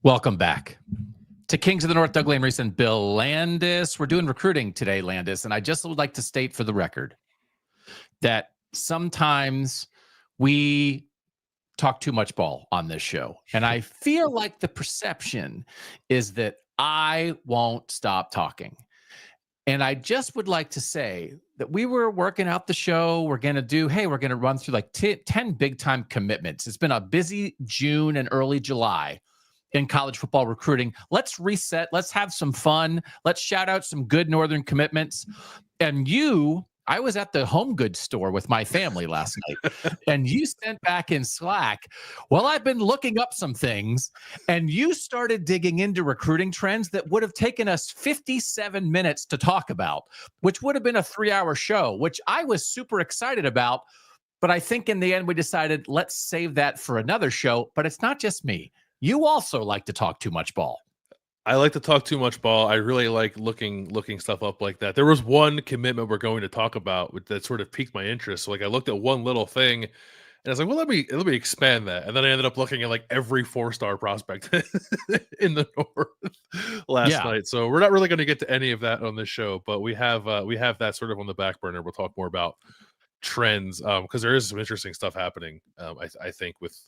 Welcome back to Kings of the North, Lesmerises and Bill Landis. We're doing recruiting today, Landis, and I just would like to state for the record that sometimes we talk too much ball on this show, and I feel like the perception is that I won't stop talking. And I just would like to say that we were working out the show. We're going to run through like 10 big-time commitments. It's been a busy June and early July in college football recruiting. Let's reset. Let's have some fun. Let's shout out some good Northern commitments. And I was at the home goods store with my family last night, and you sent back in Slack, well, I've been looking up some things, and you started digging into recruiting trends that would have taken us 57 minutes to talk about, which would have been a 3-hour show, which I was super excited about. But I think in the end, we decided, let's save that for another show. But it's not just me. You also like to talk too much ball. I like to talk too much ball. I really like looking stuff up like that. There was one commitment we're going to talk about that sort of piqued my interest. So like I looked at one little thing and I was like, well, let me expand that. And then I ended up looking at like every 4-star prospect in the North last night. So we're not really going to get to any of that on this show, but we have that sort of on the back burner. We'll talk more about trends because there is some interesting stuff happening. I think with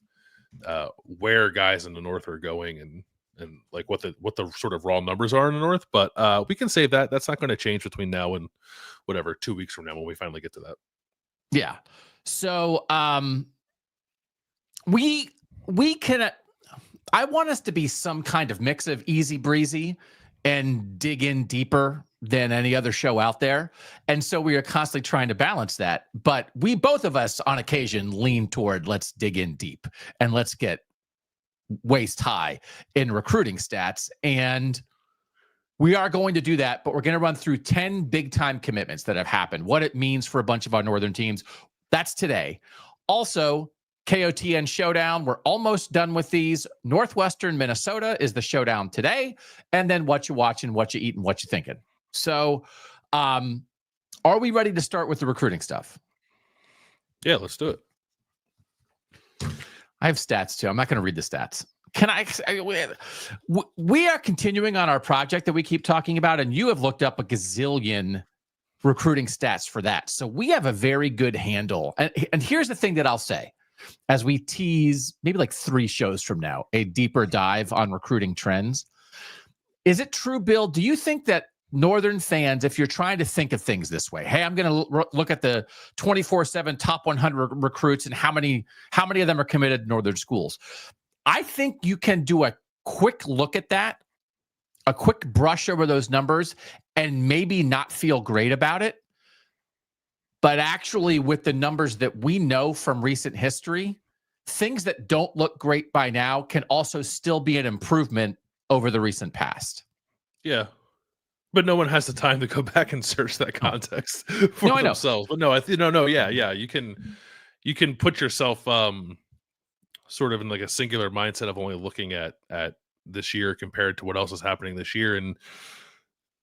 where guys in the North are going and like what the sort of raw numbers are in the North, but we can save that. That's not going to change between now and whatever 2 weeks from now when we finally get to that. Yeah. So we can. I want us to be some kind of mix of easy breezy and dig in deeper than any other show out there, and so we are constantly trying to balance that. But we both of us on occasion lean toward let's dig in deep and let's get waist high in recruiting stats. And we are going to do that, but we're going to run through 10 big time commitments that have happened, what it means for a bunch of our Northern teams. That's today. Also, KOTN Showdown. We're almost done with these. Northwestern, Minnesota is the showdown today. And then what you watching, what you eating, what you thinking. So are we ready to start with the recruiting stuff? Yeah, let's do it. I have stats too. I'm not going to read the stats. We are continuing on our project that we keep talking about, and you have looked up a gazillion recruiting stats for that. So we have a very good handle. And here's the thing that I'll say as we tease maybe like 3 shows from now, a deeper dive on recruiting trends. Is it true, Bill? Do you think that Northern fans, if you're trying to think of things this way, hey, I'm going to look at the 24/7 top 100 recruits and how many of them are committed to Northern schools. I think you can do a quick look at that, a quick brush over those numbers, and maybe not feel great about it. But actually, with the numbers that we know from recent history, things that don't look great by now can also still be an improvement over the recent past. Yeah. But no one has the time to go back and search that context for themselves. But yeah. You can put yourself sort of in like a singular mindset of only looking at this year compared to what else is happening this year and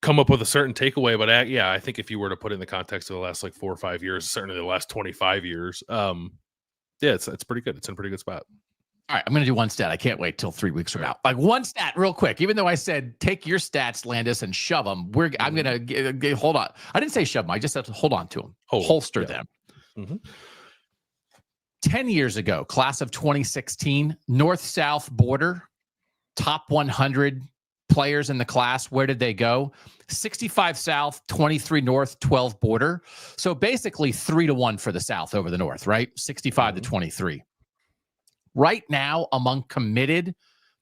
come up with a certain takeaway. But I think if you were to put it in the context of the last like 4 or 5 years, certainly the last 25 years, it's pretty good. It's in a pretty good spot. All right, I'm going to do one stat. I can't wait till 3 weeks from now. Like one stat real quick, even though I said take your stats, Landis, and shove them. I'm going to hold on. I didn't say shove them. I just said hold on to them. Holster them. Mm-hmm. 10 years ago, class of 2016, north-south border, top 100 players in the class. Where did they go? 65 south, 23 north, 12 border. So basically 3-1 for the south over the north, right? 65 to 23. Right now, among committed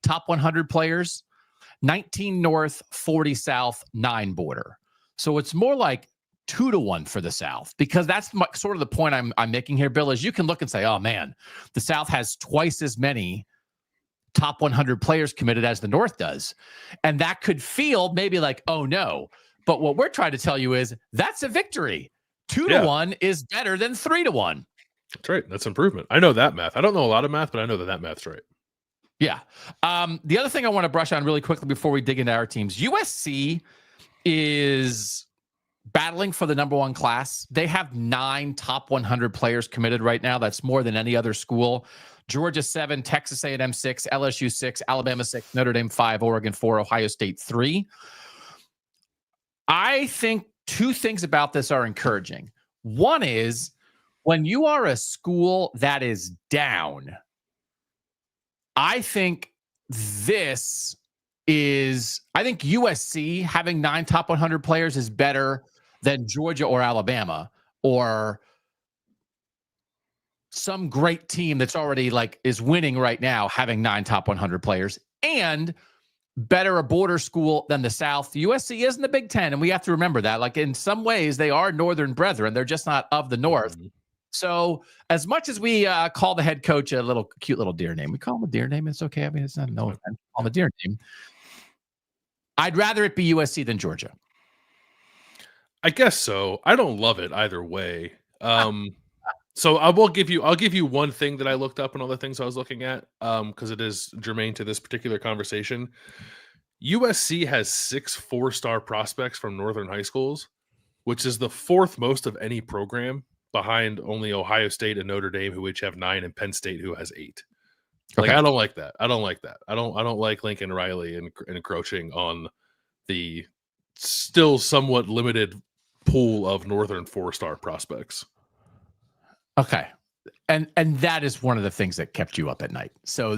top 100 players, 19 north, 40 south, 9 border. So it's more like 2-1 for the South, because that's sort of the point I'm making here, Bill, is you can look and say, oh man, the South has twice as many top 100 players committed as the North does. And that could feel maybe like, oh no. But what we're trying to tell you is that's a victory. 2-1 is better than 3-1. That's right. That's improvement. I know that math. I don't know a lot of math, but I know that math's right. Yeah. The other thing I want to brush on really quickly before we dig into our teams, USC is battling for the number one class. They have 9 top 100 players committed right now. That's more than any other school. Georgia 7, Texas A&M 6, LSU 6, Alabama 6, Notre Dame 5, Oregon 4, Ohio State 3. I think 2 things about this are encouraging. One is when you are a school that is down, I think USC having 9 top 100 players is better than Georgia or Alabama or some great team that's already is winning right now having 9 top 100 players, and better a border school than the South. USC is in the Big Ten, and we have to remember that. In some ways, they are Northern brethren. They're just not of the North. Mm-hmm. So as much as we call the head coach a cute little deer name, we call him a deer name. It's okay. I mean, it's not no offense. Call him a deer name. I'd rather it be USC than Georgia. I guess so. I don't love it either way. So I'll give you one thing that I looked up and all the things I was looking at, because it is germane to this particular conversation. USC has 6 4-star prospects from Northern high schools, which is the 4th most of any program, behind only Ohio State and Notre Dame, who each have 9, and Penn State, who has 8. Okay. I don't like that. I don't like Lincoln Riley encroaching on the still somewhat limited pool of Northern 4-star prospects. Okay. And that is one of the things that kept you up at night. So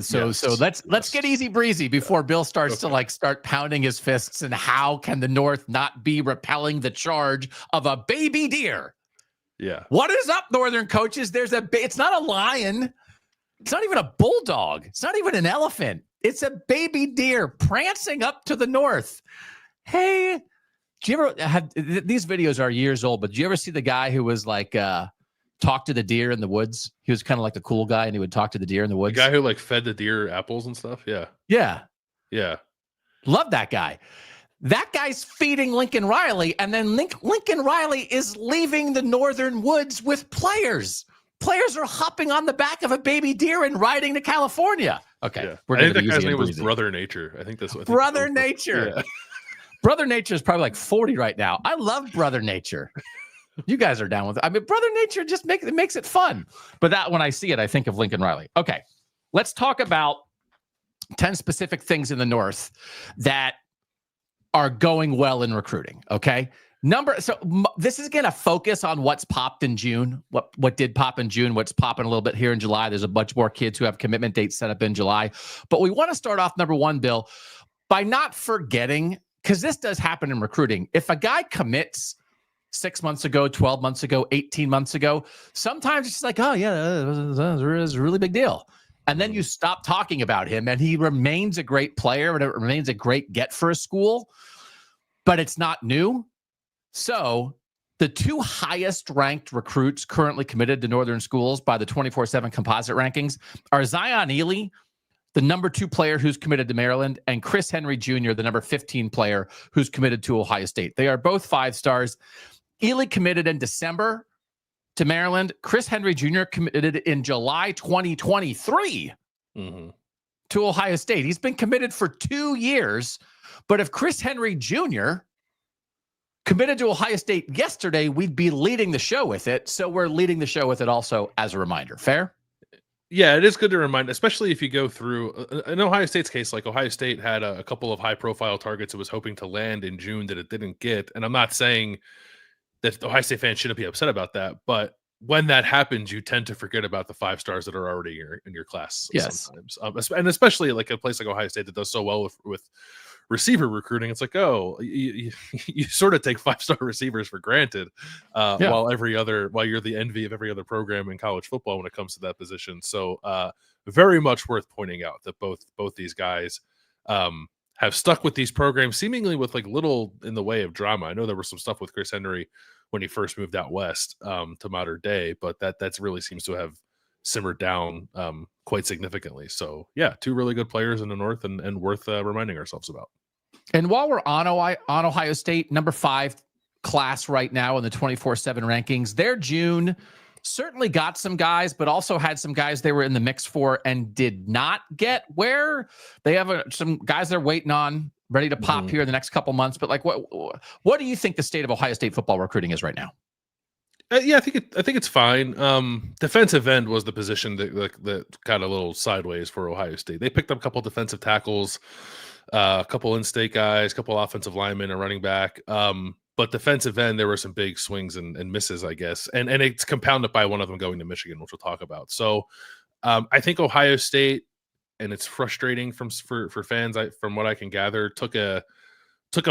let's get easy breezy before Bill starts to start pounding his fists. And how can the North not be repelling the charge of a baby deer? Yeah. What is up, Northern coaches? It's not a lion. It's not even a bulldog. It's not even an elephant. It's a baby deer prancing up to the North. Hey, do you ever have these videos are years old, but did you ever see the guy who was talk to the deer in the woods? He was kind of like the cool guy, and he would talk to the deer in the woods. The guy who fed the deer apples and stuff. Yeah. Yeah. Yeah. Love that guy. That guy's feeding Lincoln Riley, and then Lincoln Riley is leaving the Northern woods with players. Players are hopping on the back of a baby deer and riding to California. Okay. Yeah. I think that guy's name was Brother Nature. I think that's what Brother Nature. Yeah. Brother Nature is probably 40 right now. I love Brother Nature. You guys are down with it. I mean, Brother Nature just makes it fun. But that when I see it, I think of Lincoln Riley. Okay. Let's talk about 10 specific things in the North that are going well in recruiting. Okay. This is going to focus on what's popped in June, what did pop in June, what's popping a little bit here in July. There's a bunch more kids who have commitment dates set up in July. But we want to start off, number one, Bill, by not forgetting, because this does happen in recruiting. If a guy commits 6 months ago, 12 months ago, 18 months ago, sometimes it's just oh, yeah, it was a really big deal. And then you stop talking about him, and he remains a great player, and it remains a great get for a school, but it's not new. So the 2 highest ranked recruits currently committed to Northern schools by the 24/7 composite rankings are Zion Ely, the number 2 player who's committed to Maryland, and Chris Henry Jr., the number 15 player who's committed to Ohio State. They are both 5 stars. Ely committed in December to Maryland. Chris Henry Jr. committed in July 2023 to Ohio State. He's been committed for 2 years. But if Chris Henry Jr. committed to Ohio State yesterday, we'd be leading the show with it. So we're leading the show with it also as a reminder. Fair? Yeah, it is good to remind, especially if you go through in Ohio State's case, Ohio State had a couple of high-profile targets it was hoping to land in June that it didn't get. And I'm not saying that Ohio State fans shouldn't be upset about that, but when that happens, you tend to forget about the 5 stars that are already in your class. Yes. Sometimes. And especially a place like Ohio State that does so well with receiver recruiting, it's you sort of take 5-star receivers for granted, while you're the envy of every other program in college football when it comes to that position. So very much worth pointing out that both these guys have stuck with these programs seemingly with little in the way of drama. I know there was some stuff with Chris Henry when he first moved out west to modern day, but that really seems to have simmered down quite significantly. So yeah, 2 really good players in the North and worth reminding ourselves about. And while we're on Ohio State, number 5 class right now in the 24/7 rankings, their June certainly got some guys, but also had some guys they were in the mix for and did not get where they have some guys they're waiting on. ready to pop here in the next couple months. But like, what do you think the state of Ohio State football recruiting is right now? Yeah, I think it's fine. Defensive end was the position that got a little sideways for Ohio State. They picked up a couple defensive tackles, a couple in-state guys, a couple offensive linemen, a running back. But defensive end, there were some big swings and misses, I guess, and it's compounded by one of them going to Michigan, which we'll talk about. So I think Ohio State, and it's frustrating for fans. From what I can gather, took a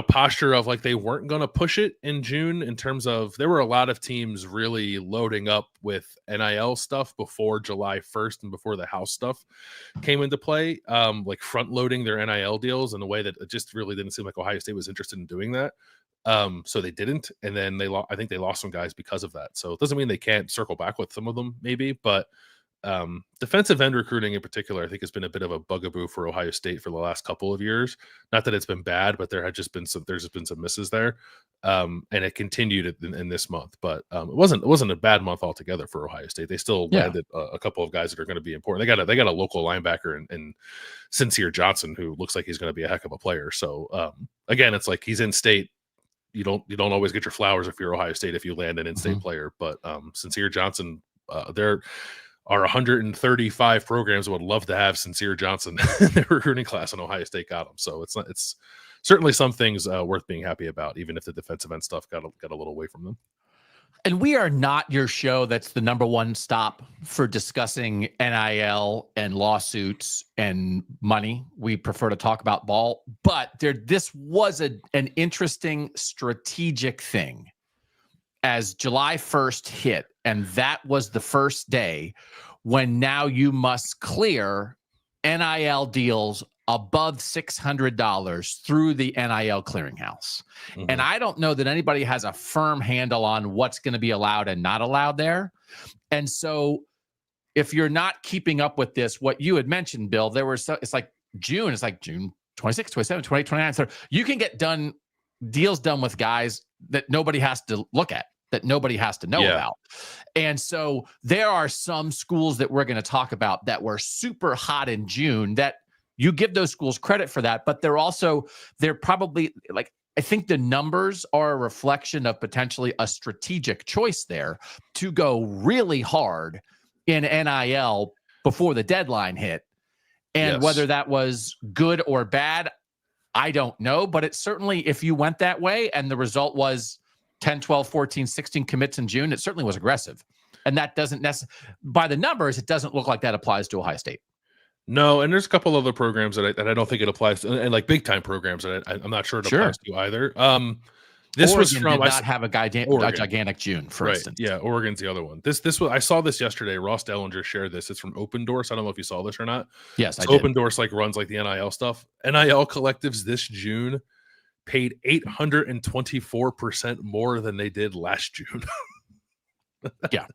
posture of like they weren't going to push it in June, in terms of there were a lot of teams really loading up with NIL stuff before July 1st and before the House stuff came into play, like front loading their NIL deals in a way that it just really didn't seem like Ohio State was interested in doing that. So they didn't, and then I think they lost some guys because of that. So it doesn't mean they can't circle back with some of them, maybe, but defensive end recruiting in particular, I think, has been a bit of a bugaboo for Ohio State for the last couple of years. Not that it's been bad, but there's just been some misses there, and it continued in this month. But it wasn't a bad month altogether for Ohio State. They still landed a couple of guys that are going to be important. They got a local linebacker in Sincere Johnson, who looks like he's going to be a heck of a player. So again, it's like he's in state. You don't always get your flowers if you're Ohio State if you land an in-state player, but Sincere Johnson, there are 135 programs that would love to have Sincere Johnson in their recruiting class, and Ohio State got him. So it's certainly some things worth being happy about, even if the defensive end stuff got a little away from them. And we are not your show that's the number one stop for discussing NIL and lawsuits and money. We prefer to talk about ball, but this was an interesting strategic thing as July 1st hit. And that was the first day when now you must clear NIL deals above $600 through the NIL clearinghouse. And I don't know that anybody has a firm handle on what's going to be allowed and not allowed there. And so if you're not keeping up with this, what you had mentioned, Bill, it's like June 26, 27, 28, 29. So you can get deals done with guys that nobody has to look at, that nobody has to know about. And so there are some schools that we're going to talk about that were super hot in June that you give those schools credit for that, but they're probably like, I think the numbers are a reflection of potentially a strategic choice there to go really hard in NIL before the deadline hit. And whether that was good or bad, I don't know, but it certainly, if you went that way and the result was 10, 12, 14, 16 commits in June, it certainly was aggressive. And that doesn't by the numbers, it doesn't look like that applies to Ohio State. No, and there's a couple other programs that I don't think it applies to, and like big time programs that I'm not sure it applies to either. This Oregon was from did not have a gigantic June, for instance. Yeah, Oregon's the other one. This was, I saw this yesterday. Ross Dellinger shared this. It's from Open Doors. I don't know if you saw this or not. Yes, I did. Open Doors runs the NIL stuff. NIL collectives this June paid 824% more than they did last June. Yeah,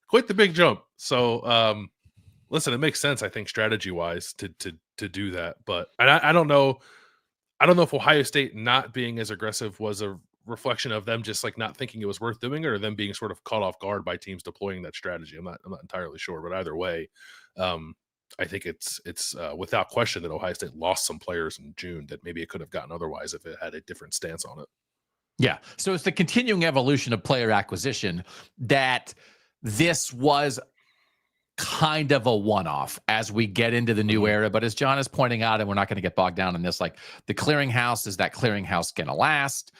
quite the big jump. So listen, it makes sense, I think, strategy wise to do that. But I don't know if Ohio State not being as aggressive was a reflection of them just not thinking it was worth doing it, or them being sort of caught off guard by teams deploying that strategy. I'm not entirely sure, but either way, I think it's without question that Ohio State lost some players in June that maybe it could have gotten otherwise if it had a different stance on it. Yeah. So it's the continuing evolution of player acquisition that this was kind of a one-off as we get into the new era. But as John is pointing out, and we're not going to get bogged down in this, the clearinghouse, is that clearinghouse going to last?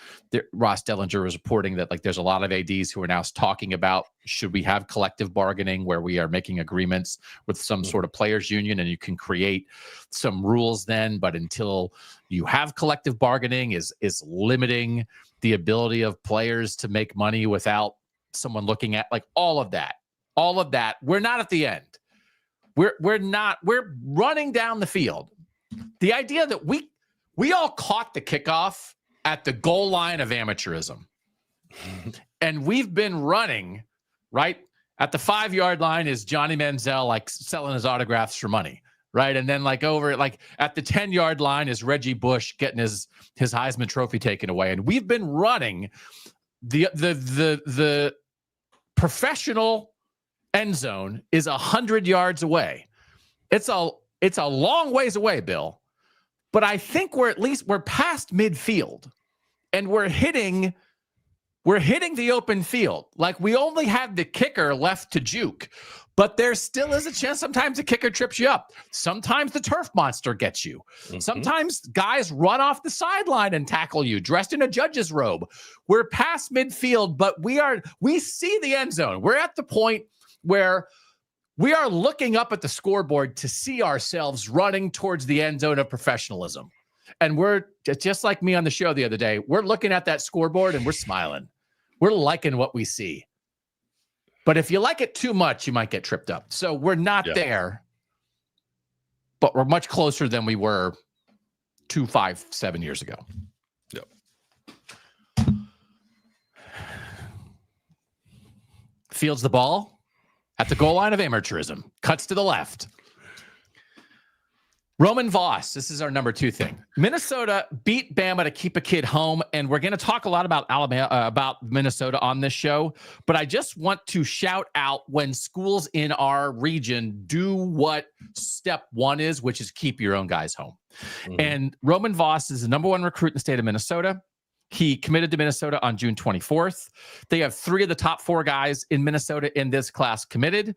Ross Dellinger was reporting that there's a lot of ADs who are now talking about, should we have collective bargaining where we are making agreements with some sort of players union, and you can create some rules then, but until you have collective bargaining is limiting the ability of players to make money without someone looking at all of that. We're not at the end. We're running down the field. The idea that we all caught the kickoff at the goal line of amateurism. And we've been running right at the 5-yard line is Johnny Manziel selling his autographs for money. Right. And then over at the 10-yard line is Reggie Bush getting his Heisman Trophy taken away. And we've been running the professional end zone is 100 yards away. It's a long ways away, Bill. but I think we're past midfield, and we're hitting the open field. Like, we only have the kicker left to juke, but there still is a chance sometimes the kicker trips you up. Sometimes the turf monster gets you. Mm-hmm. Sometimes guys run off the sideline and tackle you dressed in a judge's robe. We're past midfield, but we see the end zone. We're at the point where we are looking up at the scoreboard to see ourselves running towards the end zone of professionalism. And we're just like me on the show the other day. We're looking at that scoreboard and we're smiling. We're liking what we see. But if you like it too much, you might get tripped up. So we're not there, but we're much closer than we were 2, 5, 7 years ago. Yep. Fields the ball at the goal line of amateurism. Cuts to the left. Roman Voss, this is our number 2 thing. Minnesota beat Bama to keep a kid home, and we're going to talk a lot about about Minnesota on this show, but I just want to shout out when schools in our region do what step 1 is, which is keep your own guys home. Mm-hmm. And Roman Voss is the number 1 recruit in the state of Minnesota. He committed to Minnesota on June 24th. They have 3 of the top 4 guys in Minnesota in this class committed.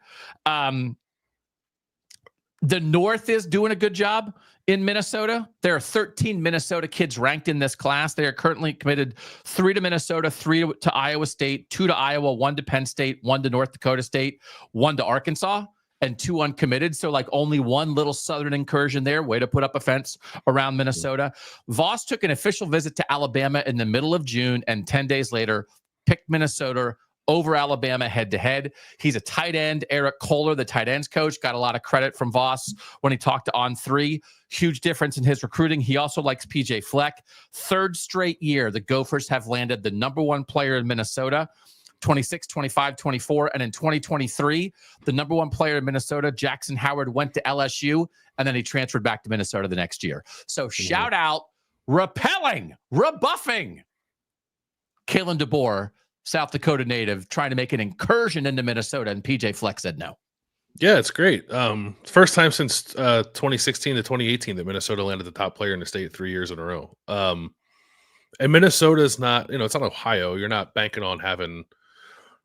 The North is doing a good job in Minnesota. There are 13 Minnesota kids ranked in this class. They are currently committed 3 to Minnesota, 3 to Iowa State, 2 to Iowa, 1 to Penn State, 1 to North Dakota State, 1 to Arkansas, and 2 uncommitted. So like only one little Southern incursion there. Way to put up a fence around Minnesota. Voss took an official visit to Alabama in the middle of June, and 10 days later picked Minnesota over Alabama head-to-head. He's a tight end. Eric Kohler, the tight ends coach, got a lot of credit from Voss when he talked to On3. Huge difference in his recruiting. He also likes PJ Fleck. 3rd straight year, the Gophers have landed the number 1 player in Minnesota, 26, 25, 24. And in 2023, the number 1 player in Minnesota, Jackson Howard, went to LSU, and then he transferred back to Minnesota the next year. So shout out, rebuffing Kalen DeBoer, South Dakota native, trying to make an incursion into Minnesota, and PJ Fleck said no. Yeah, it's great. First time since 2016 to 2018 that Minnesota landed the top player in the state 3 years in a row. And Minnesota's not, it's not Ohio. You're not banking on having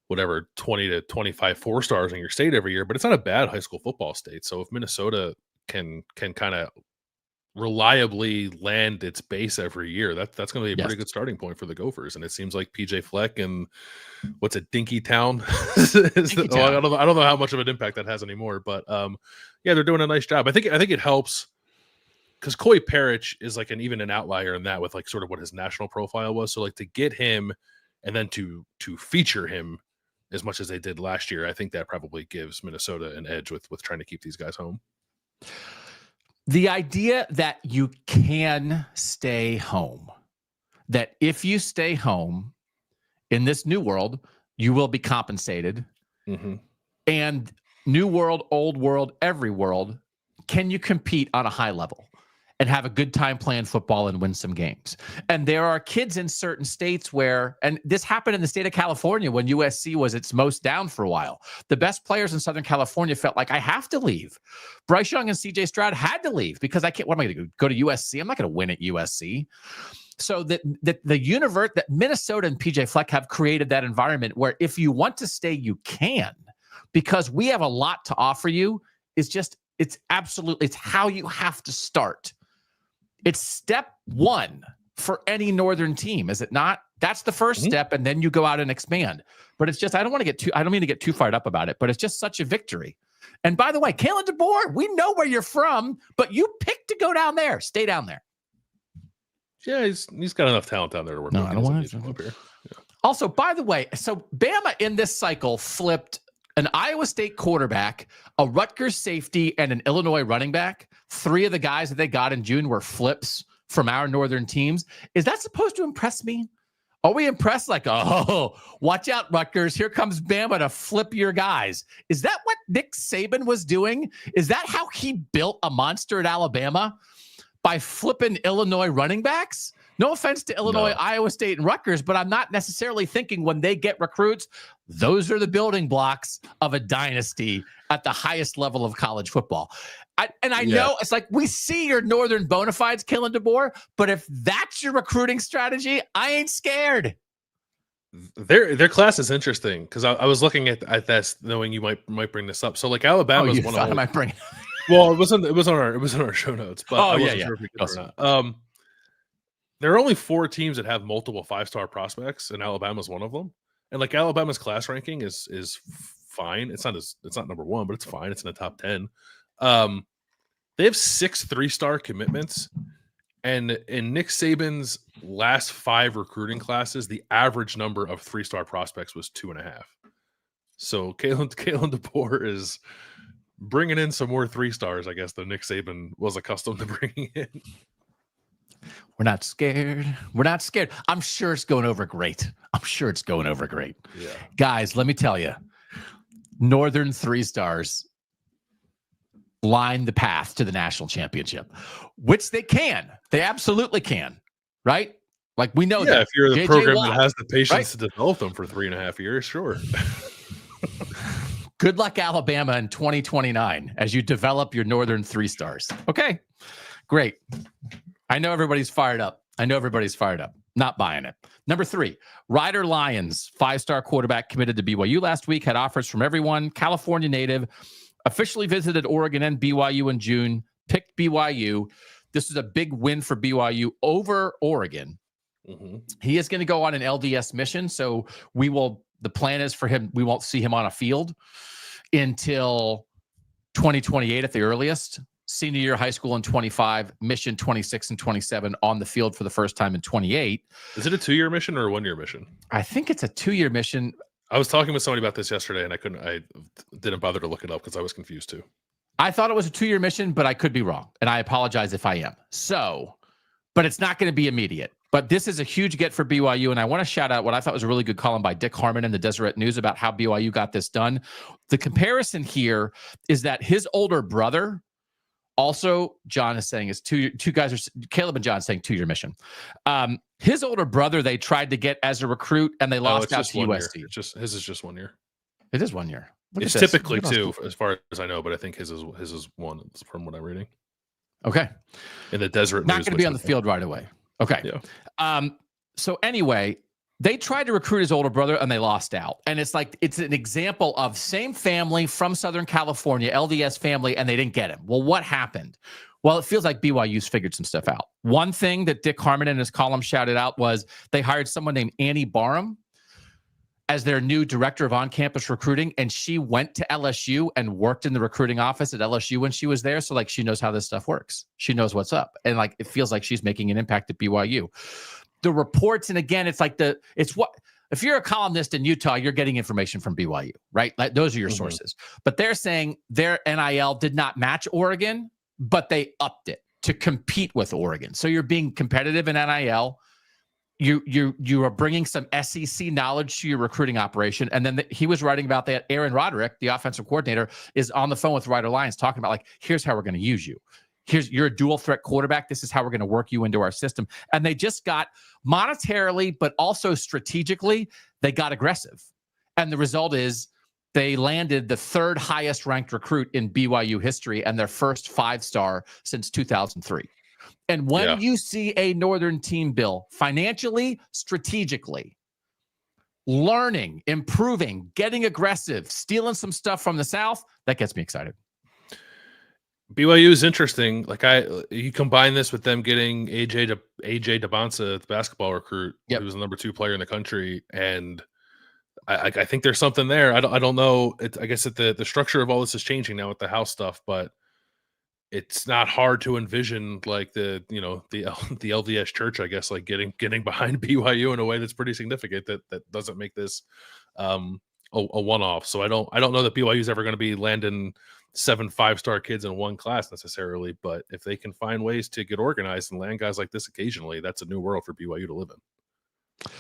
whatever 20 to 25 4-stars in your state every year, but it's not a bad high school football state. So if Minnesota can kind of reliably land its base every year, that's going to be a pretty good starting point for the Gophers. And it seems like PJ Fleck and what's a Dinky Town? Town. I don't know how much of an impact that has anymore, but they're doing a nice job. I think it helps because Coy Parrish is like even an outlier in that with like sort of what his national profile was. So like to get him and then to feature him as much as they did last year, I think that probably gives Minnesota an edge with trying to keep these guys home. The idea that you can stay home, that if you stay home in this new world, you will be compensated. Mm-hmm. And new world, old world, every world, can you compete on a high level and have a good time playing football and win some games? And there are kids in certain states where, and this happened in the state of California when USC was its most down for a while. The best players in Southern California felt like, I have to leave. Bryce Young and CJ Stroud had to leave because I can't, what am I going to do? Go to USC? I'm not going to win at USC. So that Minnesota and PJ Fleck have created that environment where if you want to stay, you can, because we have a lot to offer you. It's how you have to start. It's step 1 for any Northern team, is it not? That's the first step, and then you go out and expand. But it's just, I don't mean to get too fired up about it, but it's just such a victory. And by the way, Kalen DeBoer, we know where you're from, but you picked to go down there. Stay down there. Yeah, he's got enough talent down there to work. No, I don't want to up here. Yeah. Also, by the way, so Bama in this cycle flipped an Iowa State quarterback, a Rutgers safety, and an Illinois running back. 3 of the guys that they got in June were flips from our Northern teams. Is that supposed to impress me? Are we impressed? Like, oh, watch out, Rutgers. Here comes Bama to flip your guys. Is that what Nick Saban was doing? Is that how he built a monster at Alabama? By flipping Illinois running backs? No offense to Illinois, Iowa State, and Rutgers, but I'm not necessarily thinking when they get recruits, those are the building blocks of a dynasty at the highest level of college football. I know it's like we see your Northern bona fides, Kalen DeBoer, but if that's your recruiting strategy, I ain't scared. Their class is interesting because I was looking at this, knowing you might bring this up. So like Alabama's one of I might bring. Well, it was on our show notes, but I wasn't sure if we could or not. There are only 4 teams that have multiple 5-star prospects, and Alabama's one of them. And like Alabama's class ranking is fine. It's not number 1, but it's fine. It's in the top 10. They have 6 3-star commitments, and in Nick Saban's last 5 recruiting classes, the average number of 3-star prospects was 2.5. So Kalen DeBoer is bringing in some more 3-stars, I guess, than Nick Saban was accustomed to bringing in. We're not scared. We're not scared. I'm sure it's going over great. Yeah. Guys, let me tell you, Northern 3-stars line the path to the national championship, which they can. They absolutely can, right? Like we know that. Yeah, if you're the program Watt, that has the patience to develop them for 3.5 years, sure. Good luck, Alabama, in 2029 as you develop your Northern 3-stars. Okay, great. I know everybody's fired up. Not buying it. Number 3, Ryder Lyons, 5-star quarterback committed to BYU last week, had offers from everyone. California native, officially visited Oregon and BYU in June, picked BYU. This is a big win for BYU over Oregon. Mm-hmm. He is going to go on an LDS mission, so the plan is for him, we won't see him on a field until 2028 at the earliest. Senior year of high school in 25, mission 26 and 27, on the field for the first time in 28. Is it a 2-year mission or a 1-year mission? I think it's a 2-year mission. I was talking with somebody about this yesterday, and I didn't bother to look it up because I was confused too. I thought it was a 2-year mission, but I could be wrong, and I apologize if I am. So, but it's not going to be immediate. But this is a huge get for BYU, and I want to shout out what I thought was a really good column by Dick Harmon in the Deseret News about how BYU got this done. The comparison here is that his older brother, also, John is saying is two guys are Caleb and John saying 2-year mission. His older brother they tried to get as a recruit and they lost out to USC. His is just 1 year. It is 1 year. It's typically 2, as far as I know, but I think his is 1 from what I'm reading. Okay. In the Deseret Not News, going to be on the field right away. Okay. Yeah. So anyway, they tried to recruit his older brother and they lost out. And it's an example of same family from Southern California, LDS family, and they didn't get him. Well, what happened? Well, it feels like BYU's figured some stuff out. One thing that Dick Harmon in his column shouted out was they hired someone named Annie Barham as their new director of on-campus recruiting. And she went to LSU and worked in the recruiting office at LSU when she was there. So she knows how this stuff works. She knows what's up. And it feels like she's making an impact at BYU. The reports, and again, if you're a columnist in Utah, you're getting information from BYU, right? Those are your sources. But they're saying their NIL did not match Oregon, but they upped it to compete with Oregon. So you're being competitive in NIL. You are bringing some SEC knowledge to your recruiting operation. And then he was writing about that. Aaron Roderick, the offensive coordinator, is on the phone with Ryder Lyons talking about here's how we're going to use you. You're a dual threat quarterback. This is how we're going to work you into our system. And they just got monetarily, but also strategically, they got aggressive. And the result is they landed the 3rd highest ranked recruit in BYU history and their first 5-star since 2003. And when you see a Northern team, Bill, financially, strategically, learning, improving, getting aggressive, stealing some stuff from the South, that gets me excited. BYU is interesting. You combine this with them getting AJ DeBonsa, the basketball recruit, who was the number 2 player in the country, and I think there's something there. I don't know. I guess that the structure of all this is changing now with the house stuff, but it's not hard to envision the LDS church, I guess, getting behind BYU in a way that's pretty significant. That doesn't make this a one-off. So I don't know that BYU is ever going to be landing 7 5-star kids in one class necessarily, but if they can find ways to get organized and land guys like this occasionally, that's a new world for BYU to live in.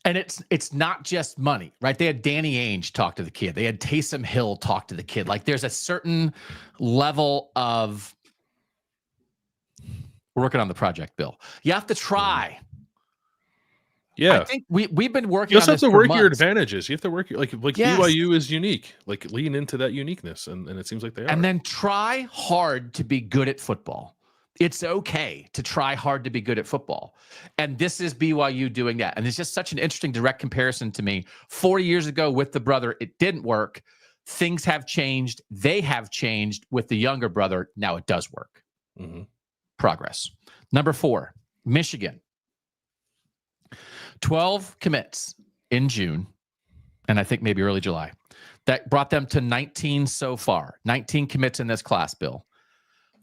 And it's not just money, right? They had Danny Ainge talk to the kid. They had Taysom Hill talk to the kid. There's a certain level of We're working on the project, Bill. You have to try. Yeah. I think we've been working. You also on have this to for work your months. advantages. You have to work like Yes. BYU is unique. Like lean into that uniqueness, and it seems like they are. And then try hard to be good at football. It's okay to try hard to be good at football. And this is BYU doing that. And it's just such an interesting direct comparison to me. 40 years ago with the brother, it didn't work. Things have changed. They have changed with the younger brother. Now it does work. Mm-hmm. Progress. Number 4, Michigan. 12 commits in June, and I think maybe early July. That brought them to 19 so far. 19 commits in this class, Bill.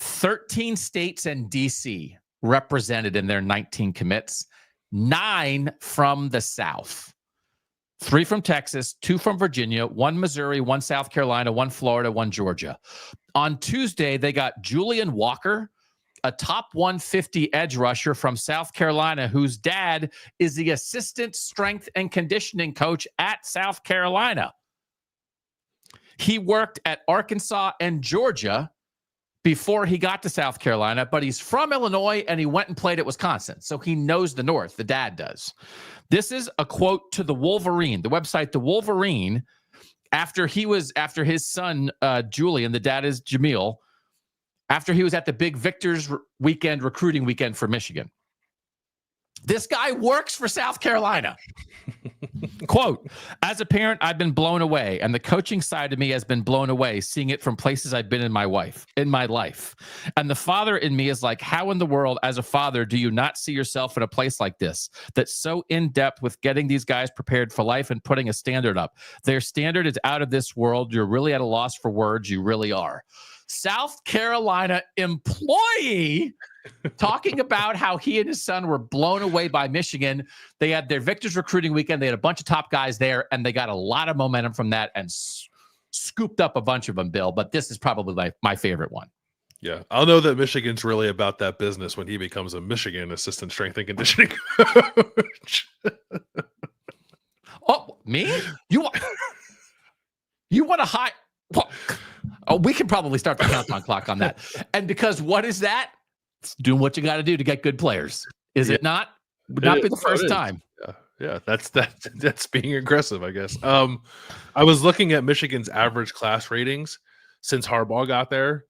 13 states and D.C. represented in their 19 commits. 9 from the South. 3 from Texas, 2 from Virginia, 1 Missouri, 1 South Carolina, 1 Florida, 1 Georgia. On Tuesday, they got Julian Walker, a top 150 edge rusher from South Carolina, whose dad is the assistant strength and conditioning coach at South Carolina. He worked at Arkansas and Georgia before he got to South Carolina, but he's from Illinois and he went and played at Wisconsin. So he knows the North. The dad does. This is a quote to the Wolverine, the website, the Wolverine, after his son, Julian, the dad is Jamil, after he was at the big Victor's weekend, recruiting weekend for Michigan. This guy works for South Carolina. Quote, as a parent, I've been blown away, and the coaching side of me has been blown away, seeing it from places I've been in my life. And the father in me is like, how in the world, as a father, do you not see yourself in a place like this that's so in-depth with getting these guys prepared for life and putting a standard up? Their standard is out of this world. You're really at a loss for words. You really are. South Carolina employee talking about how he and his son were blown away by Michigan. They had their Victor's recruiting weekend. They had a bunch of top guys there, and they got a lot of momentum from that and scooped up a bunch of them, Bill. But this is probably my favorite one. Yeah, I'll know that Michigan's really about that business when he becomes a Michigan assistant strength and conditioning coach. Oh, me? You want to hire? Oh, we can probably start the countdown clock on that. And because what is that? It's doing what you got to do to get good players. Is it not? Would not be the first time. Yeah, that's being aggressive, I guess. I was looking at Michigan's average class ratings since Harbaugh got there.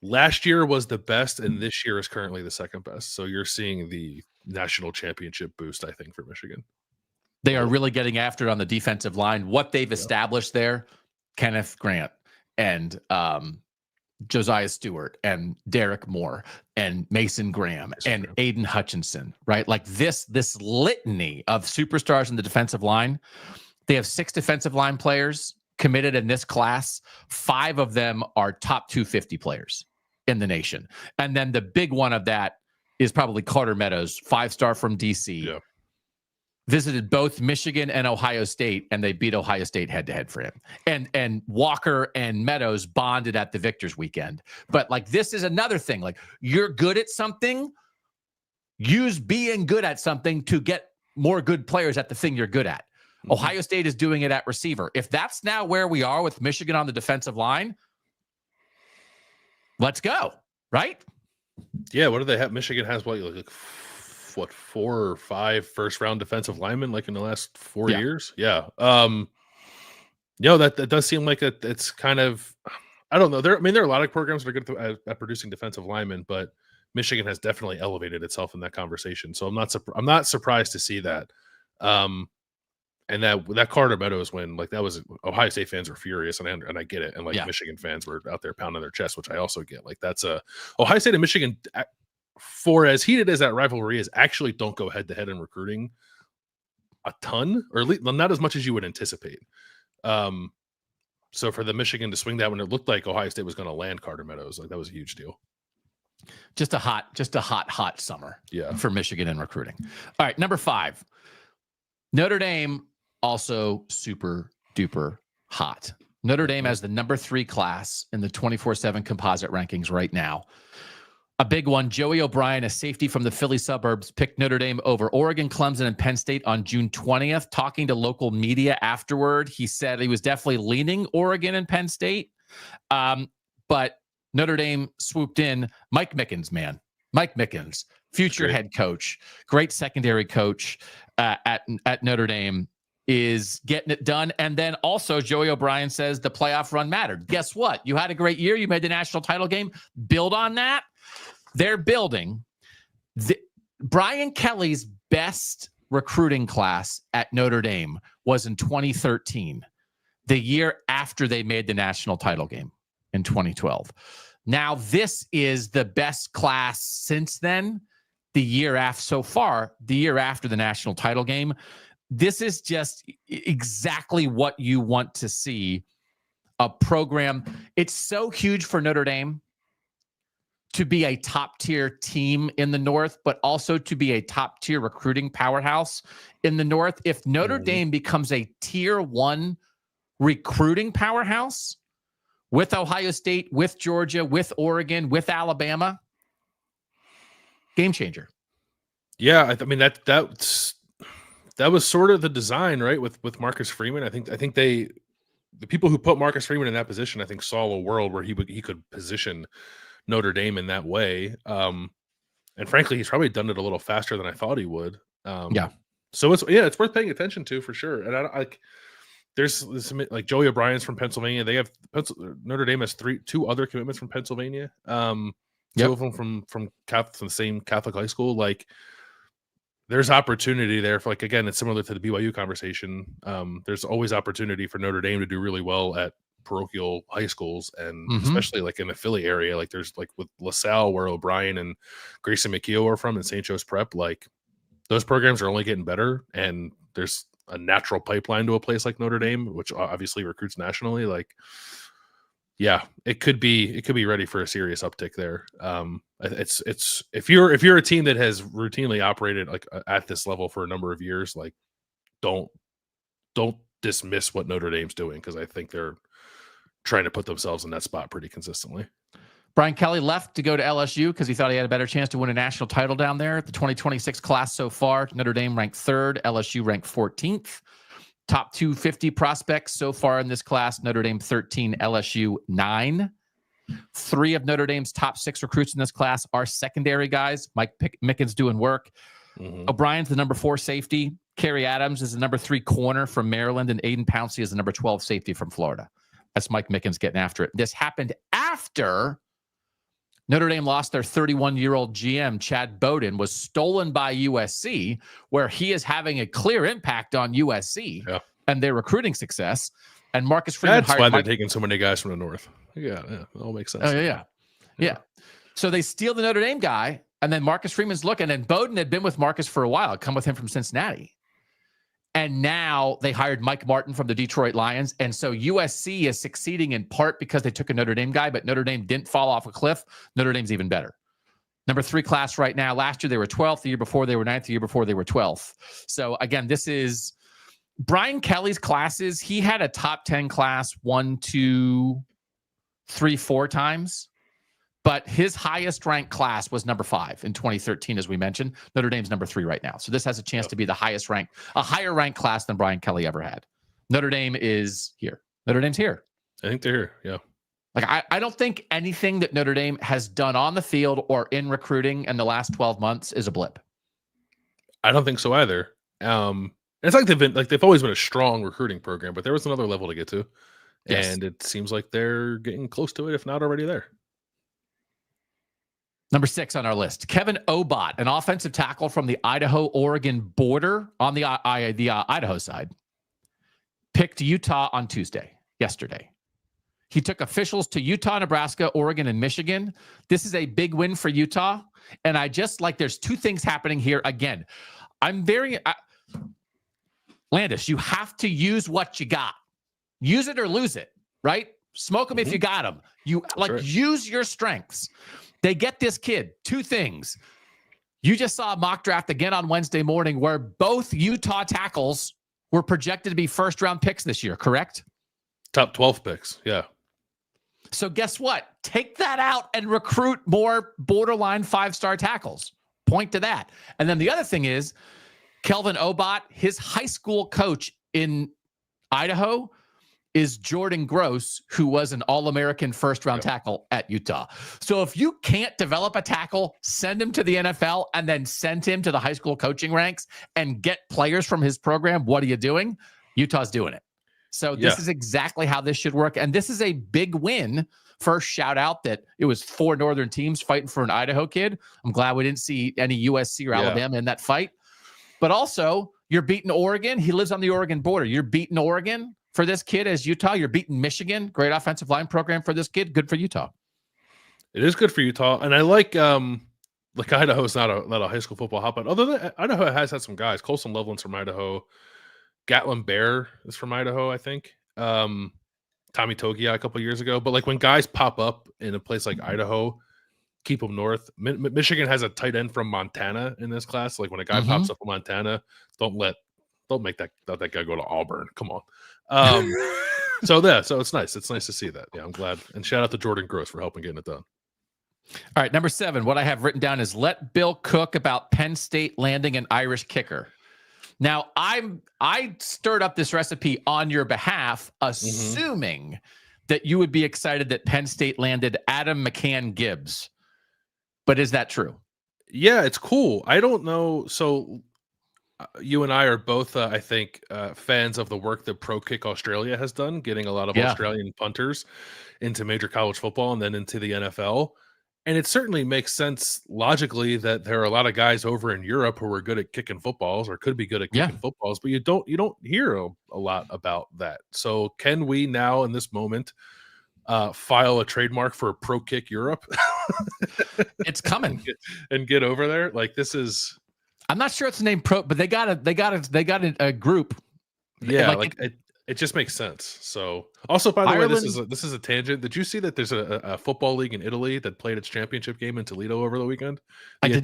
Last year was the best, and this year is currently the second best. So you're seeing the national championship boost, I think, for Michigan. They are really getting after it on the defensive line. What they've established there, Kenneth Grant and Josiah Stewart and Derek Moore and Mason Graham and Aiden Hutchinson, right? Like this litany of superstars in the defensive line. They have 6 defensive line players committed in this class. 5 of them are top 250 players in the nation. And then the big one of that is probably Carter Meadows, 5-star from DC. Yeah. Visited both Michigan and Ohio State, and they beat Ohio State head-to-head for him. And Walker and Meadows bonded at the Victor's weekend. But, like, this is another thing. Like, you're good at something, use being good at something to get more good players at the thing you're good at. Mm-hmm. Ohio State is doing it at receiver. If that's now where we are with Michigan on the defensive line, let's go, right? Yeah, what do they have? Michigan has what 4 or 5 first-round defensive linemen like in the last 4 years? Yeah. That does seem like it's kind of, I don't know. There are a lot of programs that are good at producing defensive linemen, but Michigan has definitely elevated itself in that conversation. So I'm not surprised to see that. And that Carter Meadows win, like that was, Ohio State fans were furious, and I get it. And Michigan fans were out there pounding their chest, which I also get. Like that's Ohio State and Michigan, for as heated as that rivalry is, actually don't go head to head in recruiting a ton, or at least not as much as you would anticipate. So for the Michigan to swing that when it looked like Ohio State was going to land Carter Meadows, like that was a huge deal. Just a hot summer for Michigan in recruiting. All right, number 5, Notre Dame, also super duper hot. Notre Dame has the number 3 class in the 24/7 composite rankings right now. A big one, Joey O'Brien, a safety from the Philly suburbs, picked Notre Dame over Oregon, Clemson, and Penn State on June 20th. Talking to local media afterward, he said he was definitely leaning Oregon and Penn State. But Notre Dame swooped in. Mike Mickens, man. Mike Mickens, future head coach, great secondary coach at Notre Dame, is getting it done. And then also Joey O'Brien says the playoff run mattered. Guess what? You had a great year. You made the national title game. Build on that. They're building. Brian Kelly's best recruiting class at Notre Dame was in 2013, the year after they made the national title game in 2012. Now, this is the best class since then, the year after the national title game. This is just exactly what you want to see, a program. It's so huge for Notre Dame to be a top-tier team in the North, but also to be a top-tier recruiting powerhouse in the North. If Notre Dame becomes a tier 1 recruiting powerhouse with Ohio State, with Georgia, with Oregon, with Alabama, game changer. Yeah, I mean that was sort of the design, right? With Marcus Freeman, I think the people who put Marcus Freeman in that position, I think, saw a world where he could position Notre Dame in that way. And frankly, he's probably done it a little faster than I thought he would. So it's worth paying attention to for sure. And there's like Joey O'Brien's from Pennsylvania. They have Notre Dame has two other commitments from Pennsylvania. Two of them from the same Catholic high school. Like, there's opportunity there for, like, again, it's similar to the BYU conversation. There's always opportunity for Notre Dame to do really well at parochial high schools, and especially like in the Philly area. Like, there's like with LaSalle, where O'Brien and Grayson McKeel are from, and St. Joe's Prep. Like, those programs are only getting better, and there's a natural pipeline to a place like Notre Dame, which obviously recruits nationally. Like, yeah, it could be ready for a serious uptick there. It's if you're a team that has routinely operated like at this level for a number of years, like, don't dismiss what Notre Dame's doing, because I think they're trying to put themselves in that spot pretty consistently. Brian Kelly left to go to LSU because he thought he had a better chance to win a national title down there. The 2026 class so far, Notre Dame ranked 3rd, LSU ranked 14th. Top 250 prospects so far in this class: Notre Dame 13, LSU 9. 3 of Notre Dame's top 6 recruits in this class are secondary guys. Mike Mickens doing work. O'Brien's the number 4 safety. Kerry Adams is the number 3 corner from Maryland, and Aiden Pouncey is the number 12 safety from Florida. That's Mike Mickens getting after it. This happened after Notre Dame lost their 31-year-old GM. Chad Bowden was stolen by USC, where he is having a clear impact on USC and their recruiting success. And Marcus Freeman. That's why they're taking so many guys from the North. Yeah, it all makes sense. Yeah. So they steal the Notre Dame guy, and then Marcus Freeman's looking, and Bowden had been with Marcus for a while, come with him from Cincinnati. And now they hired Mike Martin from the Detroit Lions. And so USC is succeeding in part because they took a Notre Dame guy, but Notre Dame didn't fall off a cliff. Notre Dame's even better. Number 3 class right now. Last year they were 12th. The year before they were 9th. The year before they were 12th. So again, this is Brian Kelly's classes. He had a top 10 class 1, 2, 3, 4 times. But his highest ranked class was number 5 in 2013, as we mentioned. Notre Dame's number 3 right now. So this has a chance to be the highest ranked, a higher ranked class than Brian Kelly ever had. Notre Dame is here. Notre Dame's here. I think they're here. Yeah. Like, I don't think anything that Notre Dame has done on the field or in recruiting in the last 12 months is a blip. I don't think so either. It's like they've always been a strong recruiting program, but there was another level to get to. Yes. And it seems like they're getting close to it, if not already there. Number 6 on our list, Kevin Obot, an offensive tackle from the Idaho-Oregon border on the Idaho side, picked Utah on yesterday. He took officials to Utah, Nebraska, Oregon, and Michigan. This is a big win for Utah. And there's 2 things happening here. Again, Landis, you have to use what you got. Use it or lose it, right? Smoke them if you got them. Use your strengths. They get this kid 2 things. You just saw a mock draft again on Wednesday morning where both Utah tackles were projected to be first-round picks this year, correct? Top 12 picks, yeah. So guess what? Take that out and recruit more borderline 5-star tackles. Point to that. And then the other thing is, Kelvin Obot, his high school coach in Idaho, is Jordan Gross, who was an All-American first-round tackle at Utah. So if you can't develop a tackle, send him to the NFL and then send him to the high school coaching ranks and get players from his program. What are you doing? Utah's doing it. So this is exactly how this should work. And this is a big win. First shout out that it was 4 Northern teams fighting for an Idaho kid. I'm glad we didn't see any USC or Alabama in that fight. But also, you're beating Oregon. He lives on the Oregon border. You're beating Oregon for this kid as Utah. You're beating Michigan. Great offensive line program for this kid. Good for Utah. It is good for Utah. And I like Idaho's not a high school football hotbed. Although Idaho has had some guys. Colson Loveland's from Idaho. Gatlin Bear is from Idaho, I think. Tommy Togia a couple years ago. But like when guys pop up in a place like Idaho, keep them north. Michigan has a tight end from Montana in this class. Like when a guy pops up from Montana, don't make that guy go to Auburn. Come on. So it's nice. It's nice to see that. Yeah, I'm glad. And shout out to Jordan Gross for helping getting it done. All right, number 7. What I have written down is let Bill cook about Penn State landing an Irish kicker. Now, I stirred up this recipe on your behalf, assuming that you would be excited that Penn State landed Adam McCann Gibbs. But is that true? Yeah, it's cool. I don't know. So you and I are both, I think, fans of the work that Pro Kick Australia has done, getting a lot of Australian punters into major college football and then into the NFL. And it certainly makes sense logically that there are a lot of guys over in Europe who are good at kicking footballs or could be good at kicking footballs, but you don't hear a lot about that. So can we now in this moment file a trademark for Pro Kick Europe? It's coming and get over there. Like this is. I'm not sure it's the name Pro, but they got a group. Yeah, it just makes sense. So also, by the way, this is a tangent. Did you see that there's a football league in Italy that played its championship game in Toledo over the weekend? The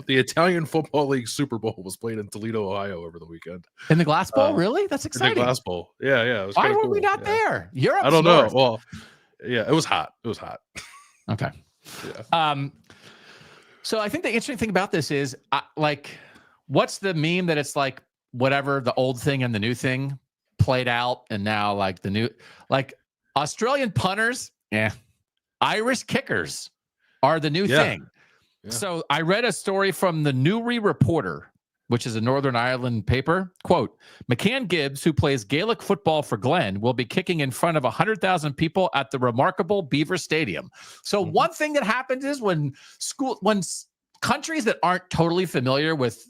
Italian Football League Super Bowl was played in Toledo, Ohio over the weekend. In the Glass Bowl, really? That's exciting. In the Glass Bowl, yeah. It was Why were cool. we not there? Europe. I don't know. Well, yeah, it was hot. Okay. Yeah. So I think the interesting thing about this is, what's the meme that it's like whatever the old thing and the new thing played out, and now like the new, like Australian punters, Irish kickers are the new thing. Yeah. So I read a story from the Newry Reporter, which is a Northern Ireland paper. Quote, McCann Gibbs, who plays Gaelic football for Glen, will be kicking in front of 100,000 people at the remarkable Beaver Stadium. So one thing that happens is when countries that aren't totally familiar with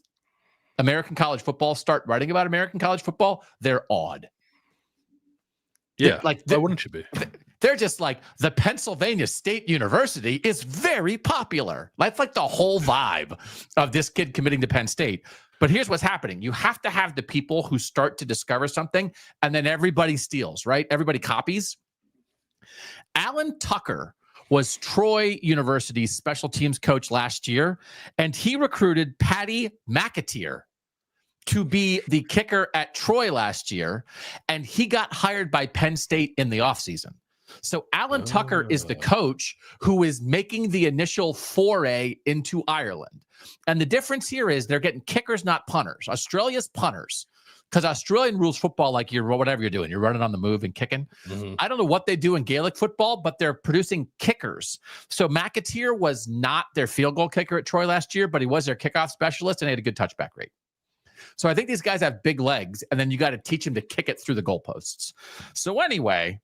American college football start writing about American college football, they're awed. Yeah, why wouldn't you be? They're just like, the Pennsylvania State University is very popular. That's like the whole vibe of this kid committing to Penn State. But here's what's happening. You have to have the people who start to discover something, and then everybody steals, right? Everybody copies. Alan Tucker was Troy University's special teams coach last year, and he recruited Patty McAteer to be the kicker at Troy last year, and he got hired by Penn State in the offseason. So Alan Tucker is the coach who is making the initial foray into Ireland. And the difference here is they're getting kickers, not punters. Australia's punters. Because Australian rules football, like whatever you're doing, you're running on the move and kicking. I don't know what they do in Gaelic football, but they're producing kickers. So McAteer was not their field goal kicker at Troy last year, but he was their kickoff specialist and he had a good touchback rate. So I think these guys have big legs, and then you got to teach them to kick it through the goalposts. So anyway,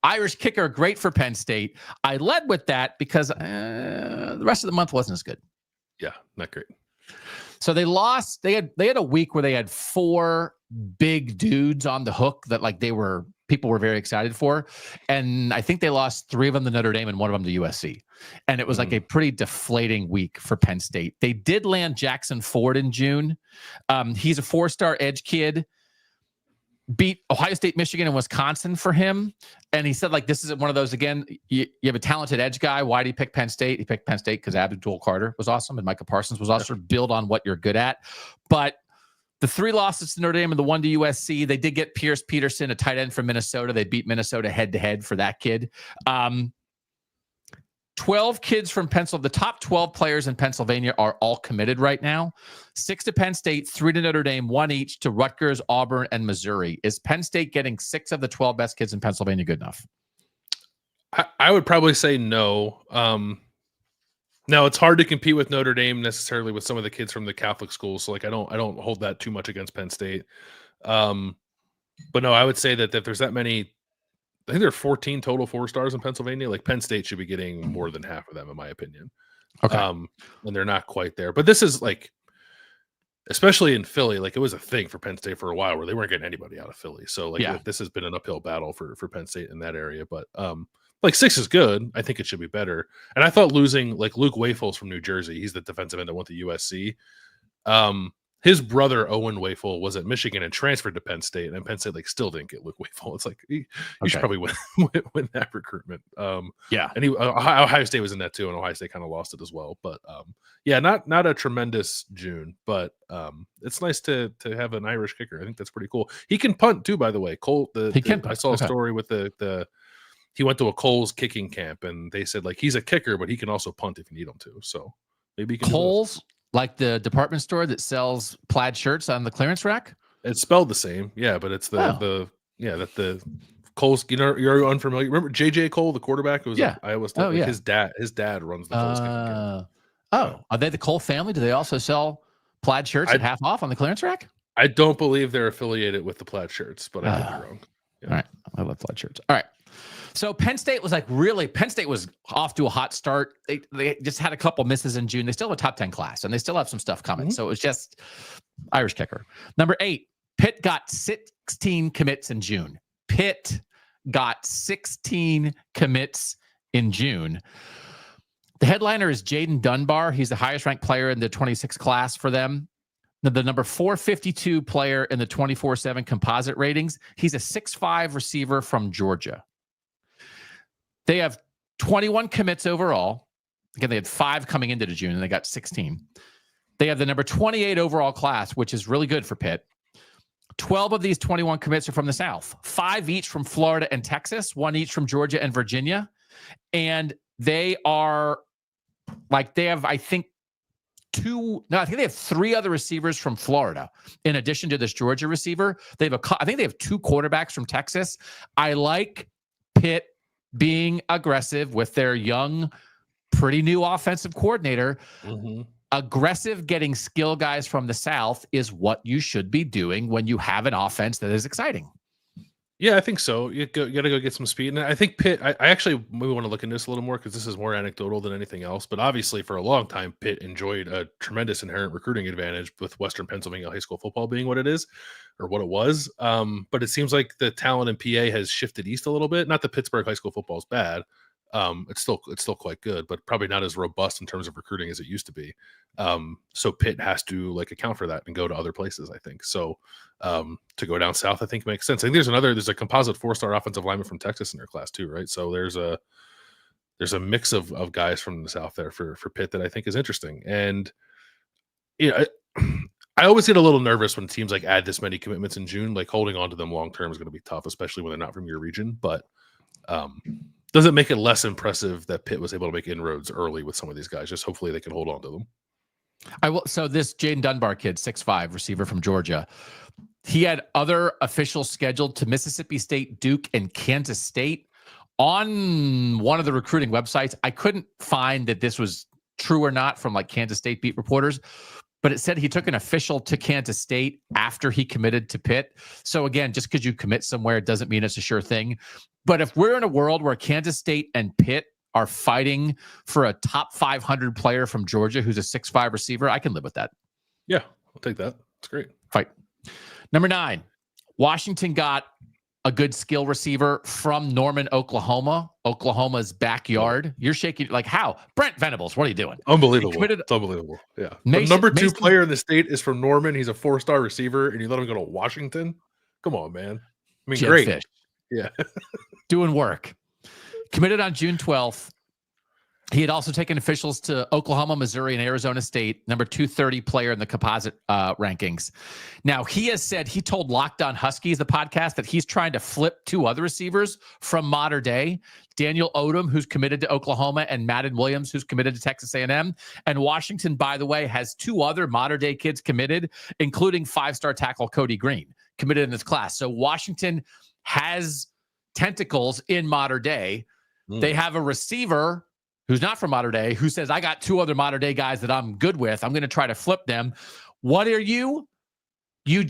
Irish kicker, great for Penn State. I led with that because the rest of the month wasn't as good. Yeah, not great. So they lost. They had a week where they had 4 big dudes on the hook that people were very excited for, and I think they lost 3 of them to Notre Dame and 1 of them to USC, and it was like a pretty deflating week for Penn State. They did land Jackson Ford in June. He's a 4-star edge kid. Beat Ohio State, Michigan, and Wisconsin for him. And he said, this isn't one of those, again, you have a talented edge guy. Why did he pick Penn State? He picked Penn State because Abdul Carter was awesome and Micah Parsons was awesome. Build on what you're good at. But the 3 losses to Notre Dame and the 1 to USC, they did get Pierce Peterson, a tight end from Minnesota. They beat Minnesota head-to-head for that kid. 12 kids from Pennsylvania. The top 12 players in Pennsylvania are all committed right now. 6 to Penn State, 3 to Notre Dame, 1 each to Rutgers, Auburn, and Missouri. Is Penn State getting 6 of the 12 best kids in Pennsylvania good enough? I would probably say no. Now it's hard to compete with Notre Dame necessarily with some of the kids from the Catholic schools. So like I don't hold that too much against Penn State. But no, I would say that if there's that many, I think there are 14 total 4-stars in Pennsylvania. Like Penn State should be getting more than half of them, in my opinion. Okay. And they're not quite there. But this is like, especially in Philly, like it was a thing for Penn State for a while where they weren't getting anybody out of Philly. So like this has been an uphill battle for Penn State in that area. But like 6 is good. I think it should be better. And I thought losing like Luke Wafels from New Jersey, he's the defensive end that went to USC. His brother Owen Wafel was at Michigan and transferred to Penn State, and Penn State like still didn't get Luke Wafel. It's like you should probably win that recruitment. And Ohio State was in that too, and Ohio State kind of lost it as well. But not a tremendous June, but it's nice to have an Irish kicker. I think that's pretty cool. He can punt too, by the way. Cole, I saw a story with the he went to a Cole's kicking camp, and they said like he's a kicker, but he can also punt if you need him to. So maybe he can Cole's. Like the department store that sells plaid shirts on the clearance rack? It's spelled the same, yeah, but it's the Cole's. You know, you're unfamiliar. Remember JJ Cole, the quarterback? It was Iowa State. His dad runs the Cole's. Are they the Cole family? Do they also sell plaid shirts at half off on the clearance rack? I don't believe they're affiliated with the plaid shirts, but I could be wrong. Yeah. All right, I love plaid shirts. All right. So Penn State was off to a hot start. They just had a couple misses in June. They still have a top 10 class, and they still have some stuff coming. Mm-hmm. So it was just Irish kicker. Number 8, Pitt got 16 commits in June. Pitt got 16 commits in June. The headliner is Jaden Dunbar. He's the highest ranked player in the 26 class for them. The number 452 player in the 24/7 composite ratings. He's a 6'5" receiver from Georgia. They have 21 commits overall. Again, they had 5 coming into the June, and they got 16. They have the number 28 overall class, which is really good for Pitt. 12 of these 21 commits are from the South. 5 each from Florida and Texas, 1 each from Georgia and Virginia. And they have, I think they have 3 other receivers from Florida in addition to this Georgia receiver. I think they have 2 quarterbacks from Texas. I like Pitt being aggressive with their young, pretty new offensive coordinator. Mm-hmm. Aggressive getting skill guys from the South is what you should be doing when you have an offense that is exciting. Yeah, I think so. You got to go get some speed. And I think Pitt, I actually maybe want to look into this a little more because this is more anecdotal than anything else. But obviously for a long time, Pitt enjoyed a tremendous inherent recruiting advantage with Western Pennsylvania high school football being what it is or what it was. But it seems like the talent in PA has shifted east a little bit. Not that Pittsburgh high school football is bad. It's still quite good, but probably not as robust in terms of recruiting as it used to be. So Pitt has to account for that and go to other places, I think. So to go down south, I think makes sense. I think there's a composite 4-star offensive lineman from Texas in their class too, right? So there's a mix of guys from the South there for Pitt that I think is interesting. And I always get a little nervous when teams add this many commitments in June. Holding on to them long term is going to be tough, especially when they're not from your region. But does it make it less impressive that Pitt was able to make inroads early with some of these guys? Just hopefully they can hold on to them. So this Jaden Dunbar kid, 6'5", receiver from Georgia, he had other officials scheduled to Mississippi State, Duke, and Kansas State. On one of the recruiting websites, I couldn't find that this was true or not from Kansas State beat reporters, but it said he took an official to Kansas State after he committed to Pitt. So again, just because you commit somewhere, it doesn't mean it's a sure thing. But if we're in a world where Kansas State and Pitt are fighting for a top 500 player from Georgia who's a 6'5" receiver, I can live with that. Yeah, I'll take that. It's great. Fight. Number 9, Washington got a good skill receiver from Norman, Oklahoma's backyard. You're shaking how? Brent Venables, what are you doing? Unbelievable. It's unbelievable. Yeah. The number 2 player in the state is from Norman. He's a 4-star receiver, and you let him go to Washington? Come on, man. I mean, Jed great. Fish. Yeah. Doing work. Committed on June 12th. He had also taken officials to Oklahoma, Missouri, and Arizona State, number 230 player in the composite rankings. Now, he has said, he told Locked On Huskies, the podcast, that he's trying to flip 2 other receivers from Mater Dei, Daniel Odom, who's committed to Oklahoma, and Madden Williams, who's committed to Texas A&M. And Washington, by the way, has 2 other Mater Dei kids committed, including 5-star tackle Cody Green, committed in this class. So Washington has tentacles in Mater Dei. They have a receiver who's not from Mater Dei, who says, I got 2 other Mater Dei guys that I'm good with. I'm going to try to flip them. What are you? You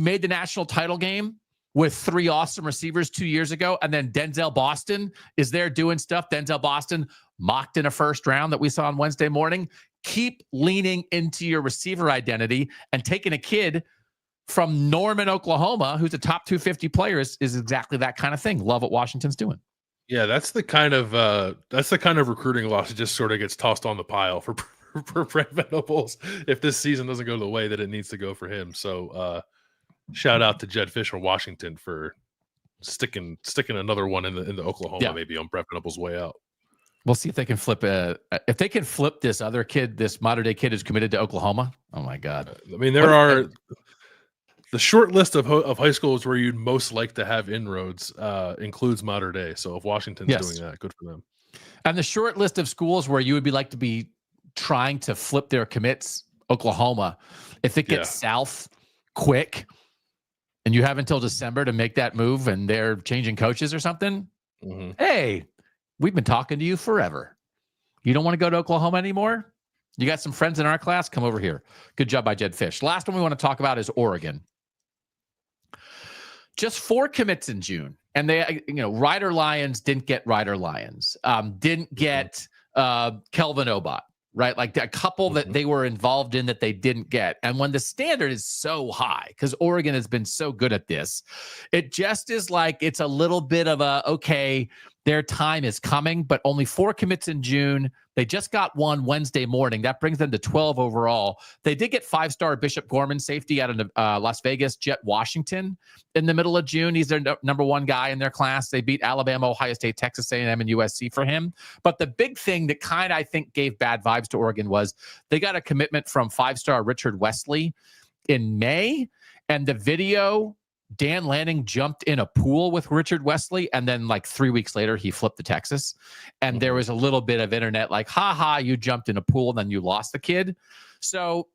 made the national title game with 3 awesome receivers 2 years ago, and then Denzel Boston is there doing stuff. Denzel Boston mocked in a first round that we saw on Wednesday morning. Keep leaning into your receiver identity, and taking a kid from Norman, Oklahoma, who's a top 250 player is exactly that kind of thing. Love what Washington's doing. Yeah, that's the kind of recruiting loss that just sort of gets tossed on the pile for Brent Venables if this season doesn't go the way that it needs to go for him. So shout out to Jed Fish from Washington for sticking another one in the Oklahoma, maybe on Brent Venables' way out. We'll see if they can flip this other kid, this Mater Dei kid who's committed to Oklahoma. Oh my God! I mean, there are the short list of high schools where you'd most like to have inroads includes Mater Dei. So if Washington's doing that, good for them. And the short list of schools where you would be like to be trying to flip their commits, Oklahoma, if it gets south quick and you have until December to make that move and they're changing coaches or something. Hey, we've been talking to you forever. You don't want to go to Oklahoma anymore? You got some friends in our class? Come over here. Good job by Jed Fish. Last one we want to talk about is Oregon. Just 4 commits in June. And they, Ryder Lyons didn't get Ryder Lyons. Didn't get Kelvin Obot, right? Like a couple that they were involved in that they didn't get. And when the standard is so high, because Oregon has been so good at this, it just is like it's a little bit of a, okay, their time is coming, but only 4 commits in June. They just got 1 Wednesday morning. That brings them to 12 overall. They did get 5-star Bishop Gorman safety out of Las Vegas, Jet Washington, in the middle of June. He's their number 1 guy in their class. They beat Alabama, Ohio State, Texas A&M, and USC for him. But the big thing that kind of, I think, gave bad vibes to Oregon was they got a commitment from 5-star Richard Wesley in May, and the video, Dan Lanning jumped in a pool with Richard Wesley, and then like 3 weeks later, he flipped to Texas. And there was a little bit of internet like, you jumped in a pool and then you lost the kid. So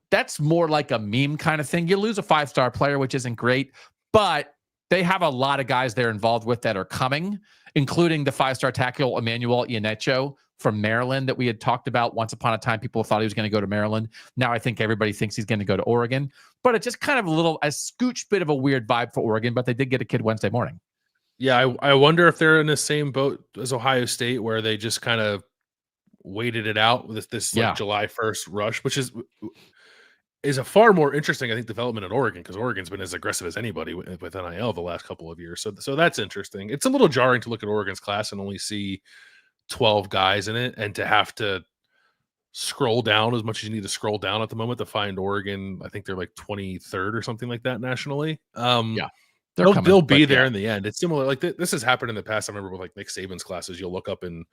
that's more like a meme kind of thing. You lose a 5-star player, which isn't great, but they have a lot of guys they're involved with that are coming, including the 5-star tackle Emmanuel Iannecho from Maryland that we had talked about once upon a time. People thought he was going to go to Maryland. Now I think everybody thinks he's going to go to Oregon. But it's just kind of a scooch bit of a weird vibe for Oregon, but they did get a kid Wednesday morning. Yeah, I wonder if they're in the same boat as Ohio State, where they just kind of waited it out with this July 1st rush, which is a far more interesting, I think, development at Oregon, because Oregon's been as aggressive as anybody with NIL the last couple of years. So that's interesting. It's a little jarring to look at Oregon's class and only see 12 guys in it, and to have to scroll down as much as you need to scroll down at the moment to find Oregon. I think they're like 23rd or something like that nationally. They'll be there in the end. It's similar. Like this has happened in the past. I remember with like Nick Saban's classes, you'll look up in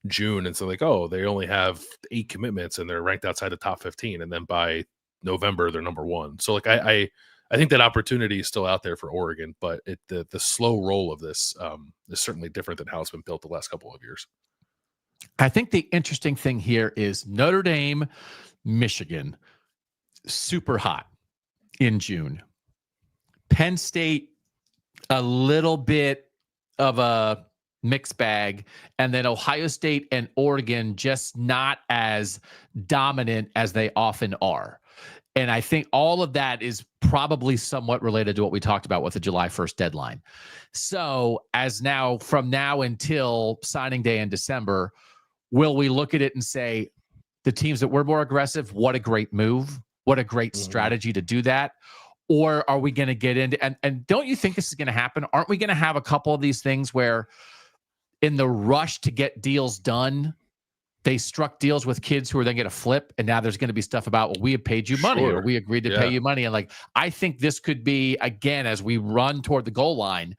June and so like, oh, they only have 8 commitments and they're ranked outside the top 15. And then by November, they're number 1. So like, I think that opportunity is still out there for Oregon, but the slow roll of this is certainly different than how it's been built the last couple of years. I think the interesting thing here is Notre Dame, Michigan, super hot in June. Penn State, a little bit of a mixed bag. And then Ohio State and Oregon, just not as dominant as they often are. And I think all of that is probably somewhat related to what we talked about with the July 1st deadline. So from now until signing day in December, will we look at it and say, the teams that were more aggressive, what a great move, what a great strategy to do that? Or are we going to get into, and don't you think this is going to happen? Aren't we going to have a couple of these things where in the rush to get deals done, they struck deals with kids who are then going to flip, and now there's going to be stuff about, well, we have paid you money, or we agreed to pay you money. And like, I think this could be, again, as we run toward the goal line,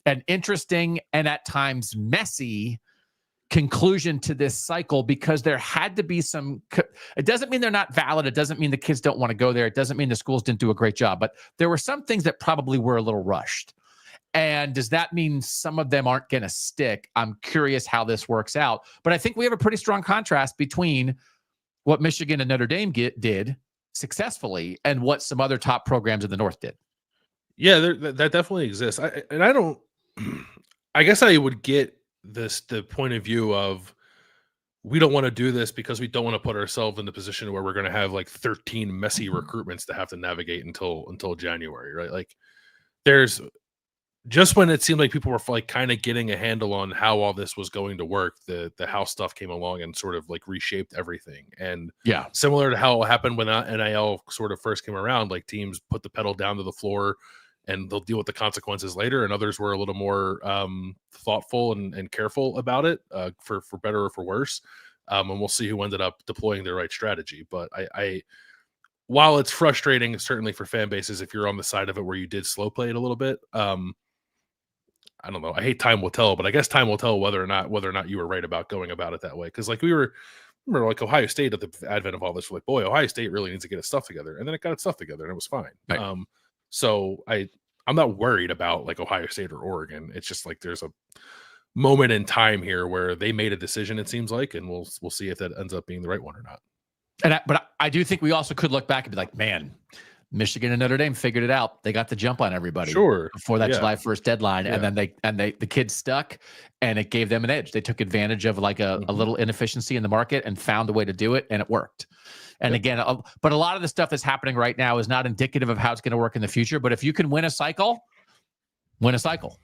an interesting and at times messy conclusion to this cycle because there had to be some. It doesn't mean they're not valid. It doesn't mean the kids don't want to go there. It doesn't mean the schools didn't do a great job, but there were some things that probably were a little rushed. And does that mean some of them aren't going to stick? I'm curious how this works out. But I think we have a pretty strong contrast between what Michigan and Notre Dame did successfully and what some other top programs in the North did. Yeah, that definitely exists. I guess I would get the point of view of we don't want to do this because we don't want to put ourselves in the position where we're going to have like 13 messy recruitments to have to navigate until January, right? Like there's just when it seemed like people were like kind of getting a handle on how all this was going to work, the house stuff came along and sort of like reshaped everything. And yeah, similar to how it happened when NIL sort of first came around, like teams put the pedal down to the floor and they'll deal with the consequences later. And others were a little more thoughtful and careful about it for better or for worse. And we'll see who ended up deploying the right strategy. But I while it's frustrating, certainly for fan bases, if you're on the side of it where you did slow play it a little bit, I don't know. I hate time will tell, but I guess time will tell whether or not you were right about going about it that way. Because like remember like Ohio State at the advent of all this, we're like, boy, Ohio State really needs to get its stuff together, and then it got its stuff together, and it was fine. Right. So I'm not worried about like Ohio State or Oregon. It's just like there's a moment in time here where they made a decision. It seems like, and we'll see if that ends up being the right one or not. But I do think we also could look back and be like, man, Michigan and Notre Dame figured it out. They got the jump on everybody before that July 1st deadline. Yeah. And then the kids stuck and it gave them an edge. They took advantage of like a little inefficiency in the market and found a way to do it. And it worked. And again, but a lot of the stuff that's happening right now is not indicative of how it's going to work in the future. But if you can win a cycle, win a cycle.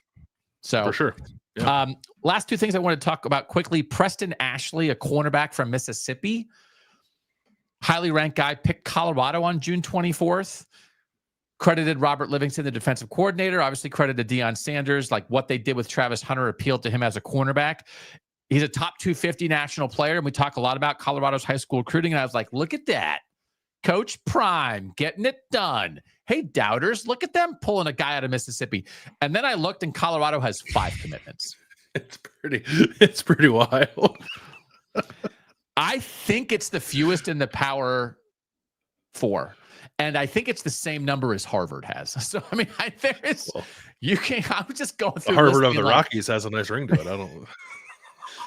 So for sure. Yeah. Last two things I want to talk about quickly. Preston Ashley, a cornerback from Mississippi, highly ranked guy, picked Colorado on June 24th. Credited Robert Livingston, the defensive coordinator. Obviously credited Deion Sanders. Like what they did with Travis Hunter appealed to him as a cornerback. He's a top 250 national player. And we talk a lot about Colorado's high school recruiting. And I was like, look at that. Coach Prime getting it done. Hey, doubters, look at them pulling a guy out of Mississippi. And then I looked and Colorado has 5 commitments. It's pretty wild. I think it's the fewest in the Power 4. And I think it's the same number as Harvard has. So, I mean, I was just going through. Harvard of the Rockies has a nice ring to it. I don't.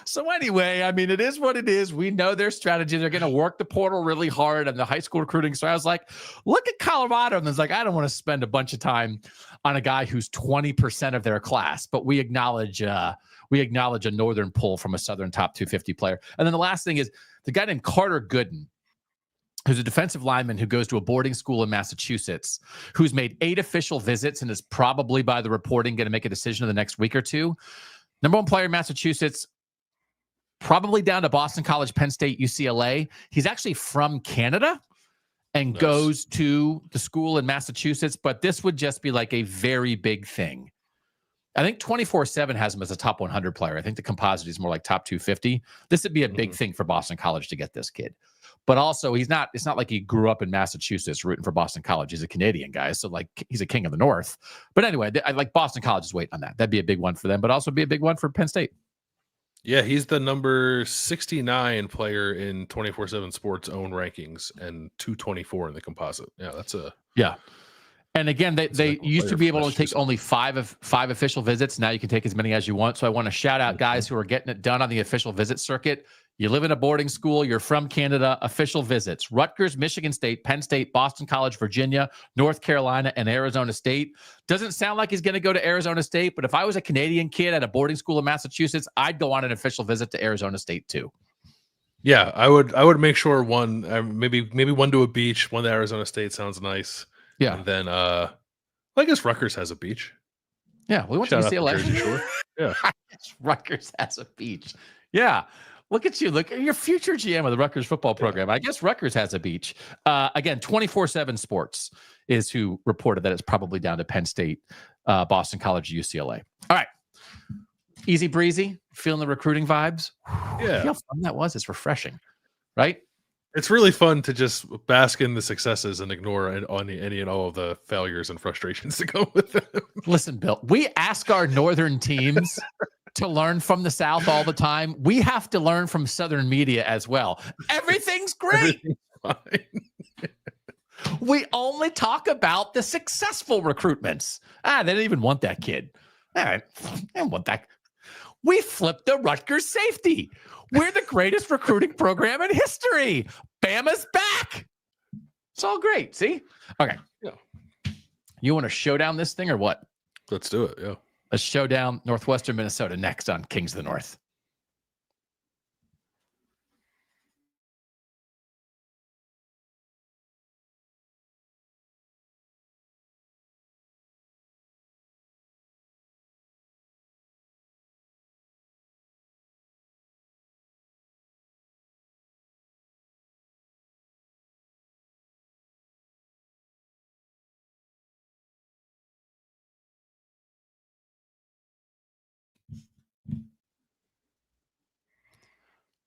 So anyway, I mean, it is what it is. We know their strategy. They're going to work the portal really hard and the high school recruiting. So I was like, look at Colorado. And it's like, I don't want to spend a bunch of time on a guy who's 20% of their class, but we acknowledge a Northern pull from a Southern top 250 player. And then the last thing is the guy named Carter Gooden, who's a defensive lineman who goes to a boarding school in Massachusetts, who's made 8 official visits and is probably, by the reporting, going to make a decision in the next week or two. Number 1 player in Massachusetts, probably down to Boston College, Penn State, UCLA. He's actually from Canada and goes to the school in Massachusetts, but this would just be like a very big thing. I think 24/7 has him as a top 100 player. I think the composite is more like top 250. This would be a big thing for Boston College to get this kid. But also, it's not like he grew up in Massachusetts rooting for Boston College. He's a Canadian guy, so like he's a king of the North. But anyway, I like Boston College is waiting on that. That'd be a big one for them, but also be a big one for Penn State. Yeah, he's the number 69 player in 24/7 Sports' own rankings and 224 in the composite. Yeah, that's a And again, they used to be able to take only five official visits. Now you can take as many as you want. So I want to shout out guys who are getting it done on the official visit circuit. You live in a boarding school, you're from Canada, official visits. Rutgers, Michigan State, Penn State, Boston College, Virginia, North Carolina, and Arizona State. Doesn't sound like he's going to go to Arizona State, but if I was a Canadian kid at a boarding school in Massachusetts, I'd go on an official visit to Arizona State too. Yeah, I would make sure one, maybe one to a beach, one to Arizona State sounds nice. Yeah. And then I guess Rutgers has a beach. Yeah, we went to UCLA. Jersey Shore. Yeah. Rutgers has a beach. Yeah. Look at you. Look at your future GM of the Rutgers football program. I guess Rutgers has a beach. Again, 24/7 Sports is who reported that it's probably down to Penn State, Boston College, UCLA. All right. Easy breezy. Feeling the recruiting vibes. Yeah. How fun that was. It's refreshing, right? It's really fun to just bask in the successes and ignore any and all of the failures and frustrations to go with it. Listen, Bill, we ask our Northern teams to learn from the South all the time. We have to learn from Southern media as well. Everything's great. Everything's fine. We only talk about the successful recruitments. They didn't even want that kid. All right, they didn't want that. We flipped the Rutgers safety. We're the greatest recruiting program in history. Bama's back. It's all great. See? Okay. Yeah. You want to showdown this thing or what? Let's do it. Yeah. Let's showdown Northwestern, Minnesota next on Kings of the North.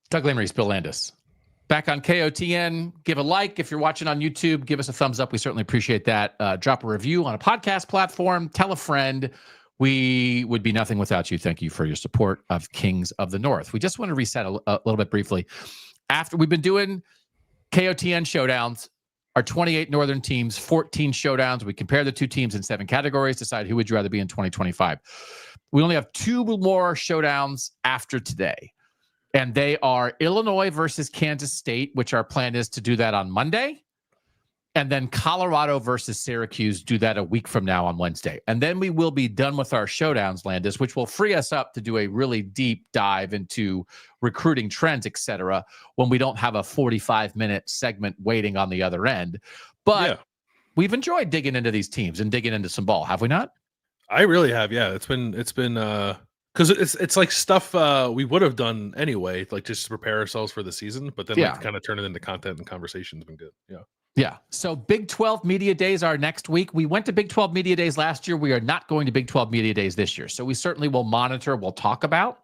Doug Lesmerises, Bill Landis. Back on KOTN. Give a like. If you're watching on YouTube, give us a thumbs up. We certainly appreciate that. Drop a review on a podcast platform. Tell a friend. We would be nothing without you. Thank you for your support of Kings of the North. We just want to reset a little bit briefly. After we've been doing KOTN Showdowns, our 28 Northern teams, 14 showdowns. We compare the two teams in 7 categories, decide who would you rather be in 2025. We only have 2 more showdowns after today. And they are Illinois versus Kansas State, which our plan is to do that on Monday. And then Colorado versus Syracuse, do that a week from now on Wednesday. And then we will be done with our showdowns, Landis, which will free us up to do a really deep dive into recruiting trends, et cetera, when we don't have a 45-minute segment waiting on the other end. But we've enjoyed digging into these teams and digging into some ball, have we not? I really have. Yeah, it's been because it's like stuff we would have done anyway, like just to prepare ourselves for the season, but then like kind of turn it into content and conversation has been good. Yeah. So Big 12 Media Days are next week. We went to Big 12 Media Days last year. We are not going to Big 12 Media Days this year. So we certainly will monitor. We'll talk about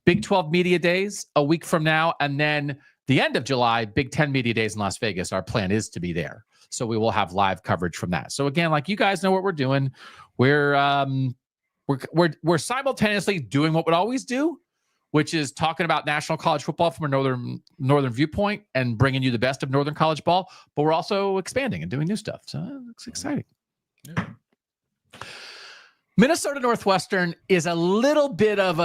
Big 12 Media Days a week from now. And then the end of July, Big 10 Media Days in Las Vegas. Our plan is to be there. So we will have live coverage from that. So again, like you guys know what we're doing. We're simultaneously doing what we always do, which is talking about national college football from a northern viewpoint and bringing you the best of Northern college ball. But we're also expanding and doing new stuff. So it's exciting. Yeah. Minnesota Northwestern is a little bit of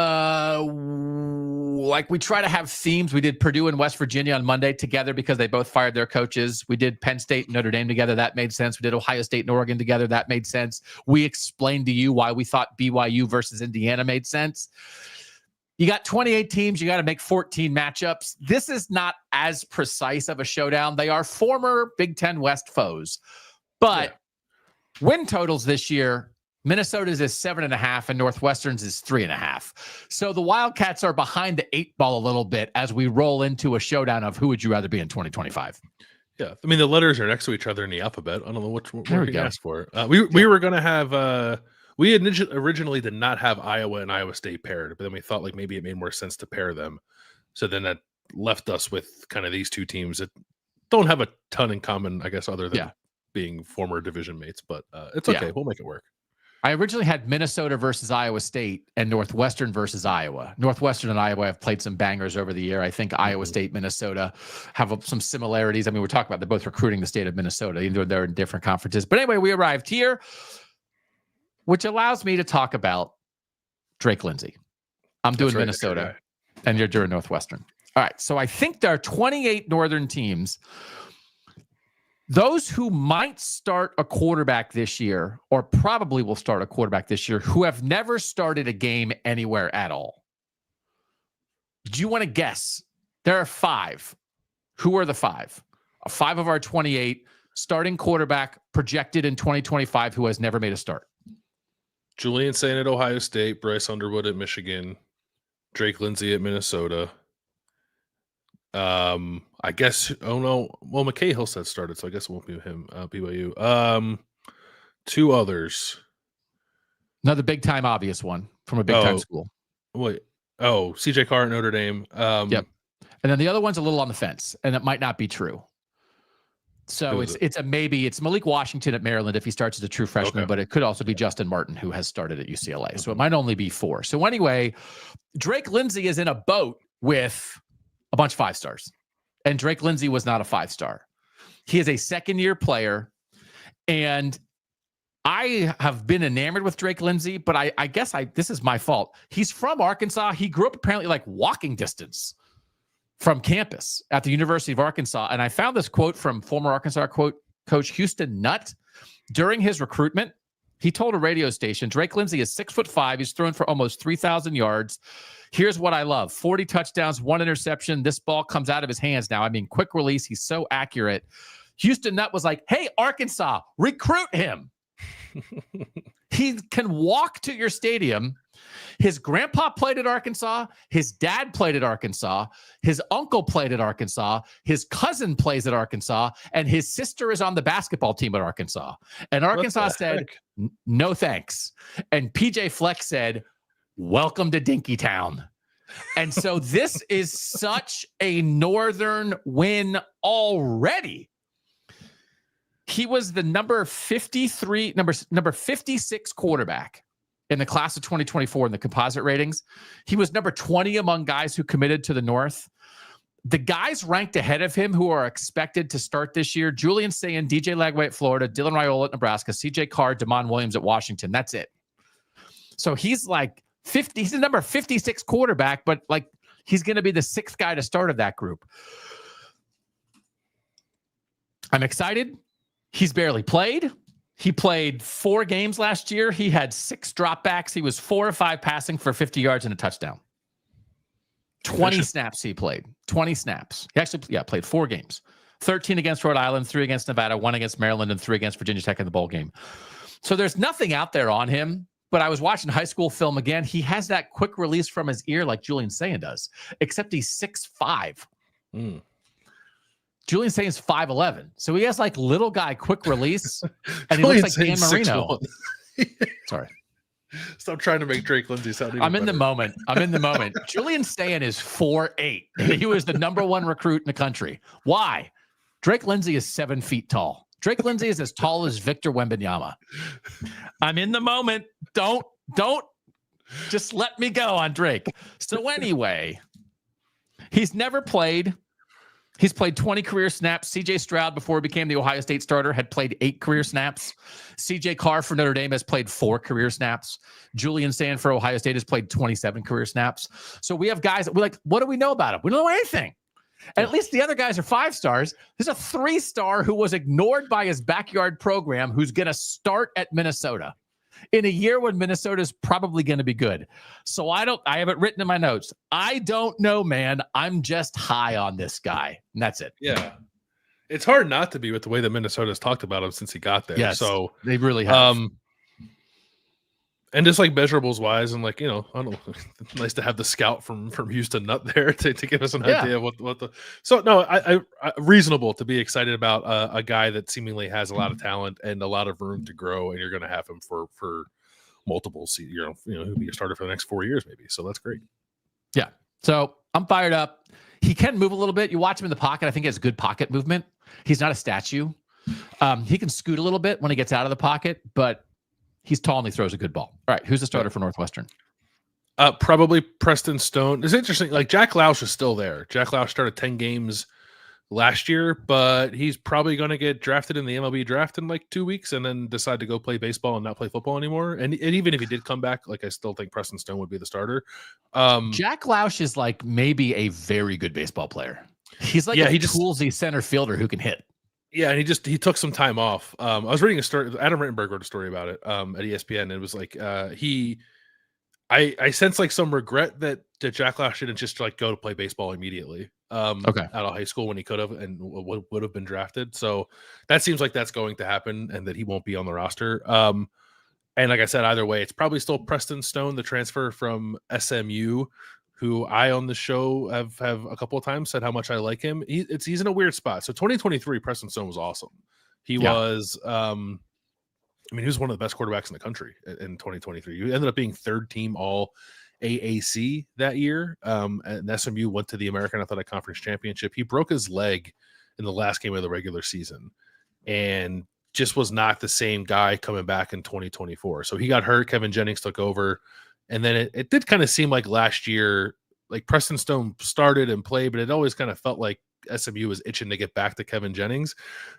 like we try to have themes. We did Purdue and West Virginia on Monday together because they both fired their coaches. We did Penn State and Notre Dame together. That made sense. We did Ohio State and Oregon together. That made sense. We explained to you why we thought BYU versus Indiana made sense. You got 28 teams. You got to make 14 matchups. This is not as precise of a showdown. They are former Big Ten West foes. But win totals this year, Minnesota's is 7.5 and Northwestern's is 3.5. So the Wildcats are behind the 8 ball a little bit as we roll into a showdown of who would you rather be in 2025. Yeah. I mean, the letters are next to each other in the alphabet. I don't know what we can ask for. We were going to have we originally did not have Iowa and Iowa State paired, but then we thought like maybe it made more sense to pair them. So then that left us with kind of these two teams that don't have a ton in common, I guess, other than being former division mates. But it's okay. We'll make it work. I originally had Minnesota versus Iowa State and Northwestern versus Iowa. Northwestern and Iowa have played some bangers over the year. I think Iowa State, Minnesota have some similarities. I mean, we're talking about they're both recruiting the state of Minnesota, even though they're in different conferences. But anyway, we arrived here, which allows me to talk about Drake Lindsay. I'm doing Minnesota, and you're doing Northwestern. All right, so I think there are 28 Northern teams. Those who might start a quarterback this year, or probably will start a quarterback this year, who have never started a game anywhere at all. Do you want to guess? There are 5. Who are the 5? 5 of our 28 starting quarterback projected in 2025 who has never made a start. Julian Saint at Ohio State, Bryce Underwood at Michigan, Drake Lindsay at Minnesota. I guess, well, McKay Hillstead started, so I guess it won't be him, BYU. 2 others. Another big time obvious one from a big time school. Wait. Oh, CJ Carr at Notre Dame. Yep. And then the other one's a little on the fence, and it might not be true. So it's a maybe. It's Malik Washington at Maryland if he starts as a true freshman, but it could also be Justin Martin, who has started at UCLA. So it might only be 4. So anyway, Drake Lindsey is in a boat with a bunch of 5-stars. And Drake Lindsey was not a 5-star. He is a second-year player. And I have been enamored with Drake Lindsey, but I guess this is my fault. He's from Arkansas. He grew up apparently like walking distance from campus at the University of Arkansas. And I found this quote from former Arkansas coach Houston Nutt. During his recruitment, he told a radio station, Drake Lindsey is 6'5". He's thrown for almost 3,000 yards. Here's what I love. 40 touchdowns, 1 interception. This ball comes out of his hands now. I mean, quick release. He's so accurate. Houston Nutt was like, hey, Arkansas, recruit him. He can walk to your stadium. His grandpa played at Arkansas. His dad played at Arkansas. His uncle played at Arkansas. His cousin plays at Arkansas. And his sister is on the basketball team at Arkansas. And Arkansas said, no thanks. And PJ Fleck said, welcome to Dinkytown. And so this is such a Northern win already. He was the number 56 quarterback in the class of 2024 in the composite ratings. He was number 20 among guys who committed to the North. The guys ranked ahead of him who are expected to start this year: Julian Sayin, DJ Lagway at Florida, Dylan Raiola at Nebraska, CJ Carr, Damon Williams at Washington. That's it. So he's like 50. He's the number 56 quarterback, but like he's going to be the 6th guy to start of that group. I'm excited. He's barely played. He played 4 games last year. He had 6 dropbacks. He was 4 of 5 passing for 50 yards and a touchdown. 20 snaps he played. 20 snaps. He actually played 4 games. 13 against Rhode Island, 3 against Nevada, 1 against Maryland, and 3 against Virginia Tech in the bowl game. So there's nothing out there on him, but I was watching high school film again. He has that quick release from his ear like Julian Sayin does, except he's 6'5". Julian Sayin's 5'11". So he has like little guy quick release, and he looks like Dan Marino. Sorry. Stop trying to make Drake Lindsey sound even I'm in better. the moment. Julian Sayin is 4'8". He was the number 1 recruit in the country. Why? Drake Lindsey is 7 feet tall. Drake Lindsey is as tall as Victor Wembanyama. I'm in the moment. Don't just let me go on Drake. So anyway, he's never played. He's played 20 career snaps. CJ Stroud, before he became the Ohio State starter, had played 8 career snaps. CJ Carr for Notre Dame has played 4 career snaps. Julian Sayin for Ohio State has played 27 career snaps. So we have guys that we're like, what do we know about him? We don't know anything. And at least the other guys are 5-stars. There's a 3-star who was ignored by his backyard program who's going to start at Minnesota in a year when Minnesota's probably going to be good. So I have it written in my notes. I don't know, man. I'm just high on this guy. And that's it. Yeah. It's hard not to be with the way that Minnesota's talked about him since he got there. Yes, so they really have. And just like measurables wise, and like, I don't know, nice to have the scout from Houston Nutt there to give us an idea of what the. So no, I reasonable to be excited about a guy that seemingly has a lot of talent and a lot of room to grow, and you're going to have him for multiple seasons. He'll be a starter for the next 4 years maybe. So that's great. Yeah. So I'm fired up. He can move a little bit. You watch him in the pocket. I think he has good pocket movement. He's not a statue. He can scoot a little bit when he gets out of the pocket, but he's tall and he throws a good ball. All right, who's the starter for Northwestern? Probably Preston Stone. It's interesting. Like Jack Lausch is still there. Jack Lausch started 10 games last year, but he's probably going to get drafted in the MLB draft in like 2 weeks and then decide to go play baseball and not play football anymore. And even if he did come back, like I still think Preston Stone would be the starter. Jack Lausch is like maybe a very good baseball player. He's like a toolsy center fielder who can hit. Yeah, and he took some time off. I was reading a story. Adam Rittenberg wrote a story about it at ESPN. And it was like I sense like some regret that Jack Lausch didn't just like go to play baseball immediately. Out of high school when he could have and would have been drafted. So that seems like that's going to happen, and that he won't be on the roster. And like I said, either way, it's probably still Preston Stone, the transfer from SMU, who I on the show have a couple of times said how much I like him. He's in a weird spot. So 2023, Preston Stone was awesome. He was, he was one of the best quarterbacks in the country in 2023. He ended up being 3rd team all AAC that year. And SMU went to the American Athletic Conference Championship. He broke his leg in the last game of the regular season, and just was not the same guy coming back in 2024. So he got hurt. Kevin Jennings took over. And then it did kind of seem like last year, like Preston Stone started and played, but it always kind of felt like SMU was itching to get back to Kevin Jennings.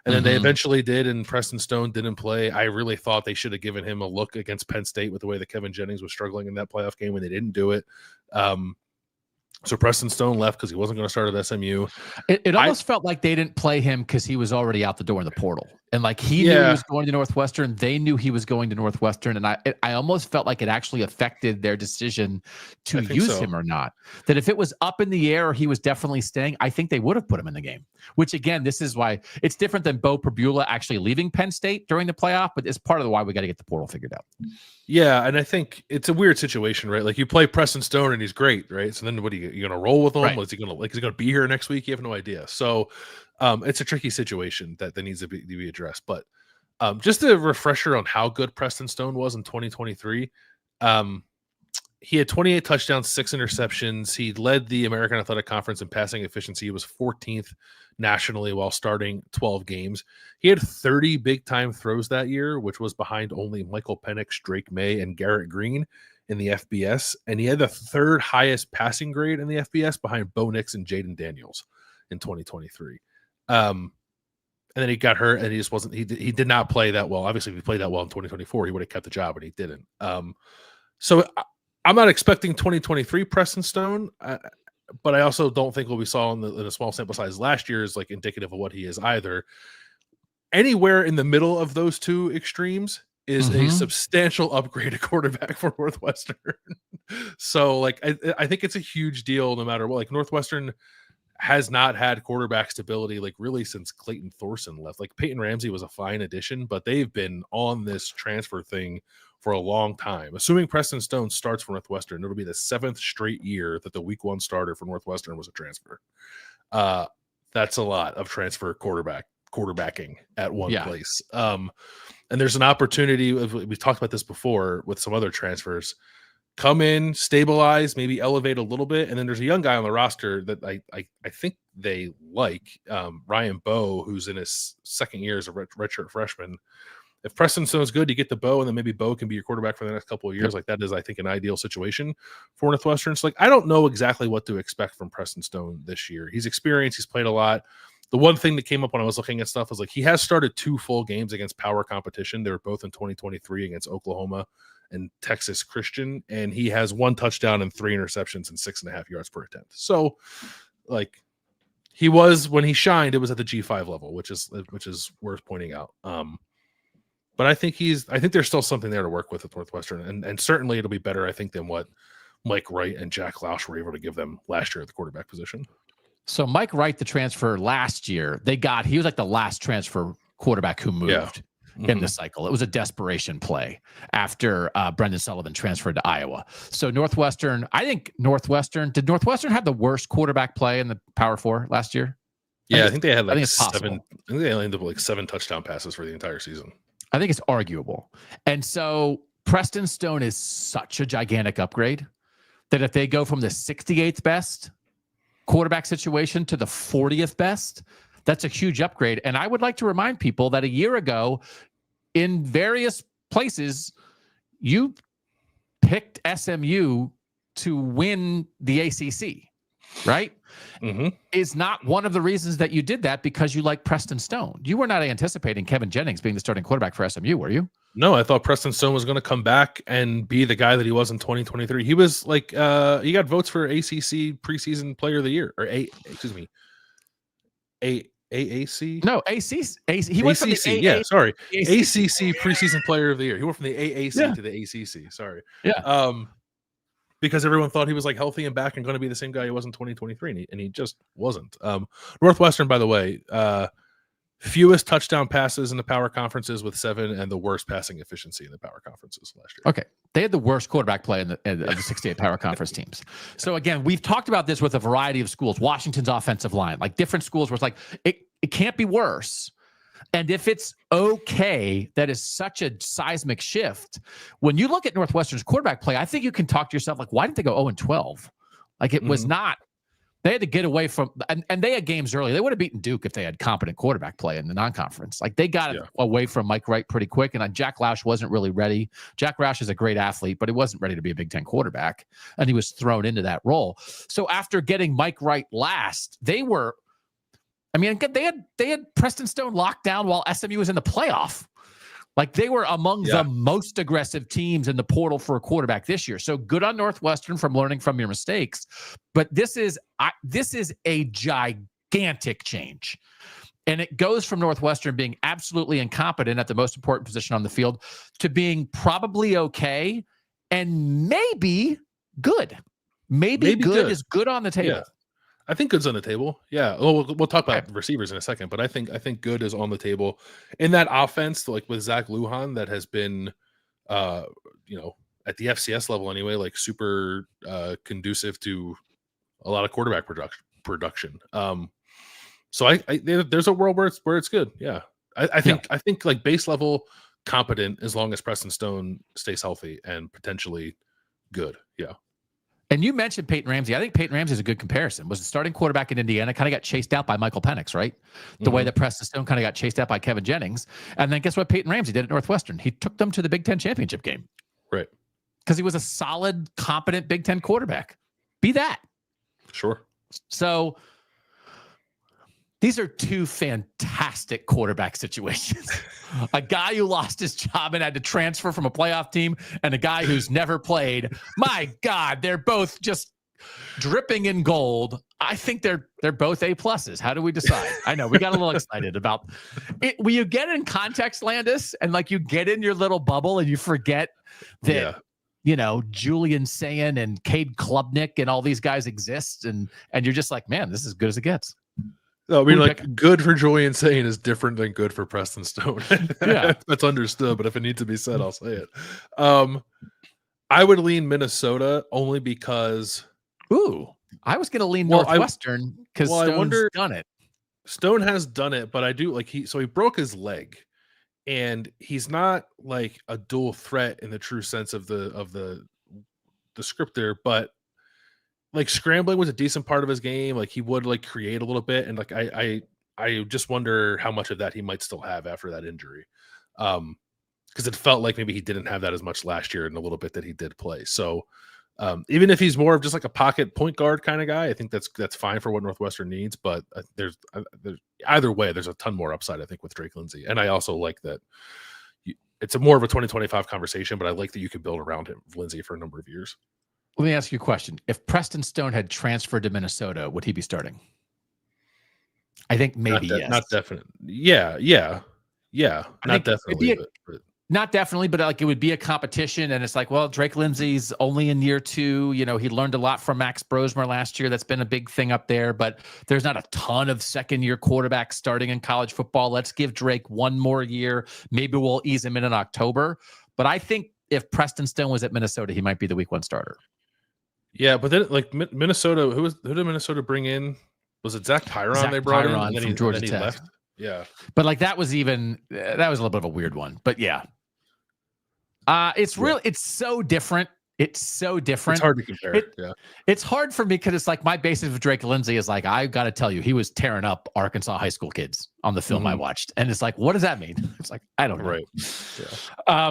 And then they eventually did, and Preston Stone didn't play. I really thought they should have given him a look against Penn State with the way that Kevin Jennings was struggling in that playoff game when they didn't do it. So Preston Stone left because he wasn't going to start at SMU. It almost felt like they didn't play him because he was already out the door in the portal. And like he knew he was going to Northwestern. They knew he was going to Northwestern. And I almost felt like it actually affected their decision to use him or not. That if it was up in the air or he was definitely staying, I think they would have put him in the game. Which, again, this is why it's different than Bo Prabula actually leaving Penn State during the playoff. But it's part of the why we got to get the portal figured out. Yeah, and I think it's a weird situation, right? Like you play Preston Stone and he's great, right? So then what are you going to roll with him? Right. Is he going to be here next week? You have no idea. So it's a tricky situation that needs to be addressed. But just a refresher on how good Preston Stone was in 2023. He had 28 touchdowns, 6 interceptions. He led the American Athletic Conference in passing efficiency. He was 14th nationally while starting 12 games. He had 30 big-time throws that year, which was behind only Michael Penix, Drake May, and Garrett Green in the FBS. And he had the 3rd highest passing grade in the FBS behind Bo Nix and Jaden Daniels in 2023. And then he got hurt, and he just wasn't. He did not play that well. Obviously, if he played that well in 2024, he would have kept the job, but he didn't. So I'm not expecting 2023 Preston Stone, but I also don't think what we saw in a small sample size last year is like indicative of what he is either. Anywhere in the middle of those two extremes is a substantial upgrade at quarterback for Northwestern. So, like, I think it's a huge deal no matter what. Like, Northwestern has not had quarterback stability like really since Clayton Thorson left. Like Peyton Ramsey was a fine addition, but they've been on this transfer thing for a long time. Assuming Preston Stone starts for Northwestern, it'll be the 7th straight year that the week 1 starter for Northwestern was a transfer. That's a lot of transfer quarterbacking at one place. And there's an opportunity. We've talked about this before with some other transfers. Come in, stabilize, maybe elevate a little bit, and then there's a young guy on the roster that I think they like, Ryan Bowe, who's in his 2nd year as a redshirt freshman. If Preston Stone's good, you get the Bowe, and then maybe Bowe can be your quarterback for the next couple of years. Like that is, I think, an ideal situation for Northwestern. So, like, I don't know exactly what to expect from Preston Stone this year. He's experienced, he's played a lot. The one thing that came up when I was looking at stuff was like he has started 2 full games against power competition. They were both in 2023 against Oklahoma and Texas Christian, and he has 1 touchdown and 3 interceptions and 6.5 yards per attempt. So, like, he was, when he shined, it was at the G5 level, which is worth pointing out. But I think there's still something there to work with at Northwestern, and certainly it'll be better, I think, than what Mike Wright and Jack Lausch were able to give them last year at the quarterback position. So Mike Wright, the transfer last year, he was like the last transfer quarterback who moved in the cycle. It was a desperation play after Brendan Sullivan transferred to Iowa. So did Northwestern have the worst quarterback play in the Power 4 last year? Yeah, I think they had like 7. I think they ended up with like 7 touchdown passes for the entire season. I think it's arguable. And so Preston Stone is such a gigantic upgrade that if they go from the 68th best quarterback situation to the 40th best, that's a huge upgrade. And I would like to remind people that a year ago, in various places, you picked SMU to win the ACC, right? Is not one of the reasons that you did that because you like Preston Stone. You were not anticipating Kevin Jennings being the starting quarterback for SMU, were you? No, I thought Preston Stone was going to come back and be the guy that he was in 2023. He was like, he got votes for ACC preseason player of the year, or AAC. No, ACC. He went from the ACC preseason player of the year. He went from the AAC to the ACC. Sorry. Yeah. Because everyone thought he was like healthy and back and going to be the same guy he was in 2023, and he just wasn't. Northwestern, by the way, fewest touchdown passes in the power conferences with 7, and the worst passing efficiency in the power conferences last year. Okay. They had the worst quarterback play of the 68 power conference teams. So again, we've talked about this with a variety of schools. Washington's offensive line, like different schools where it's like, it can't be worse. And if it's okay, that is such a seismic shift. When you look at Northwestern's quarterback play, I think you can talk to yourself like, why didn't they go 0-12? Like it was not They had to get away from, and they had games early. They would have beaten Duke if they had competent quarterback play in the non-conference. Like they got away from Mike Wright pretty quick, and Jack Roush wasn't really ready. Jack Roush is a great athlete, but he wasn't ready to be a Big Ten quarterback, and he was thrown into that role. So after getting Mike Wright last, they were, I mean, they had Preston Stone locked down while SMU was in the playoff. Like they were among the most aggressive teams in the portal for a quarterback this year. So good on Northwestern from learning from your mistakes. But this is a gigantic change. And it goes from Northwestern being absolutely incompetent at the most important position on the field to being probably okay and maybe good. Maybe good is good on the table. Yeah. I think good's on the table. Yeah. Well, we'll talk about receivers in a second, but I think good is on the table in that offense, like with Zach Lujan, that has been, at the FCS level anyway, like super conducive to a lot of quarterback production. So there's a world where it's good. Yeah. I think like base level competent as long as Preston Stone stays healthy and potentially good. Yeah. And you mentioned Peyton Ramsey. I think Peyton Ramsey is a good comparison. Was the starting quarterback in Indiana, kind of got chased out by Michael Penix, right? The way that Preston Stone kind of got chased out by Kevin Jennings. And then guess what Peyton Ramsey did at Northwestern? He took them to the Big Ten championship game. Right. Because he was a solid, competent Big Ten quarterback. Be that. Sure. So these are two fantastic quarterback situations. A guy who lost his job and had to transfer from a playoff team, and a guy who's never played. My God, they're both just dripping in gold. I think they're both A pluses. How do we decide? I know we got a little excited about it. When you get in context, Landis, and like you get in your little bubble and you forget that Julian Sayin and Cade Klubnik and all these guys exist, and you're just like, man, this is as good as it gets. No, I mean, like, good for Julian Sayin is different than good for Preston Stone. Yeah, that's understood. But if it needs to be said, I'll say it. I would lean Minnesota only because. Ooh, I was going to lean Northwestern because Stone's done it. Stone has done it, but I do like he broke his leg, and he's not like a dual threat in the true sense of the script there, but. Like scrambling was a decent part of his game. Like he would like create a little bit. And like, I just wonder how much of that he might still have after that injury. Cause it felt like maybe he didn't have that as much last year in a little bit that he did play. So even if he's more of just like a pocket point guard kind of guy, I think that's fine for what Northwestern needs, but there's either way, there's a ton more upside, I think, with Drake Lindsay. And I also like that it's more of a 2025 conversation, but I like that you can build around him, Lindsay, for a number of years. Let me ask you a question. If Preston Stone had transferred to Minnesota, would he be starting? I think maybe yes. Not definitely. Yeah. Not definitely. Not definitely, but like it would be a competition. And it's like, well, Drake Lindsay's only in year 2. He learned a lot from Max Brosmer last year. That's been a big thing up there. But there's not a ton of second-year quarterbacks starting in college football. Let's give Drake one more year. Maybe we'll ease him in October. But I think if Preston Stone was at Minnesota, he might be the week 1 starter. Yeah, but then like Minnesota, who did Minnesota bring in? Was it Zach Pyron they brought in? And then from Georgia Tech. Left? Yeah. But like that was a little bit of a weird one. But yeah. It's so different. It's so different. It's hard to compare. It's hard for me because it's like my basis of Drake Lindsay is like, I got to tell you, he was tearing up Arkansas high school kids on the film I watched. And it's like, what does that mean? It's like, I don't know. Right. Yeah.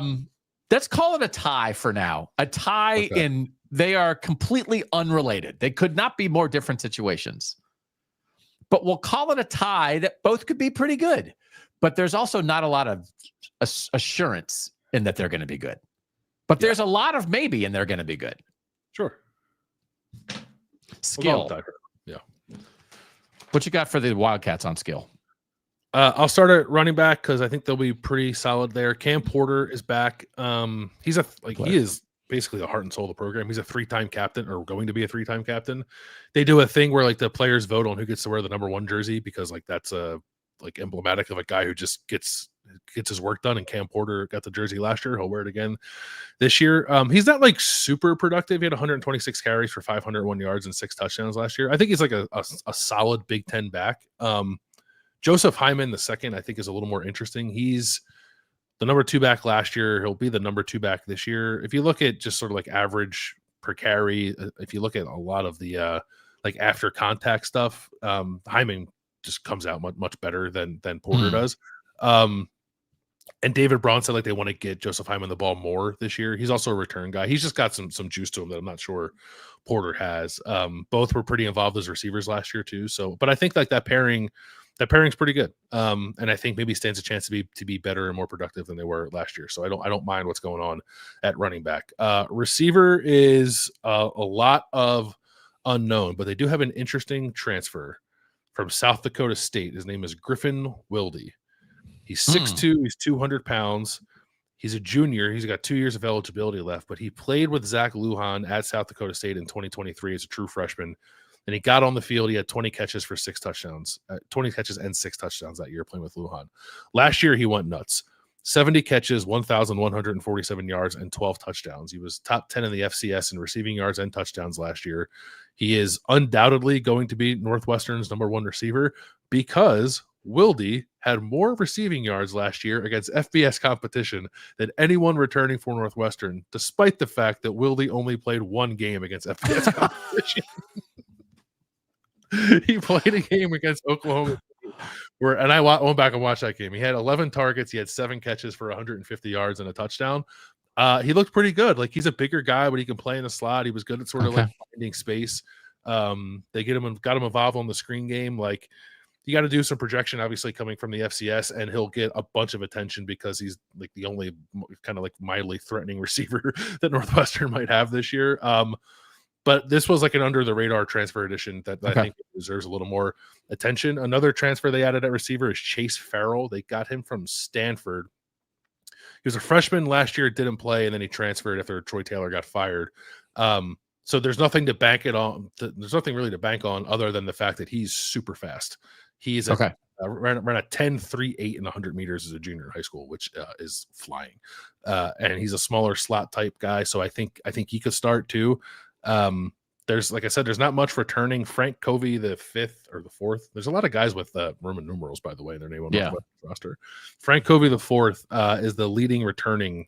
Let's call it a tie for now. A tie in they are completely unrelated. They could not be more different situations. But we'll call it a tie that both could be pretty good. But there's also not a lot of assurance in that they're going to be good. But there's a lot of maybe and they're going to be good. Sure. Skill. Yeah. What you got for the Wildcats on skill? I'll start at running back because I think they'll be pretty solid there. Cam Porter is back. He is basically the heart and soul of the program. He's a 3-time captain or going to be a 3-time captain. They do a thing where like the players vote on who gets to wear the number 1 jersey because like that's like emblematic of a guy who just gets his work done. And Cam Porter got the jersey last year. He'll wear it again this year. He's not like super productive. He had 126 carries for 501 yards and 6 touchdowns last year. I think he's like a solid Big Ten back. Joseph Hyman II, I think, is a little more interesting. He's the number 2 back last year. He'll be the number 2 back this year. If you look at just sort of like average per carry, if you look at a lot of the like after contact stuff, Hyman just comes out much better than Porter does. And David Braun said like they want to get Joseph Hyman the ball more this year. He's also a return guy. He's just got some juice to him that I'm not sure Porter has. Both were pretty involved as receivers last year too. So, but I think like that paring's pretty good. And I think maybe stands a chance to be better and more productive than they were last year. So I don't mind what's going on at running back. Receiver is a lot of unknown, but they do have an interesting transfer from South Dakota State. His name is Griffin Wilde. He's 6'2", he's 200 pounds. He's a junior. He's got 2 years of eligibility left, but he played with Zach Lujan at South Dakota State in 2023 as a true freshman. And he got on the field. He had 20 catches for 6 touchdowns, 20 catches and 6 touchdowns that year playing with Lujan. Last year, he went nuts. 70 catches, 1,147 yards, and 12 touchdowns. He was top 10 in the FCS in receiving yards and touchdowns last year. He is undoubtedly going to be Northwestern's #1 receiver because Wilde had more receiving yards last year against FBS competition than anyone returning for Northwestern, despite the fact that Wilde only played 1 game against FBS competition. He played a game against Oklahoma State and I went back and watched that game. He had 11 targets. He had 7 catches for 150 yards and a touchdown. He looked pretty good. Like he's a bigger guy, but he can play in the slot. He was good at sort of like finding space. They got him involved on the screen game. Like you got to do some projection, obviously coming from the FCS, and he'll get a bunch of attention because he's like the only kind of like mildly threatening receiver that Northwestern might have this year. But this was like an under the radar transfer edition that I think deserves a little more attention. Another transfer they added at receiver is Chase Farrell. They got him from Stanford. He was a freshman last year, didn't play, and then he transferred after Troy Taylor got fired. So there's nothing to bank it on. There's nothing really to bank on other than the fact that he's super fast. He's ran a 10.38 in 100 meters as a junior in high school, which is flying. And he's a smaller slot type guy, so I think he could start too. There's, like I said, there's not much returning. Frank Covey, the 5th or the 4th. There's a lot of guys with Roman numerals, by the way, in their name on the roster. Frank Covey, the 4th, is the leading returning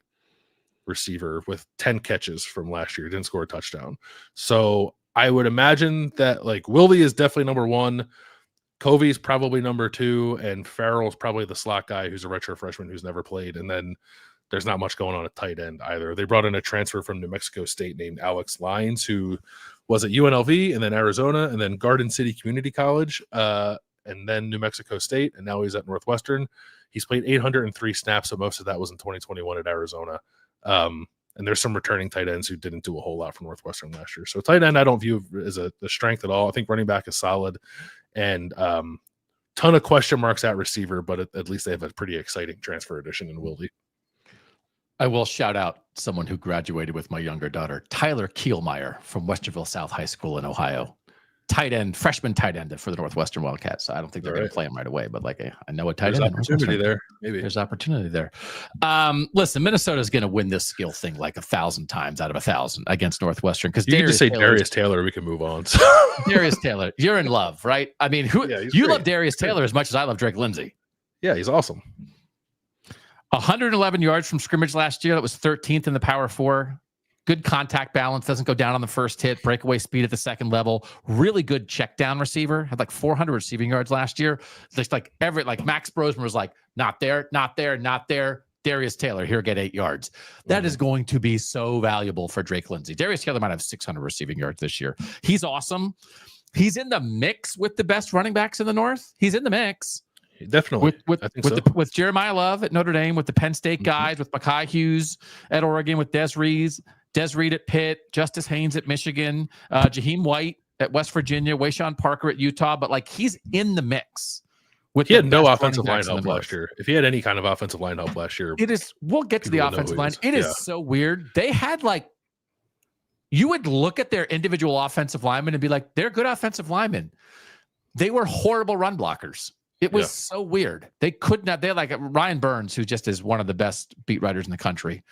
receiver with 10 catches from last year. Didn't score a touchdown. So I would imagine that like Wilde is definitely #1. Covey's probably #2, and Farrell's probably the slot guy who's a redshirt freshman who's never played. And then there's not much going on at tight end either. They brought in a transfer from New Mexico State named Alex Lyons, who was at UNLV and then Arizona and then Garden City Community College and then New Mexico State. And now he's at Northwestern. He's played 803 snaps, so most of that was in 2021 at Arizona. And there's some returning tight ends who didn't do a whole lot for Northwestern last year. So tight end I don't view as a strength at all. I think running back is solid. And ton of question marks at receiver, but at least they have a pretty exciting transfer edition in Wilde. I will shout out someone who graduated with my younger daughter, Tyler Kielmeyer from Westerville South High School in Ohio. Freshman tight end for the Northwestern Wildcats. So I don't think they're going to play him right away, but like I know a tight end. There's opportunity there. Maybe there's opportunity there. Listen, Minnesota's going to win this skill thing like 1,000 times out of 1,000 against Northwestern. Because you can just say Darius Taylor. We can move on. Darius Taylor, you're in love, right? I mean, you love Darius Taylor as much as I love Drake Lindsay. Yeah, he's awesome. 111 yards from scrimmage last year. That was 13th in the Power 4. Good contact balance. Doesn't go down on the first hit. Breakaway speed at the second level. Really good check down receiver. Had like 400 receiving yards last year. Just like Max Brosman was like, not there, not there, not there. Darius Taylor, here, get 8 yards. That is going to be so valuable for Drake Lindsay. Darius Taylor might have 600 receiving yards this year. He's awesome. He's in the mix with the best running backs in the North. He's in the mix. Definitely. With Jeremiah Love at Notre Dame, with the Penn State guys, with Mekhi Hughes at Oregon, with Des Reed at Pitt, Justice Haynes at Michigan, Jaheim White at West Virginia, Wayshawn Parker at Utah. But like he's in the mix. He had no offensive line help last year. If he had any kind of offensive line help last year, we'll get to the offensive line. It is so weird. They had you would look at their individual offensive linemen and be like, they're good offensive linemen. They were horrible run blockers. It was so weird. They could not. They're like Ryan Burns, who just is one of the best beat writers in the country,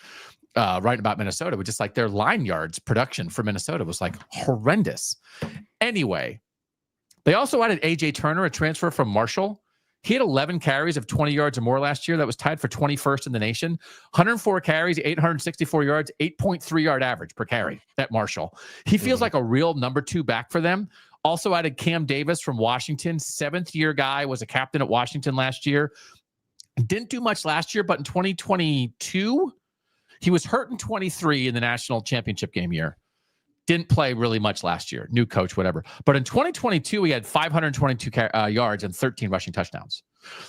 writing about Minnesota. But just like their line yards production for Minnesota was like horrendous. Anyway, they also added AJ Turner, a transfer from Marshall. He had 11 carries of 20 yards or more last year. That was tied for 21st in the nation. 104 carries, 864 yards, 8.3 yard average per carry at Marshall. He feels like a real number 2 back for them. Also added Cam Davis from Washington, 7th-year guy, was a captain at Washington last year. Didn't do much last year, but in 2022, he was hurt in 23 in the national championship game year. Didn't play really much last year. New coach, whatever. But in 2022, he had 522 yards and 13 rushing touchdowns.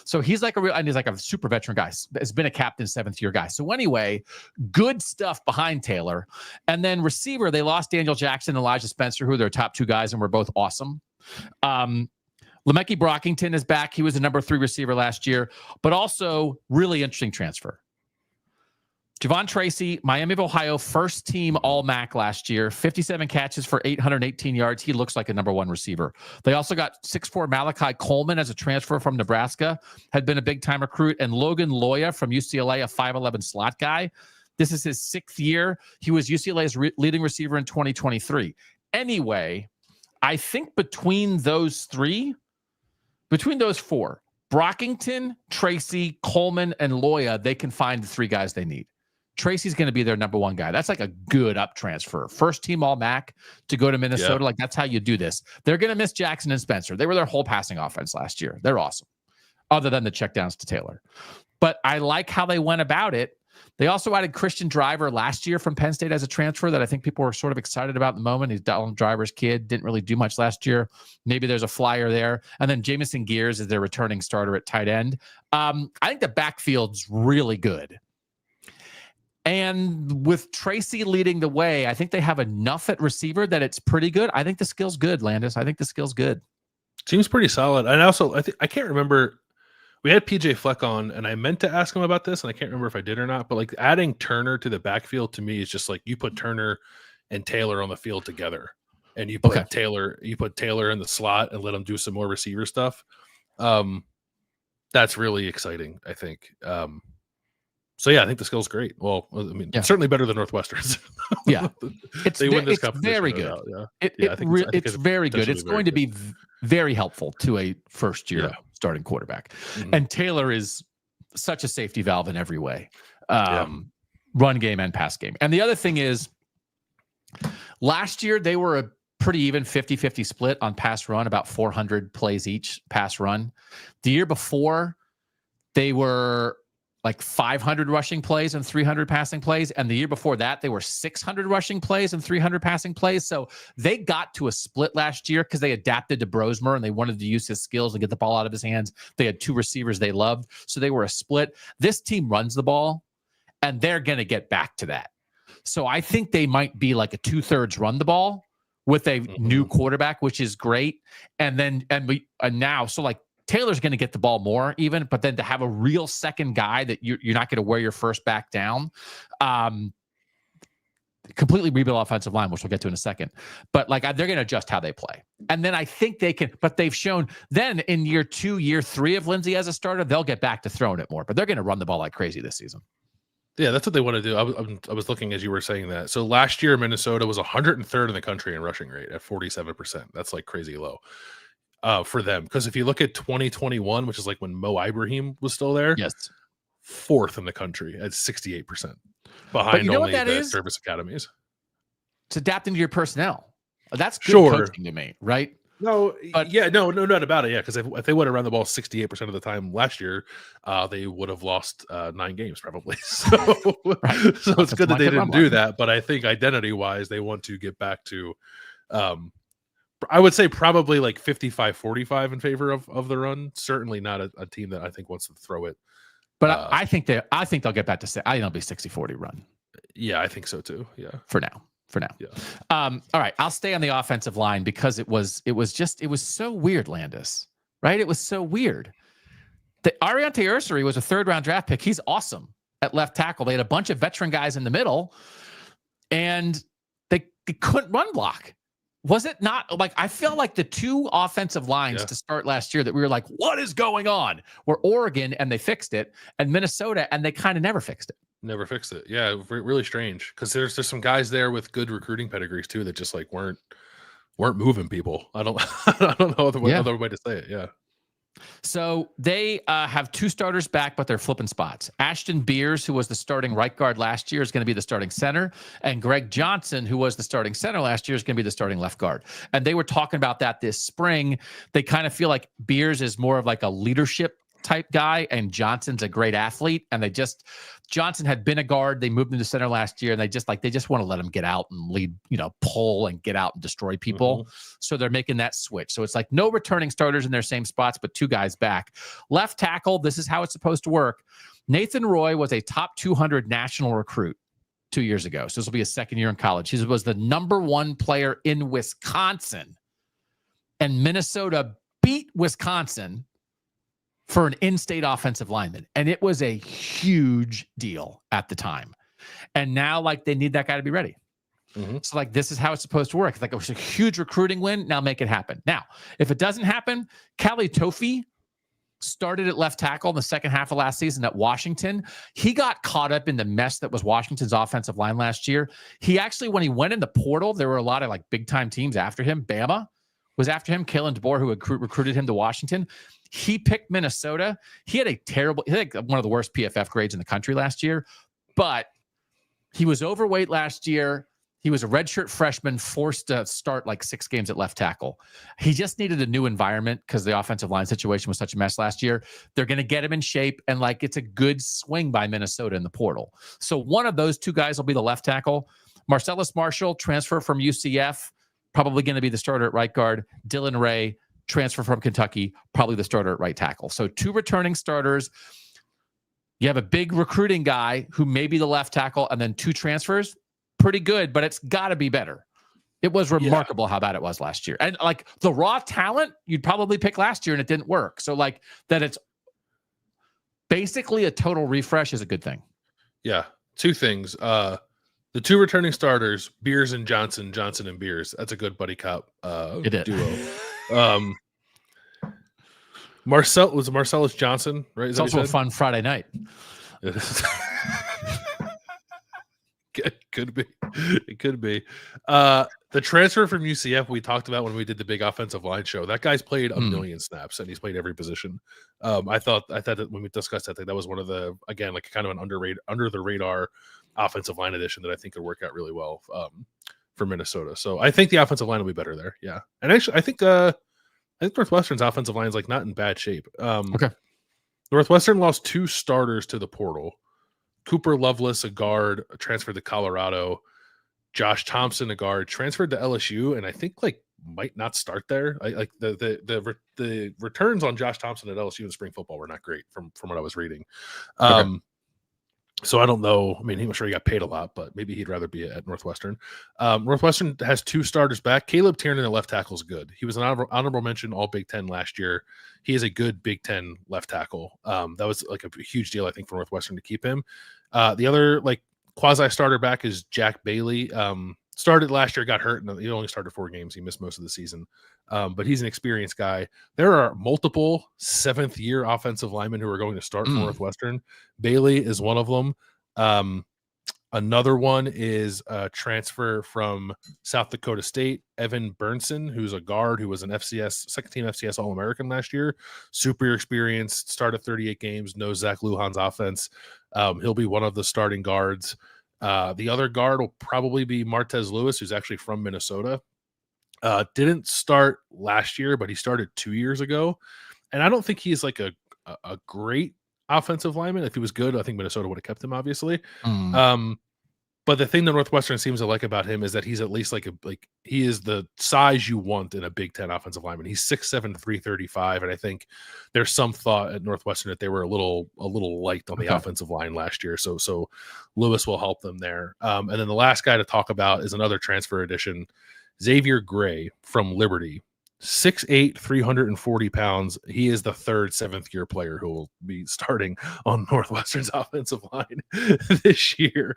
So he's like a super veteran guy. Has been a captain, 7th-year guy. So anyway, good stuff behind Taylor. And then receiver, they lost Daniel Jackson and Elijah Spencer, who are their top 2 guys, and were both awesome. Lemeke Brockington is back. He was the number 3 receiver last year, but also really interesting transfer. Javon Tracy, Miami of Ohio, first team All-MAC last year, 57 catches for 818 yards. He looks like a number 1 receiver. They also got 6'4" Malachi Coleman as a transfer from Nebraska, had been a big-time recruit, and Logan Loya from UCLA, a 5'11" slot guy. This is his 6th year. He was UCLA's leading receiver in 2023. Anyway, I think between those 4, Brockington, Tracy, Coleman, and Loya, they can find the 3 guys they need. Tracy's going to be their number 1 guy. That's like a good up transfer. First team All-MAC to go to Minnesota. Like, that's how you do this. They're going to miss Jackson and Spencer. They were their whole passing offense last year. They're awesome, other than the checkdowns to Taylor. But I like how they went about it. They also added Christian Driver last year from Penn State as a transfer that I think people were sort of excited about at the moment. He's Donald Driver's kid. Didn't really do much last year. Maybe there's a flyer there. And then Jamison Gears is their returning starter at tight end. I think the backfield's really good. And with Tracy leading the way, I think they have enough at receiver that it's pretty good. I think the skill's good, Landis. I think the skill's good. Seems pretty solid. And also, I can't remember. We had PJ Fleck on, and I meant to ask him about this, and I can't remember if I did or not. But like adding Turner to the backfield to me is just like you put Turner and Taylor on the field together, and you put Taylor in the slot and let him do some more receiver stuff. That's really exciting, I think. So yeah, I think the skill's great. Well, I mean, certainly better than Northwestern's. Yeah, they win this competition. Very good. It's very good. It's going to be very helpful to a first-year starting quarterback. Mm-hmm. And Taylor is such a safety valve in every way, run game and pass game. And the other thing is, last year they were a pretty even 50-50 split on pass run, about 400 plays each pass run. The year before, they were like 500 rushing plays and 300 passing plays. And the year before that, they were 600 rushing plays and 300 passing plays. So they got to a split last year because they adapted to Brosmer and they wanted to use his skills and get the ball out of his hands. They had 2 receivers they loved. So they were a split. This team runs the ball, and they're going to get back to that. So I think they might be like a 2/3 run the ball with a new quarterback, which is great. And then, now, so like, Taylor's going to get the ball more even, but then to have a real second guy that you're not going to wear your first back down, completely rebuild offensive line, which we'll get to in a second. But like they're going to adjust how they play. And then I think they can, but they've shown then in year 2, year 3 of Lindsey as a starter, they'll get back to throwing it more, but they're going to run the ball like crazy this season. Yeah, that's what they want to do. I was looking as you were saying that. So last year, Minnesota was 103rd in the country in rushing rate at 47%. That's like crazy low. For them, because if you look at 2021, which is like when Mo Ibrahim was still there, 4th in the country at 68%, behind only the service academies. It's adapting to your personnel. That's good coaching to me, right? No, but no, not about it. Yeah, because if they would have run the ball 68% of the time last year, they would have lost 9 games probably. So, so it's good that they didn't do that. But I think identity-wise, they want to get back to. I would say probably like 55-45 in favor of the run. Certainly not a team that I think wants to throw it. But I think they'll get back to I think it'll be 60-40 run. Yeah, I think so too. Yeah. For now. Yeah. All right. I'll stay on the offensive line because it was so weird, Landis. Right? It was so weird. The Ariante Ursary was a 3rd-round draft pick. He's awesome at left tackle. They had a bunch of veteran guys in the middle, and they couldn't run block. Was it not like I feel like the 2 offensive lines to start last year that we were like, what is going on? Were Oregon and they fixed it, and Minnesota and they kind of never fixed it. Never fixed it. Yeah, really strange because there's some guys there with good recruiting pedigrees too that just like weren't moving people. I don't know other way to say it. Yeah. So they have two starters back, but they're flipping spots. Ashton Beers, who was the starting right guard last year, is going to be the starting center. And Greg Johnson, who was the starting center last year, is going to be the starting left guard. And they were talking about that this spring. They kind of feel like Beers is more of like a leadership type guy, and Johnson's a great athlete. And Johnson had been a guard. They moved him to center last year, and they just want to let him get out and lead, pull and get out and destroy people. Mm-hmm. So they're making that switch. So it's like no returning starters in their same spots, but two guys back. Left tackle, this is how it's supposed to work. Nathan Roy was a top 200 national recruit 2 years ago. So this will be his second year in college. He was the number one player in Wisconsin, and Minnesota beat Wisconsin for an in-state offensive lineman. And it was a huge deal at the time. And now, they need that guy to be ready. Mm-hmm. So, this is how it's supposed to work. It's it was a huge recruiting win. Now make it happen. Now, if it doesn't happen, Callie Tofi started at left tackle in the second half of last season at Washington. He got caught up in the mess that was Washington's offensive line last year. He actually, when he went in the portal, there were a lot of, big-time teams after him. Bama was after him. Kalen DeBoer, who had recruited him to Washington. He picked Minnesota. He had one of the worst PFF grades in the country last year, but he was overweight last year. He was a redshirt freshman, forced to start 6 games at left tackle. He just needed a new environment because the offensive line situation was such a mess last year. They're going to get him in shape, and it's a good swing by Minnesota in the portal. So one of those two guys will be the left tackle. Marcellus Marshall, transfer from UCF, probably going to be the starter at right guard. Dylan Ray, transfer from Kentucky, probably the starter at right tackle. So 2 returning starters. You have a big recruiting guy who may be the left tackle, and then 2 transfers. Pretty good, but it's got to be better. It was remarkable how bad it was last year. And the raw talent you'd probably pick last year and it didn't work. So that it's basically a total refresh is a good thing. Yeah. 2 things. The 2 returning starters, Beers and Johnson and Beers. That's a good buddy cop duo. Marcellus Johnson, right? It's also a fun Friday night. It could be. The transfer from UCF we talked about when we did the big offensive line show. That guy's played a million snaps, and he's played every position. I thought that when we discussed that was one of the, again, kind of an under the radar offensive line addition that I think could work out really well for Minnesota. So I think the offensive line will be better there. Yeah, and actually I think Northwestern's offensive line is not in bad shape. Okay. Northwestern lost 2 starters to the portal. Cooper Lovelace, a guard, transferred to Colorado. Josh Thompson, a guard, transferred to LSU, and I think might not start there. The returns on Josh Thompson at LSU in spring football were not great from what I was reading. Okay. So I don't know. I mean, I'm sure he got paid a lot, but maybe he'd rather be at Northwestern. Northwestern has 2 starters back. Caleb Tiernan at left tackle is good. He was an honorable mention All Big Ten last year. He is a good Big Ten left tackle. That was a huge deal, I think, for Northwestern to keep him. The other quasi starter back is Jack Bailey. Started last year, got hurt, and he only started 4 games. He missed most of the season. But he's an experienced guy. There are multiple 7th-year offensive linemen who are going to start for Northwestern. Bailey is one of them. Another one is a transfer from South Dakota State, Evan Burnson, who's a guard who was an second-team FCS All-American last year. Super experienced, started 38 games, knows Zach Lujan's offense. He'll be one of the starting guards. The other guard will probably be Martez Lewis, who's actually from Minnesota. Didn't start last year, but he started 2 years ago. And I don't think he's a great offensive lineman. If he was good, I think Minnesota would have kept him, obviously. But the thing that Northwestern seems to like about him is that he's at least he is the size you want in a Big Ten offensive lineman. He's 6'7", 335, and I think there's some thought at Northwestern that they were a little light on the offensive line last year. So Lewis will help them there. And then the last guy to talk about is another transfer addition, Xavier Gray from Liberty. 6'8", 340 pounds. He is the 3rd 7th-year player who will be starting on Northwestern's offensive line this year.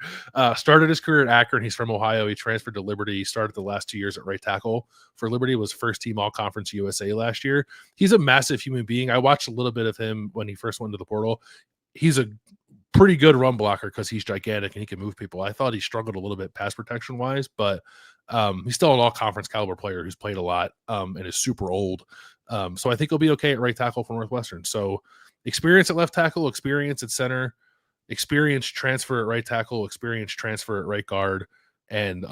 Started his career at Akron. He's from Ohio. He transferred to Liberty. He started the last 2 years at right tackle for Liberty. Was first-team All-Conference USA last year. He's a massive human being. I watched a little bit of him when he first went into the portal. He's a pretty good run blocker because he's gigantic and he can move people. I thought he struggled a little bit pass protection-wise, but he's still an all-conference caliber player who's played a lot and is super old. So I think he'll be okay at right tackle for Northwestern. So experience at left tackle, experience at center, experience transfer at right tackle, experience transfer at right guard, and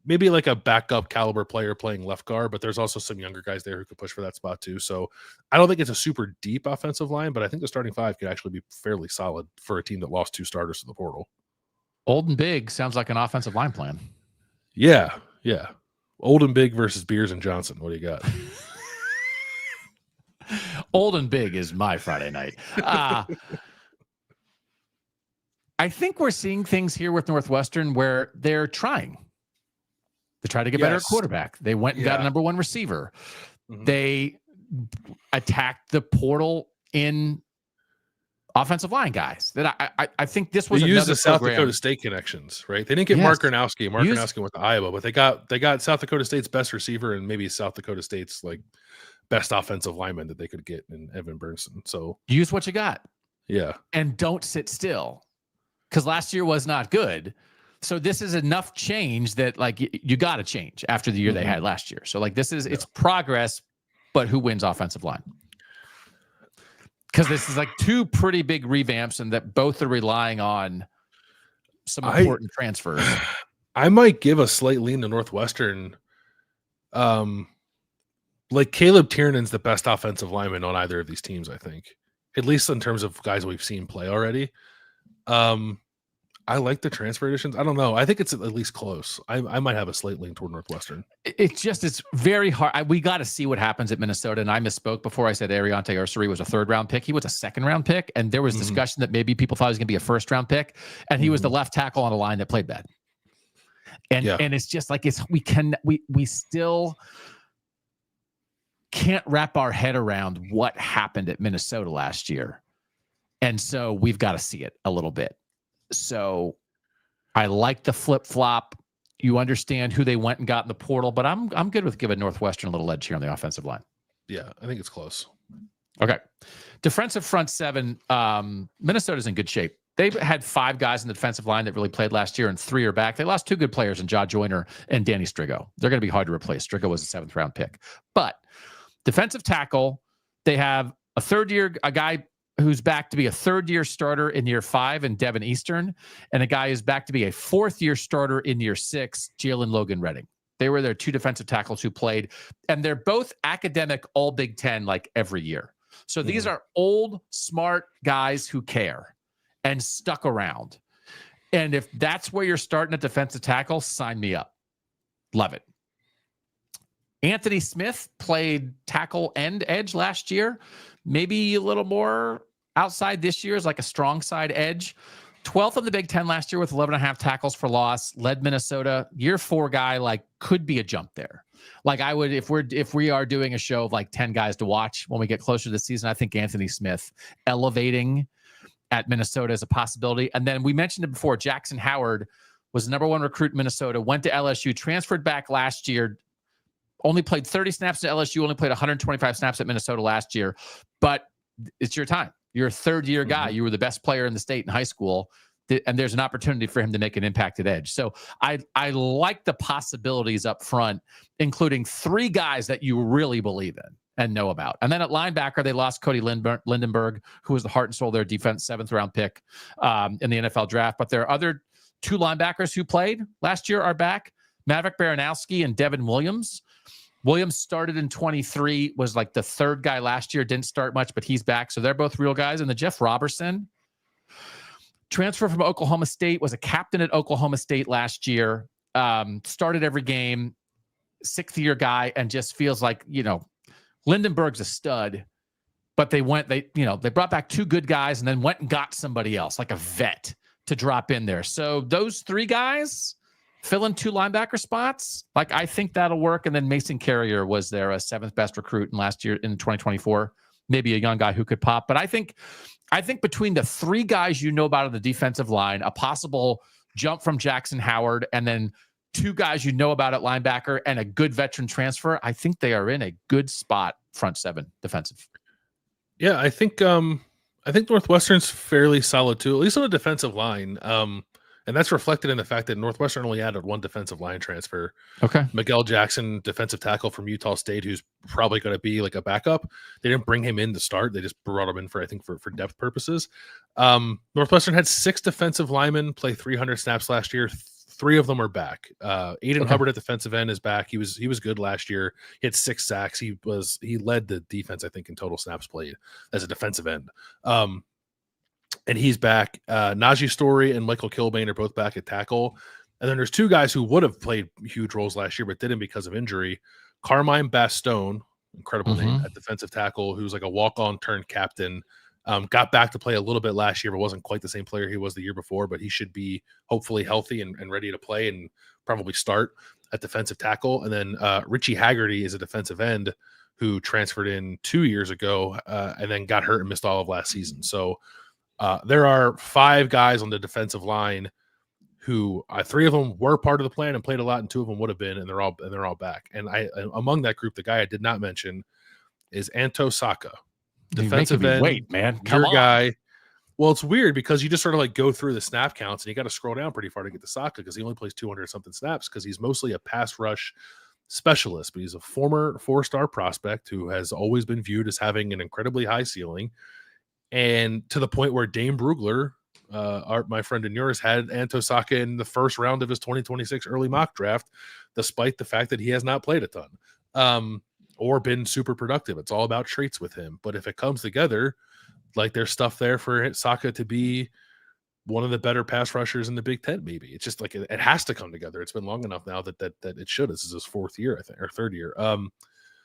maybe like a backup caliber player playing left guard, but there's also some younger guys there who could push for that spot too. So I don't think it's a super deep offensive line, but I think the starting five could actually be fairly solid for a team that lost 2 starters to the portal. Old and big sounds like an offensive line plan. Yeah. Old and big versus Beers and Johnson. What do you got? Old and big is my Friday night. I think we're seeing things here with Northwestern where they're trying. They try to get better at quarterback. They went and got a number 1 receiver. Mm-hmm. They attacked the portal in offensive line guys. That I think this was they used the South program. Dakota State connections, right? They didn't get Mark Gronowski. Mark Gronowski went to Iowa, but they got South Dakota State's best receiver and maybe South Dakota State's like best offensive lineman that they could get in Evan Burnson. So use what you got. Yeah. And don't sit still. Because last year was not good. So this is enough change that like you got to change after the year they had last year. So like this is it's progress, but who wins offensive line? Because this is like 2 pretty big revamps and that both are relying on some important transfers. I might give a slight lean to Northwestern. Like Caleb Tiernan's the best offensive lineman on either of these teams, I think. At least in terms of guys we've seen play already. I like the transfer additions. I don't know. I think it's at least close. I might have a slight lean toward Northwestern. It's very hard. We got to see what happens at Minnesota. And I misspoke before I said Ariante Ursary was a 3rd-round pick. He was a 2nd-round pick. And there was discussion that maybe people thought he was going to be a 1st-round pick. And he was the left tackle on a line that played bad. And it's just like we still can't wrap our head around what happened at Minnesota last year. And so we've got to see it a little bit. So I like the flip-flop. You understand who they went and got in the portal, but I'm good with giving Northwestern a little edge here on the offensive line. Yeah, I think it's close. Okay. Defensive front 7, Minnesota's in good shape. They've had 5 guys in the defensive line that really played last year, and 3 are back. They lost 2 good players in Ja Joyner and Danny Strigo. They're going to be hard to replace. Strigo was a 7th-round pick. But defensive tackle, they have a guy who's back to be a 3rd-year starter in year 5 in Devin Eastern, and a guy who's back to be a 4th-year starter in year 6, Jalen Logan Redding. They were their 2 defensive tackles who played, and they're both academic all Big Ten like every year. So these are old, smart guys who care and stuck around. And if that's where you're starting at defensive tackle, sign me up. Love it. Anthony Smith played tackle and edge last year. Maybe a little more outside this year is like a strong side edge. 12th in the Big Ten last year with 11.5 tackles for loss. Led Minnesota. Year 4 guy, like could be a jump there. Like I would, if we are doing a show of like 10 guys to watch when we get closer to the season, I think Anthony Smith elevating at Minnesota is a possibility. And then we mentioned it before. Jackson Howard was the number 1 recruit in Minnesota. Went to LSU. Transferred back last year. Only played 30 snaps at LSU, only played 125 snaps at Minnesota last year. But it's your time. You're a 3rd-year guy. You were the best player in the state in high school. And there's an opportunity for him to make an impact at edge. So I like the possibilities up front, including 3 guys that you really believe in and know about. And then at linebacker, they lost Cody Lindenberg, who was the heart and soul of their defense, 7th-round pick in the NFL draft. But there are other 2 linebackers who played last year are back. Maverick Baranowski and Devin Williams. Williams started in 23, was like the 3rd guy last year, didn't start much, but he's back. So they're both real guys. And the Jeff Robertson, transfer from Oklahoma State, was a captain at Oklahoma State last year, started every game, 6th-year guy, and just feels like, Lindenberg's a stud, but they brought back 2 good guys and then went and got somebody else, like a vet, to drop in there. So those 3 guys fill in 2 linebacker spots. Like, I think that'll work. And then Mason Carrier was their 7th best recruit in last year in 2024. Maybe a young guy who could pop. But I think between the 3 guys you know about on the defensive line, a possible jump from Jackson Howard, and then 2 guys you know about at linebacker and a good veteran transfer, I think they are in a good spot front 7 defensive. Yeah, I think Northwestern's fairly solid too, at least on the defensive line. And that's reflected in the fact that Northwestern only added one defensive line transfer. Okay. Miguel Jackson, defensive tackle from Utah State, who's probably going to be like a backup. They didn't bring him in to start. They just brought him in for depth purposes. Northwestern had 6 defensive linemen play 300 snaps last year. 3 of them are back. Aiden Hubbard at defensive end is back. He was good last year. He had 6 sacks. He led the defense, I think, in total snaps played as a defensive end. And he's back. Najee Story and Michael Kilbane are both back at tackle. And then there's 2 guys who would have played huge roles last year but didn't because of injury. Carmine Bastone, incredible name, at defensive tackle, who's like a walk-on turned captain. Got back to play a little bit last year, but wasn't quite the same player he was the year before. But he should be hopefully healthy and ready to play and probably start at defensive tackle. And then Richie Haggerty is a defensive end who transferred in 2 years ago and then got hurt and missed all of last season. So there are 5 guys on the defensive line who 3 of them were part of the plan and played a lot, and 2 of them would have been, and they're all back. And among that group, the guy I did not mention is Anto Saka. Defensive end, wait, man, come on. Guy. Well, it's weird because you just sort of like go through the snap counts and you got to scroll down pretty far to get to Saka because he only plays 200 something snaps because he's mostly a pass rush specialist, but he's a former 4-star prospect who has always been viewed as having an incredibly high ceiling, and to the point where Dame Brugler, my friend and yours, had Anto Saka in the first round of his 2026 early mock draft, despite the fact that he has not played a ton. Or been super productive. It's all about traits with him. But if it comes together, like there's stuff there for Saka to be one of the better pass rushers in the Big Ten, maybe. It's just like it has to come together. It's been long enough now that it should. This is his 4th year, I think, or 3rd year.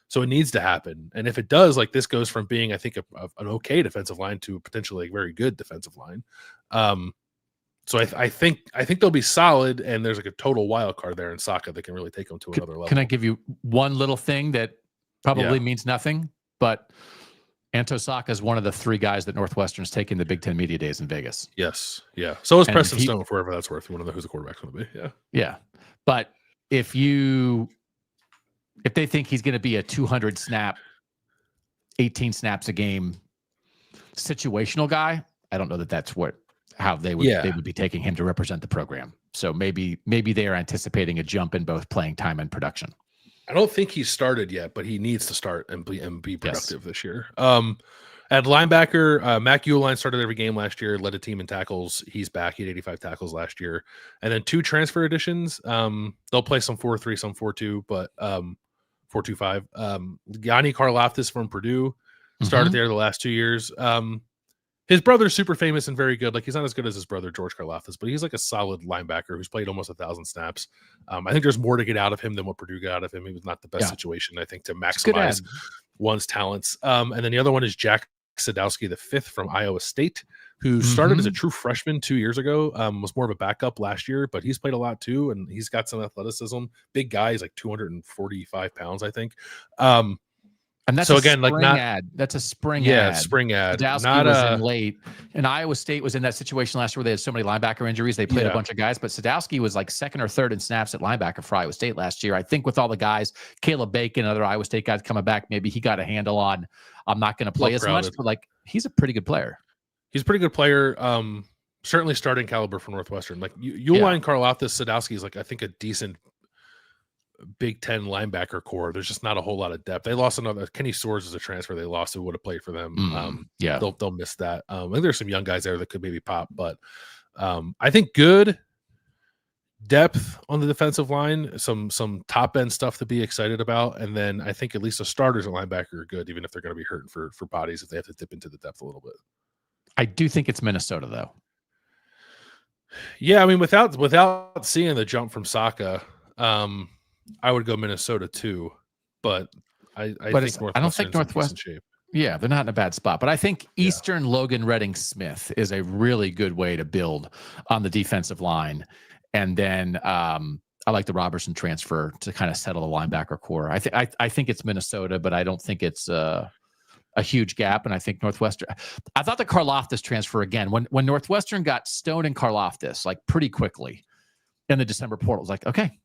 So it needs to happen. And if it does, like this goes from being, I think, an okay defensive line to potentially a very good defensive line. So I think they'll be solid, and there's like a total wild card there in Saka that can really take them to another level. Can I give you one little thing that probably means nothing, but Anto Saka is one of the 3 guys that Northwestern's taking the Big Ten Media Days in Vegas. Yes. Yeah. So is Preston Stone, for whatever that's worth. You want to know who the quarterback's going to be. Yeah. Yeah. But if they think he's going to be a 200 snap, 18 snaps a game situational guy, I don't know that that's how they would be taking him to represent the program. So maybe they are anticipating a jump in both playing time and production. I don't think he's started yet, but he needs to start and be productive this year. At linebacker, Mac Uline started every game last year, led a team in tackles. He's back. He had 85 tackles last year. And then 2 transfer additions. They'll play some 4-3, some 4-2, but 4-2-5. Yanni Karlaftis from Purdue started there the last 2 years. His brother's super famous and very good. Like, he's not as good as his brother, George Karlaftis, but he's like a solid linebacker who's played almost 1,000 snaps. I think there's more to get out of him than what Purdue got out of him. He was not the best situation, I think, to maximize one's talents. And then the other one is Jack Sadowski, the 5th from Iowa State, who started as a true freshman 2 years ago, was more of a backup last year, but he's played a lot too, and he's got some athleticism. Big guy. He's like 245 pounds, I think. And that's so a again, spring like ad. That's a spring ad. Yeah, spring ad. Sadowski was in late. And Iowa State was in that situation last year where they had so many linebacker injuries. They played a bunch of guys, but Sadowski was like 2nd or 3rd in snaps at linebacker for Iowa State last year. I think with all the guys, Caleb Bacon, other Iowa State guys coming back, maybe he got a handle on, I'm not going to play as much, but like he's a pretty good player. He's a pretty good player. Certainly starting caliber for Northwestern. Like Uline Karlaftis, Sadowski is like, I think, a decent Big Ten linebacker core. There's just not a whole lot of depth. They lost another Kenny Swords as a transfer. They lost who would have played for them. They'll miss that. I think there's some young guys there that could maybe pop, but I think good depth on the defensive line, some top end stuff to be excited about, and then I think at least the starters at linebacker are good, even if they're going to be hurting for bodies if they have to dip into the depth a little bit. I do think it's Minnesota though. Yeah, I mean, without seeing the jump from Saka, I would go Minnesota too, but I don't think Northwestern shape. Yeah, they're not in a bad spot, but I think Eastern Logan Redding Smith is a really good way to build on the defensive line, and then I like the Robertson transfer to kind of settle the linebacker core. I think it's Minnesota, but I don't think it's a huge gap, and I think Northwestern. I thought the Karlaftis transfer again when Northwestern got Stone and Karlaftis like pretty quickly in the December portal. It was like, okay,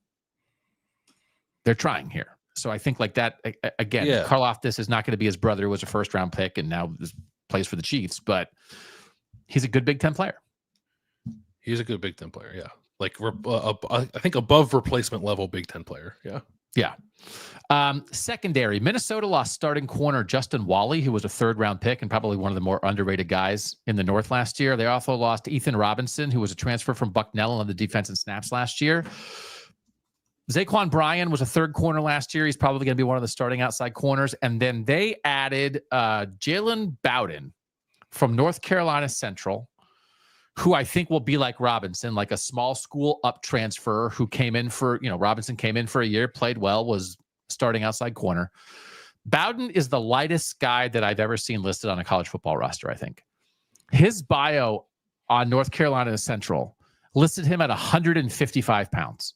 they're trying here. So I think like that again. Karlaftis is not going to be his brother who was a 1st-round pick and now plays for the Chiefs, but he's a good Big Ten player. He's a good Big Ten player. Yeah. Like I think above replacement level Big Ten player. Yeah. Yeah. Secondary, Minnesota lost starting corner Justin Wally, who was a 3rd-round pick and probably one of the more underrated guys in the North last year. They also lost Ethan Robinson, who was a transfer from Bucknell on the defense and snaps last year. Zaquan Bryan was a 3rd corner last year. He's probably going to be one of the starting outside corners. And then they added Jalen Bowden from North Carolina Central, who I think will be like Robinson, like a small school up transfer who came in for, Robinson came in for a year, played well, was starting outside corner. Bowden is the lightest guy that I've ever seen listed on a college football roster, I think. His bio on North Carolina Central listed him at 155 pounds.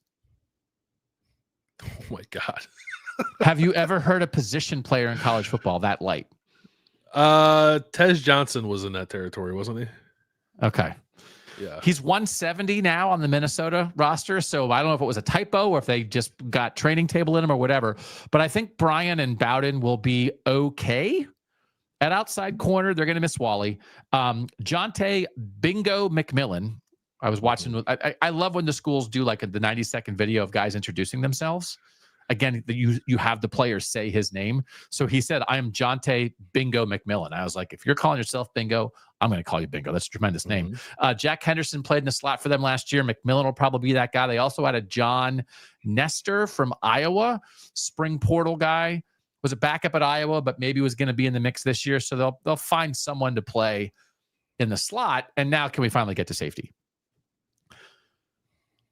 Oh my God. Have you ever heard a position player in college football that light? Tez Johnson was in that territory, wasn't he? Okay. Yeah. He's 170 now on the Minnesota roster. So I don't know if it was a typo or if they just got training table in him or whatever. But I think Bryan and Bowden will be okay at outside corner. They're going to miss Wally. Jonte Bingo McMillan. I was watching. I love when the schools do like the 90-second video of guys introducing themselves. Again, you have the players say his name. So he said, I am Jonte Bingo McMillan. I was like, if you're calling yourself Bingo, I'm going to call you Bingo. That's a tremendous name. Jack Henderson played in the slot for them last year. McMillan will probably be that guy. They also had a John Nestor from Iowa, spring portal guy. Was a backup at Iowa, but maybe was going to be in the mix this year. So they'll find someone to play in the slot. And now can we finally get to safety?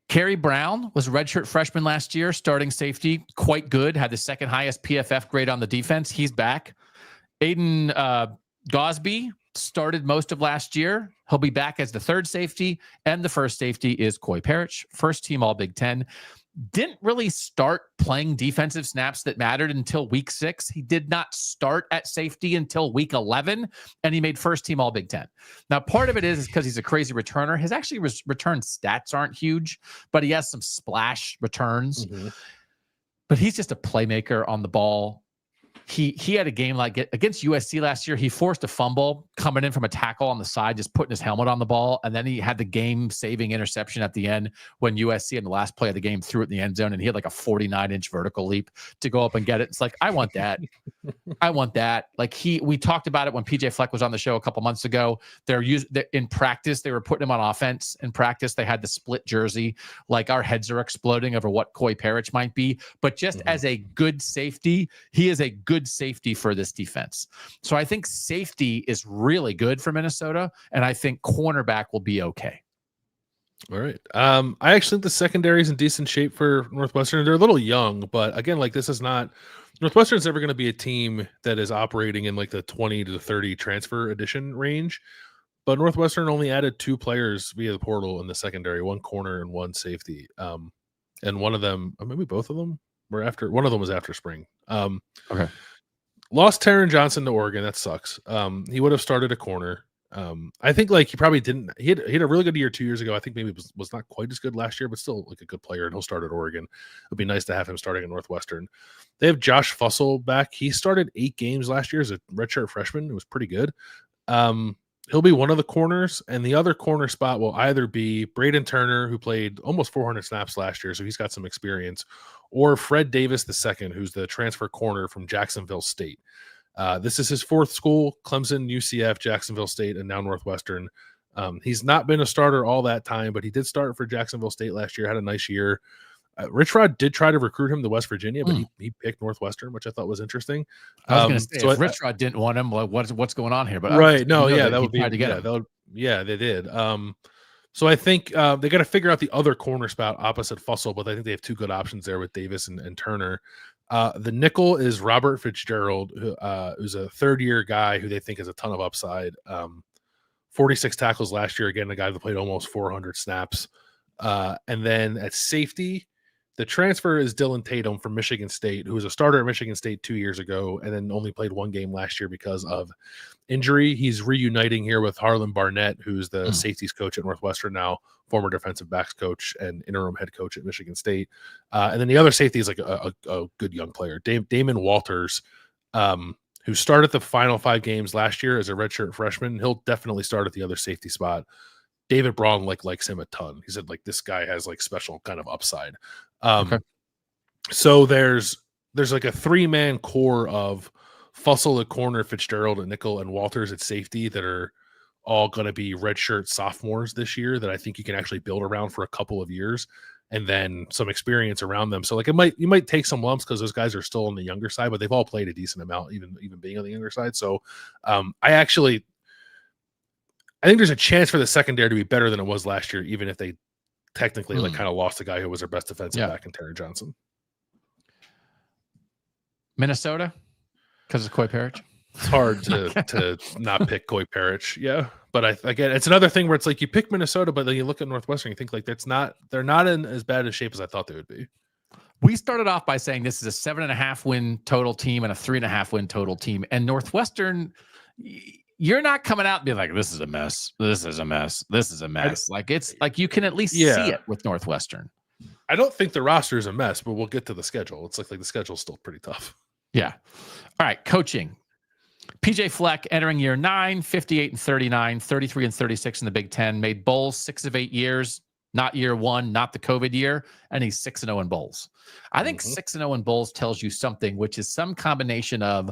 Kerry Brown was a redshirt freshman last year, starting safety, quite good, had the 2nd highest PFF grade on the defense. He's back. Aiden Gosby started most of last year. He'll be back as the 3rd safety, and the 1st safety is Coy Parrish, 1st team All Big Ten. Didn't really start playing defensive snaps that mattered until week 6. He did not start at safety until week 11, and he made 1st team All Big Ten. Now, part of it is because he's a crazy returner. His actually return stats aren't huge, but he has some splash returns. But he's just a playmaker on the ball. He had a game like against USC last year. He forced a fumble coming in from a tackle on the side, just putting his helmet on the ball. And then he had the game-saving interception at the end when USC in the last play of the game threw it in the end zone, and he had like a 49-inch vertical leap to go up and get it. It's like, I want that. I want that. Like we talked about it when PJ Fleck was on the show a couple months ago. In practice, they were putting him on offense. In practice, they had the split jersey. Like, our heads are exploding over what Coy Parrish might be. But just as a good safety, he is a good safety for this defense. So I think safety is really good for Minnesota, and I think cornerback will be okay. All right. I actually think the secondary is in decent shape for Northwestern. They're a little young, but again, like, this is not Northwestern's never going to be a team that is operating in like the 20 to 30 transfer addition range. But Northwestern only added 2 players via the portal in the secondary, 1 corner and 1 safety. And one of them, or maybe both of them, were after. One of them was after spring. Okay. Lost Taron Johnson to Oregon. That sucks. He would have started a corner. I think like he probably didn't. He had a really good year 2 years ago. I think maybe it was not quite as good last year, but still like a good player. And he'll start at Oregon. It'd be nice to have him starting at Northwestern. They have Josh Fussell back. He started 8 games last year as a redshirt freshman. It was pretty good. He'll be one of the corners, and the other corner spot will either be Braden Turner, who played almost 400 snaps last year, so he's got some experience, or Fred Davis II, who's the transfer corner from Jacksonville State. This is his 4th school: Clemson, UCF, Jacksonville State, and now Northwestern. He's not been a starter all that time, but he did start for Jacksonville State last year, had a nice year. Rich Rod did try to recruit him to West Virginia, but he picked Northwestern, which I thought was interesting. I was going to say, if Rich Rod didn't want him, like, what's going on here? But right, no, yeah, that would be yeah, they did. So I think they got to figure out the other corner spot opposite Fussell, but I think they have 2 good options there with Davis and Turner. The nickel is Robert Fitzgerald, who's a 3rd-year guy who they think has a ton of upside. 46 tackles last year, again, a guy that played almost 400 snaps. And then at safety, the transfer is Dylan Tatum from Michigan State, who was a starter at Michigan State 2 years ago and then only played 1 game last year because of injury. He's reuniting here with Harlan Barnett, who's the safeties coach at Northwestern now, former defensive backs coach and interim head coach at Michigan State. And then the other safety is like a good young player, Damon Walters, who started the final 5 games last year as a redshirt freshman. He'll definitely start at the other safety spot. David Braun likes him a ton. He said like this guy has like special kind of upside. Okay. So there's like a 3-man core of Fussell at corner, Fitzgerald at nickel, and Walters at safety that are all going to be redshirt sophomores this year that I think you can actually build around for a couple of years, and then some experience around them. So like you might take some lumps because those guys are still on the younger side, but they've all played a decent amount, even being on the younger side. So I think there's a chance for the secondary to be better than it was last year, even if they technically like kind of lost the guy who was their best defensive back in Terry Johnson. Minnesota, because of Coy Parrish. It's hard to not pick Coy Parrish, but again, it's another thing where it's like you pick Minnesota, but then you look at Northwestern, you think like they're not in as bad a shape as I thought they would be. We started off by saying this is a 7.5 win total team and a 3.5 win total team, and Northwestern, you're not coming out and being like, this is a mess. This is a mess. This is a mess. Like it's like you can at least see it with Northwestern. I don't think the roster is a mess, but we'll get to the schedule. It's like the schedule's still pretty tough. Yeah. All right. Coaching. PJ Fleck entering year 9, 58-39, 33-36 in the Big Ten, made bowls 6 of 8 years, not year 1, not the COVID year, and he's 6-0 in bowls. I think 6-0 in bowls tells you something, which is some combination of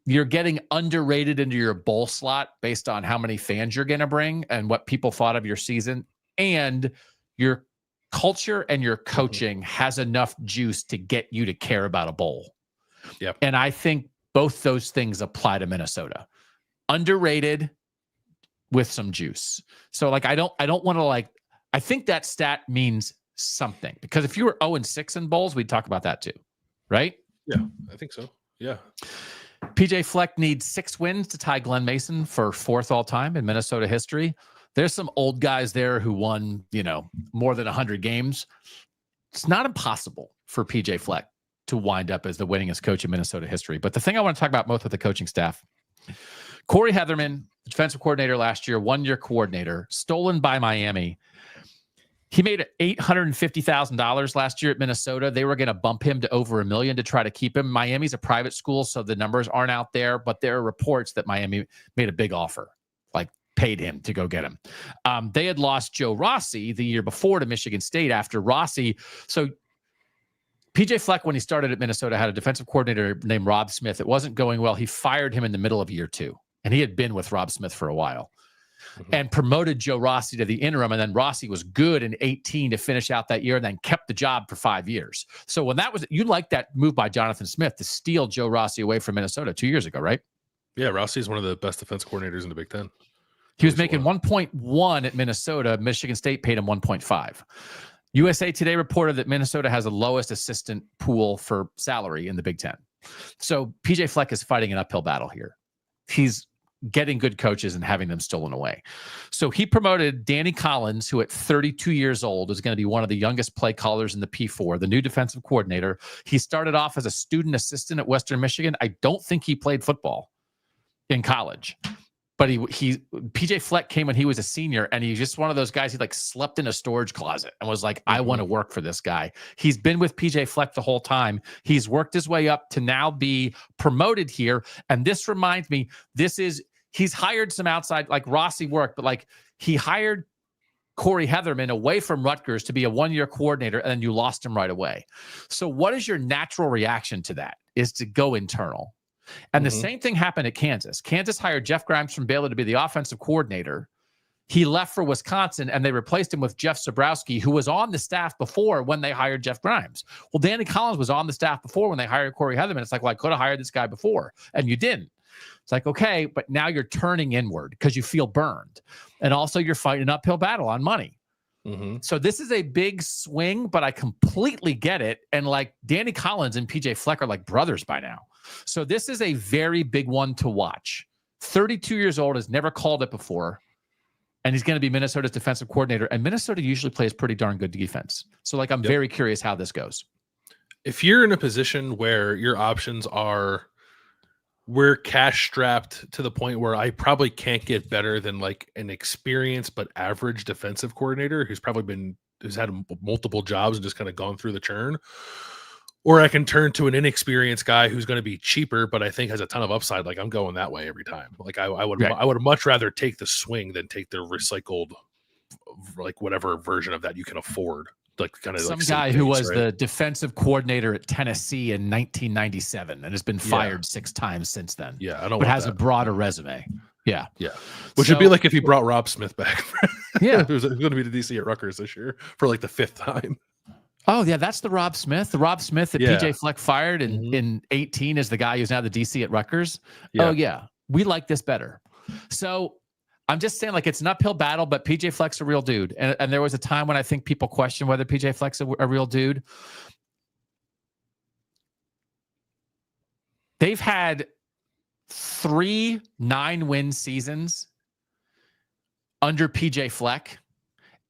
you're getting underrated into your bowl slot based on how many fans you're going to bring and what people thought of your season, and your culture and your coaching has enough juice to get you to care about a bowl. Yep. And I think both those things apply to Minnesota. Underrated with some juice. So like I don't want to I think that stat means something, because if you were 0-6 in bowls, we'd talk about that too. Right? Yeah, I think so. Yeah. PJ Fleck needs 6 wins to tie Glenn Mason for 4th all time in Minnesota history. There's some old guys there who won, more than 100 games. It's not impossible for PJ Fleck to wind up as the winningest coach in Minnesota history. But the thing I want to talk about most with the coaching staff, Corey Heatherman, defensive coordinator last year, 1-year coordinator, stolen by Miami. He made $850,000 last year at Minnesota. They were going to bump him to over $1 million to try to keep him. Miami's a private school, so the numbers aren't out there, but there are reports that Miami made a big offer, like paid him to go get him. They had lost Joe Rossi the year before to Michigan State after Rossi. So PJ Fleck, when he started at Minnesota, had a defensive coordinator named Rob Smith. It wasn't going well. He fired him in the middle of year 2, and he had been with Rob Smith for a while, and promoted Joe Rossi to the interim. And then Rossi was good in 18 to finish out that year, and then kept the job for 5 years. So when that was, you like that move by Jonathan Smith to steal Joe Rossi away from Minnesota 2 years ago, right? Yeah, Rossi is one of the best defense coordinators in the Big Ten. He was making 1.1 at Minnesota. Michigan State paid him 1.5. USA Today reported that Minnesota has the lowest assistant pool for salary in the Big Ten. So PJ Fleck is fighting an uphill battle here. He's getting good coaches and having them stolen away. So he promoted Danny Collins, who at 32 years old is going to be one of the youngest play callers in the P4, the new defensive coordinator. He started off as a student assistant at Western Michigan. I don't think he played football in college. But PJ Fleck came when he was a senior, and he's just one of those guys. He slept in a storage closet and was like, I want to work for this guy. He's been with PJ Fleck the whole time. He's worked his way up to now be promoted here. And this reminds me, he's hired some outside, like Rossi worked, but he hired Corey Heatherman away from Rutgers to be a 1-year coordinator, and then you lost him right away. So what is your natural reaction to that? Is to go internal. And the same thing happened at Kansas. Kansas hired Jeff Grimes from Baylor to be the offensive coordinator. He left for Wisconsin, and they replaced him with Jeff Zabrowski, who was on the staff before when they hired Jeff Grimes. Well, Danny Collins was on the staff before when they hired Corey Heatherman. It's like, well, I could have hired this guy before, and you didn't. It's like, okay, but now you're turning inward because you feel burned. And also you're fighting an uphill battle on money. So this is a big swing, but I completely get it. And Danny Collins and PJ Fleck are like brothers by now. So this is a very big one to watch. 32 years old, has never called it before. And he's going to be Minnesota's defensive coordinator. And Minnesota usually plays pretty darn good defense. So I'm very curious how this goes. If you're in a position where your options are, we're cash strapped to the point where I probably can't get better than an experienced but average defensive coordinator who's had multiple jobs and just kind of gone through the churn. Or I can turn to an inexperienced guy who's going to be cheaper, but I think has a ton of upside. Like I'm going that way every time. Like I would much rather take the swing than take the recycled, like whatever version of that you can afford. Like kind of some like guy who was the defensive coordinator at Tennessee in 1997 and has been fired 6 times since then. Yeah, I don't. But has a broader resume. Yeah, Which would be like if he brought Rob Smith back. Yeah, who's going to be the DC at Rutgers this year for like the 5th time. Oh, yeah, that's the Rob Smith. The Rob Smith that PJ Fleck fired in 18 is the guy who's now the DC at Rutgers. Yeah. Oh, yeah. We like this better. So I'm just saying, like, it's an uphill battle, but PJ Fleck's a real dude. And there was a time when I think people questioned whether PJ Fleck's a real dude. They've had 3 9-win seasons under PJ Fleck.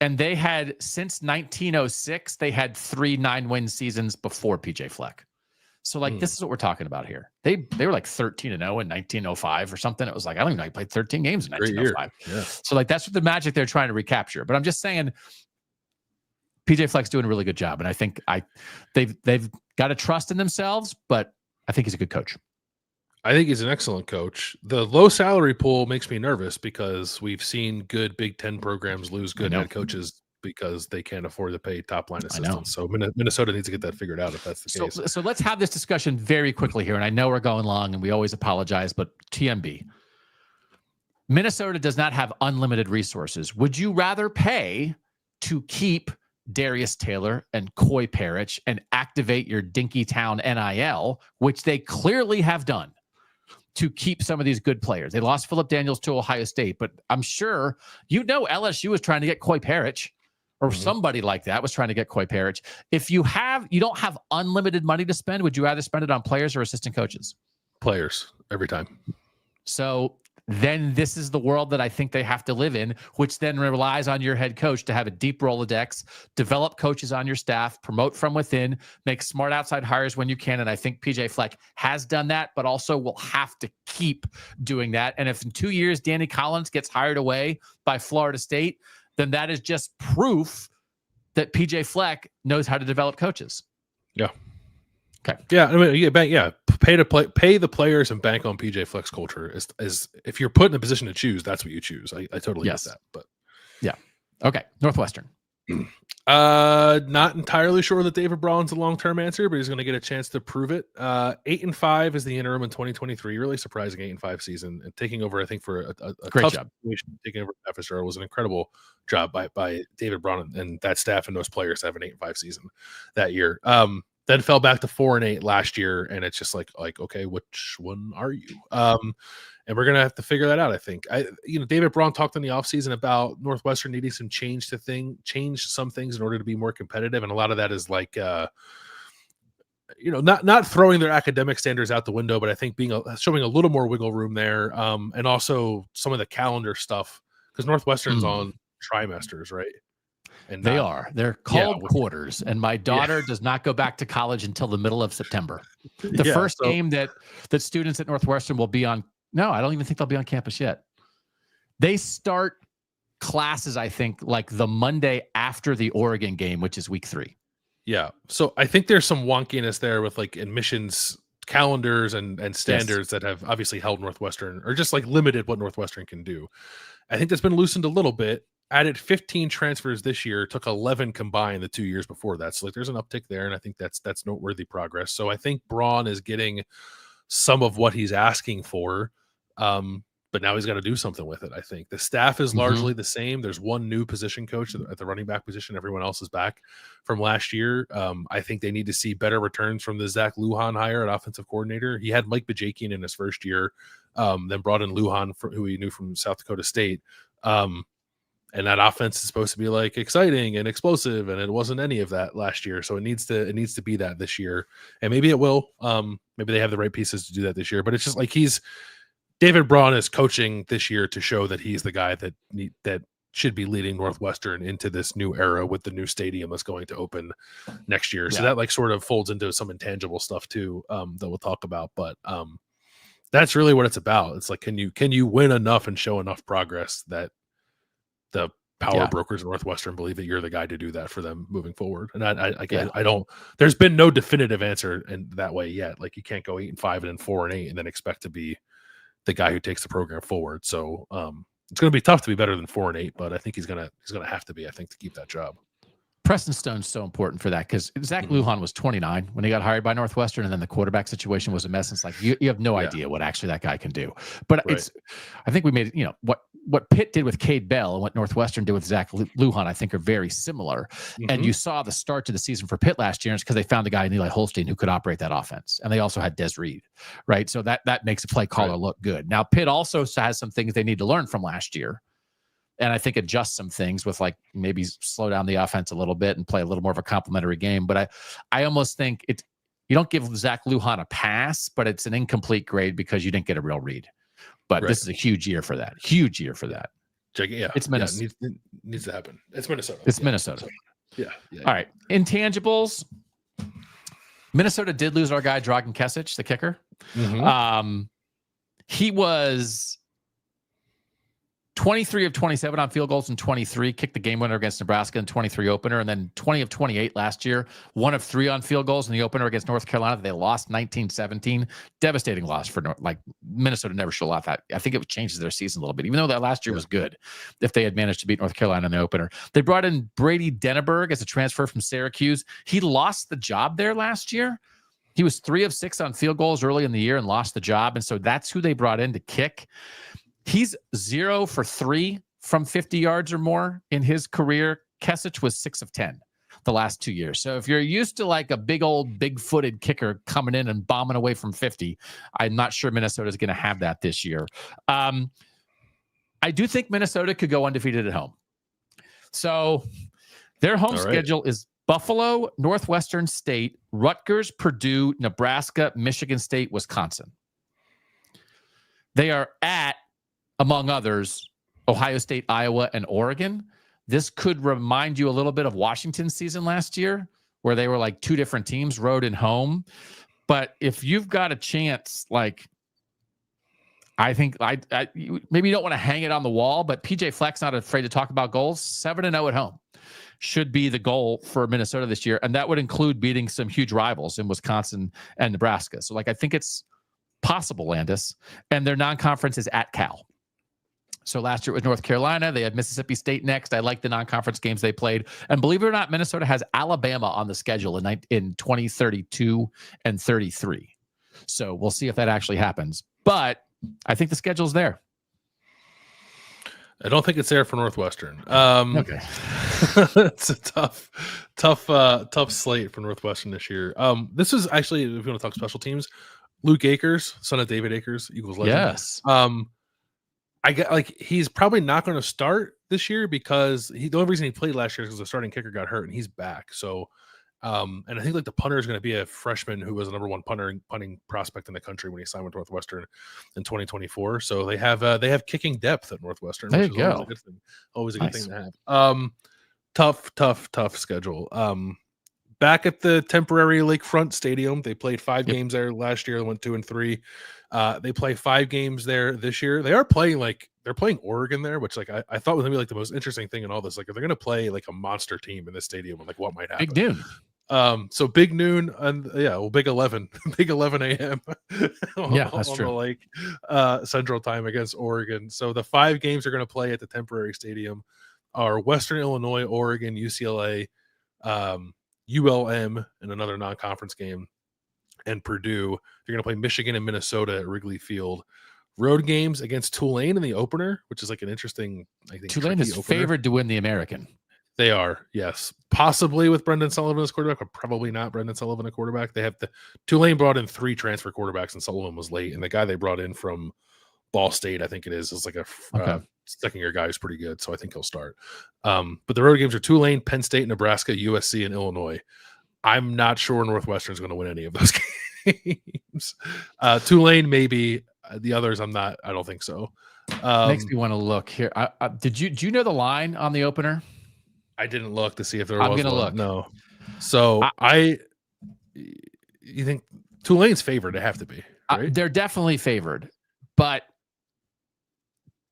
And they had, since 1906, they had 3 9-win seasons before PJ Fleck. So, like, this is what we're talking about here. They were like 13-0 in 1905 or something. It was like, I don't even know, he played 13 games in 1905. Yeah. So, like, that's what the magic they're trying to recapture. But I'm just saying, PJ Fleck's doing a really good job. And I think they've got to trust in themselves, but I think he's a good coach. I think he's an excellent coach. The low salary pool makes me nervous because we've seen good Big Ten programs lose good head coaches because they can't afford to pay top line assistants. So Minnesota needs to get that figured out if that's the case. So let's have this discussion very quickly here. And I know we're going long and we always apologize, but TMB. Minnesota does not have unlimited resources. Would you rather pay to keep Darius Taylor and Coy Parrish and activate your Dinkytown NIL, which they clearly have done, to keep some of these good players? They lost Philip Daniels to Ohio State, but I'm sure LSU was trying to get Coy Parrish, or somebody like that was trying to get Coy Parrish. If you don't have unlimited money to spend, would you rather spend it on players or assistant coaches? Players every time. So then this is the world that I think they have to live in, which then relies on your head coach to have a deep Rolodex, develop coaches on your staff, promote from within, make smart outside hires when you can. And I think PJ Fleck has done that, but also will have to keep doing that. And if in 2 years, Danny Collins gets hired away by Florida State, then that is just proof that PJ Fleck knows how to develop coaches. Yeah. Okay. Yeah, I mean, pay the players and bank on PJ Fleck's culture. As if you're put in a position to choose, that's what you choose. I totally get that. But yeah, okay. Northwestern. Not entirely sure that David Braun's a long-term answer, but he's going to get a chance to prove it. 8-5 is the interim in 2023. Really surprising 8-5 season, and taking over, I think, for a great tough job. Situation, taking over Professor was an incredible job by David Braun and that staff and those players to have an 8-5 season that year. Then fell back to 4-8 last year, and it's just like okay, which one are you? And we're gonna have to figure that out. I think David Braun talked in the offseason about Northwestern needing some change some things in order to be more competitive, and a lot of that is like not throwing their academic standards out the window, but I think showing a little more wiggle room there, and also some of the calendar stuff because Northwestern's on trimesters, right? And they're called quarters, and my daughter does not go back to college until the middle of September. The first game that students at Northwestern will be on. No, I don't even think they'll be on campus yet. They start classes, I think, like the Monday after the Oregon game, which is week 3. Yeah. So I think there's some wonkiness there with like admissions calendars and standards that have obviously held Northwestern or just like limited what Northwestern can do. I think that's been loosened a little bit. Added 15 transfers this year, took 11 combined the 2 years before that. So like there's an uptick there, and I think that's noteworthy progress. So I think Braun is getting some of what he's asking for, but now he's got to do something with it. I think the staff is largely the same. There's one new position coach at the running back position. Everyone else is back from last year. I think they need to see better returns from the Zach Lujan hire at offensive coordinator. He had Mike Bajakian in his first year, then brought in Lujan, who he knew from South Dakota State. And that offense is supposed to be like exciting and explosive, and it wasn't any of that last year. So it needs to be that this year, and maybe it will. Maybe they have the right pieces to do that this year. But it's just like David Braun is coaching this year to show that he's the guy that should be leading Northwestern into this new era with the new stadium that's going to open next year. So that like sort of folds into some intangible stuff too that we'll talk about. But that's really what it's about. It's like can you win enough and show enough progress that the power brokers in Northwestern believe that you're the guy to do that for them moving forward. And I don't. There's been no definitive answer in that way yet. Like you can't go 8-5 and then 4-8 and then expect to be the guy who takes the program forward. So it's going to be tough to be better than 4-8, but I think he's gonna have to be. I think to keep that job. Preston Stone's so important for that because Zach Lujan was 29 when he got hired by Northwestern, and then the quarterback situation was a mess. It's like you have no idea what actually that guy can do. But I think we made it. What Pitt did with Cade Bell and what Northwestern did with Zach Lujan, I think are very similar. And you saw the start to the season for Pitt last year, and it's because they found a guy in Eli Holstein who could operate that offense, and they also had Des Reed, right? So that makes a play caller look good. Now Pitt also has some things they need to learn from last year. And I think adjust some things with like maybe slow down the offense a little bit and play a little more of a complementary game. But I almost think you don't give Zach Lujan a pass, but it's an incomplete grade because you didn't get a real read. But this is a huge year for that. Huge year for that. Yeah, it's Minnesota. Yeah, needs to happen. It's Minnesota. It's Minnesota. Yeah. All right. Intangibles. Minnesota did lose our guy Dragan Kesic, the kicker. He was 23 of 27 on field goals in 23, kicked the game winner against Nebraska in 23 opener, and then 20 of 28 last year, 1 of 3 on field goals in the opener against North Carolina. They lost 19-17. Devastating loss for Minnesota never should have lost that. I think it changes their season a little bit, even though that last year was good if they had managed to beat North Carolina in the opener. They brought in Brady Denneberg as a transfer from Syracuse. He lost the job there last year. He was 3 of 6 on field goals early in the year and lost the job, and so that's who they brought in to kick. He's 0 for 3 from 50 yards or more in his career. Kesic was 6 of 10 the last 2 years. So if you're used to like a big old big-footed kicker coming in and bombing away from 50, I'm not sure Minnesota is going to have that this year. I do think Minnesota could go undefeated at home. So their home schedule is Buffalo, Northwestern State, Rutgers, Purdue, Nebraska, Michigan State, Wisconsin. They are at, among others, Ohio State, Iowa, and Oregon. This could remind you a little bit of Washington's season last year, where they were like 2 different teams, road and home. But if you've got a chance, like, I think maybe you don't want to hang it on the wall, but PJ Fleck's not afraid to talk about goals. 7-0 at home should be the goal for Minnesota this year. And that would include beating some huge rivals in Wisconsin and Nebraska. So, I think it's possible, Landis. And their non-conference is at Cal. So last year it was North Carolina. They had Mississippi State next. I like the non-conference games they played. And believe it or not, Minnesota has Alabama on the schedule in 2032 and 33. So we'll see if that actually happens. But I think the schedule's there. I don't think it's there for Northwestern. Okay. It's a tough slate for Northwestern this year. This is actually, if you want to talk special teams, Luke Akers, son of David Akers, Eagles legend. Yes. He's probably not going to start this year because the only reason he played last year is because the starting kicker got hurt and he's back. So, and I think the punter is going to be a freshman who was the number 1 punting prospect in the country when he signed with Northwestern in 2024. So they have kicking depth at Northwestern. There which you is go. Always a good thing to have. Tough schedule. Back at the temporary Lakefront Stadium, they played 5 games there last year. They went 2-3. They play 5 games there this year. They're playing Oregon there, which I thought was gonna be like the most interesting thing in all this. Like, if they're gonna play like a monster team in this stadium, and like what might happen. Big noon. So big noon and big 11 a.m. on the Lake Central Time against Oregon. So the 5 games they're gonna play at the temporary stadium are Western Illinois, Oregon, UCLA, ULM, and another non-conference game, and Purdue. You're going to play Michigan and Minnesota at Wrigley Field. Road games against Tulane in the opener, which is like an interesting, I think. Tulane is favored to win the American. They are, yes. Possibly with Brendan Sullivan as quarterback, but probably not Brendan Sullivan a quarterback. Tulane brought in 3 transfer quarterbacks, and Sullivan was late. And the guy they brought in from Ball State, I think it is like a second-year guy who's pretty good, so I think he'll start. But the road games are Tulane, Penn State, Nebraska, USC, and Illinois. I'm not sure Northwestern's going to win any of those games. Tulane, maybe. The others, I don't think so. Makes me want to look here. Do you know the line on the opener? I didn't look to see if there was. I'm going to look. No. So you think Tulane's favored? They have to be. Right? They're definitely favored, but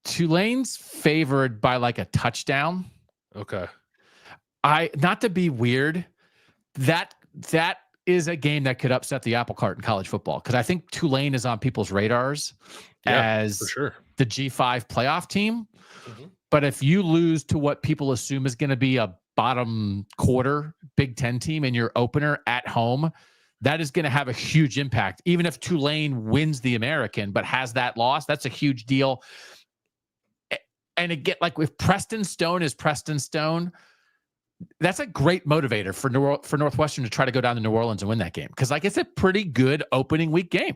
Tulane's favored by like a touchdown Okay. Not to be weird, that is a game that could upset the apple cart in college football, because I think Tulane is on people's radars as for sure the G5 playoff team. Mm-hmm. But if you lose to what people assume is going to be a bottom quarter Big Ten team in your opener at home, that is going to have a huge impact. Even if Tulane wins the American but has that loss, that's a huge deal. And again, like if Preston Stone is Preston Stone, that's a great motivator for Northwestern to try to go down to New Orleans and win that game, because like it's a pretty good opening week game.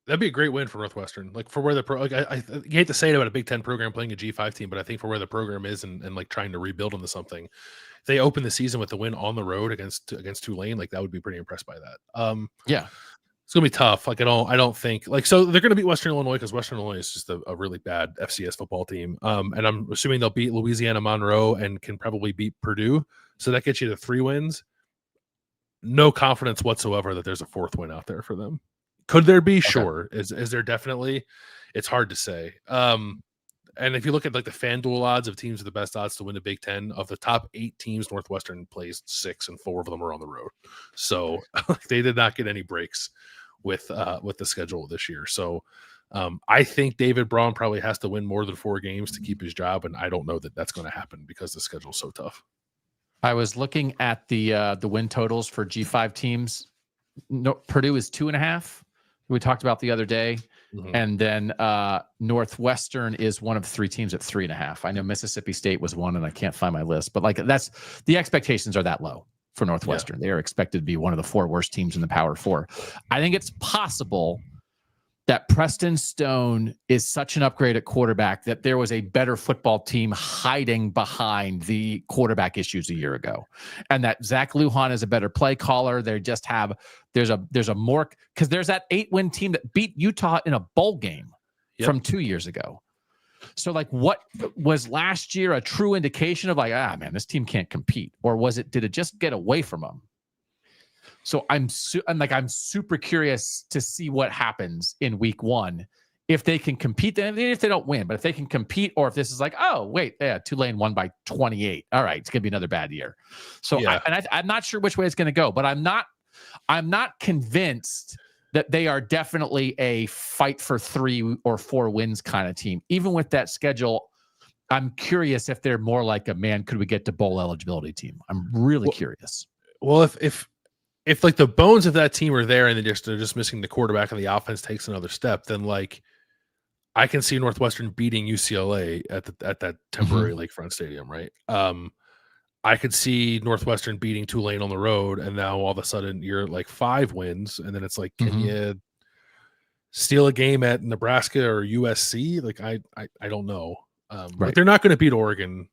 That'd be a great win for Northwestern. Like for where the I you hate to say it about a Big Ten program playing a G5 team, but I think for where the program is and like trying to rebuild into something, if they open the season with the win on the road against Tulane, like that would be pretty impressed by that. Yeah. It's gonna be tough. Like I don't think like, so they're gonna beat Western Illinois because Western Illinois is just a really bad FCS football team. And I'm assuming they'll beat Louisiana Monroe and can probably beat Purdue. So that gets you to 3 wins. No confidence whatsoever that there's a 4th win out there for them. Could there be? Okay. Sure. Is there definitely? It's hard to say. And if you look at like the FanDuel odds of teams with the best odds to win the Big Ten, of the top 8 teams, Northwestern plays 6 and 4 of them are on the road. So they did not get any breaks with the schedule this year. So I think David Braun probably has to win more than 4 games to keep his job, and I don't know that that's going to happen because the schedule's so tough. I was looking at the win totals for G5 teams. No, Purdue is 2.5. We talked about the other day. Mm-hmm. And then Northwestern is one of 3 teams at 3.5. I know Mississippi State was 1, and I can't find my list, but like that's the expectations are that low for Northwestern. Yeah. They are expected to be one of the 4 worst teams in the Power 4. I think it's possible that Preston Stone is such an upgrade at quarterback that there was a better football team hiding behind the quarterback issues a year ago, and that Zach Lujan is a better play caller. They just have there's a more, because there's that 8-win team that beat Utah in a bowl game from 2 years ago. So like, what was last year a true indication of like, man, this team can't compete, or did it just get away from them? So I'm super curious to see what happens in week 1 if they can compete. Then if they don't win, but if they can compete, or if this is like, oh wait, Tulane won by 28. All right, it's gonna be another bad year. So I'm not sure which way it's gonna go, but I'm not convinced that they are definitely a fight for 3 or 4 wins kind of team. Even with that schedule, I'm curious if they're more like a could we get to bowl eligibility team? I'm really curious. Well, if like the bones of that team are there and they're just missing the quarterback and the offense takes another step, then like I can see Northwestern beating UCLA at that temporary Lakefront Stadium, right? I could see Northwestern beating Tulane on the road, and now all of a sudden you're like 5 wins, and then it's like, can you steal a game at Nebraska or USC? Like I don't know. Like they're not going to beat Oregon.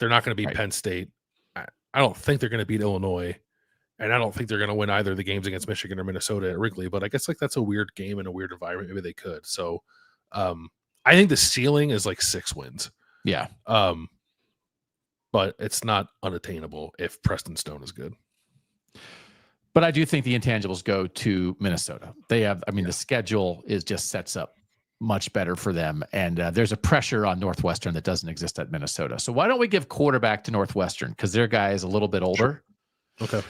They're not going to beat Penn State. I don't think they're going to beat Illinois. And I don't think they're going to win either of the games against Michigan or Minnesota at Wrigley, but I guess like that's a weird game and a weird environment. Maybe they could. So I think the ceiling is like 6 wins. Yeah. But it's not unattainable if Preston Stone is good. But I do think the intangibles go to Minnesota. They have, the schedule just sets up much better for them. And there's a pressure on Northwestern that doesn't exist at Minnesota. So why don't we give quarterback to Northwestern? Because their guy is a little bit older. Sure. Okay.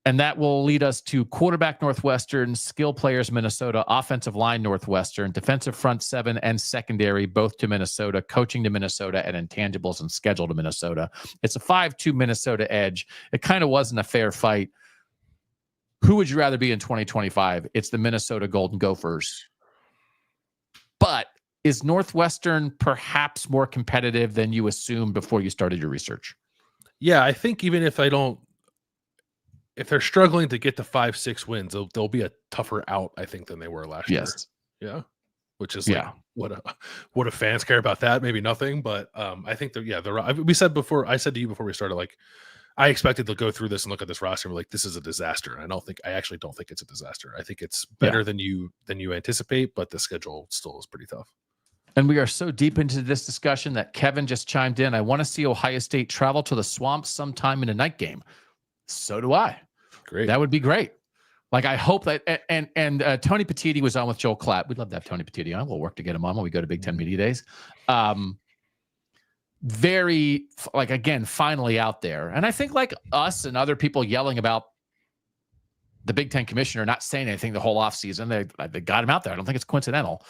And that will lead us to quarterback Northwestern, skill players Minnesota, offensive line Northwestern, defensive front 7 and secondary both to Minnesota, coaching to Minnesota, and intangibles and schedule to Minnesota. It's a 5-2 Minnesota edge. It kind of wasn't a fair fight. Who would you rather be in 2025? It's the Minnesota Golden Gophers. But is Northwestern perhaps more competitive than you assumed before you started your research? Yeah, I think even if if they're struggling to get to 5-6 wins, they'll be a tougher out, I think, than they were last year. Yeah. Which is like, what do fans care about that? Maybe nothing, but I think I said to you before we started, like, I expected to go through this and look at this roster and be like, this is a disaster. I actually don't think it's a disaster. I think it's better than you anticipate, but the schedule still is pretty tough. And we are so deep into this discussion that Kevin just chimed in. I want to see Ohio State travel to the Swamp sometime in a night game. So do I. Great. That would be great. Like, I hope that, and Tony Petitti was on with Joel Klatt. We'd love to have Tony Petitti on. We'll work to get him on when we go to Big Ten Media Days. very, like, again, finally out there. And I think like us and other people yelling about the Big Ten commissioner not saying anything the whole offseason, they got him out there. I don't think it's coincidental.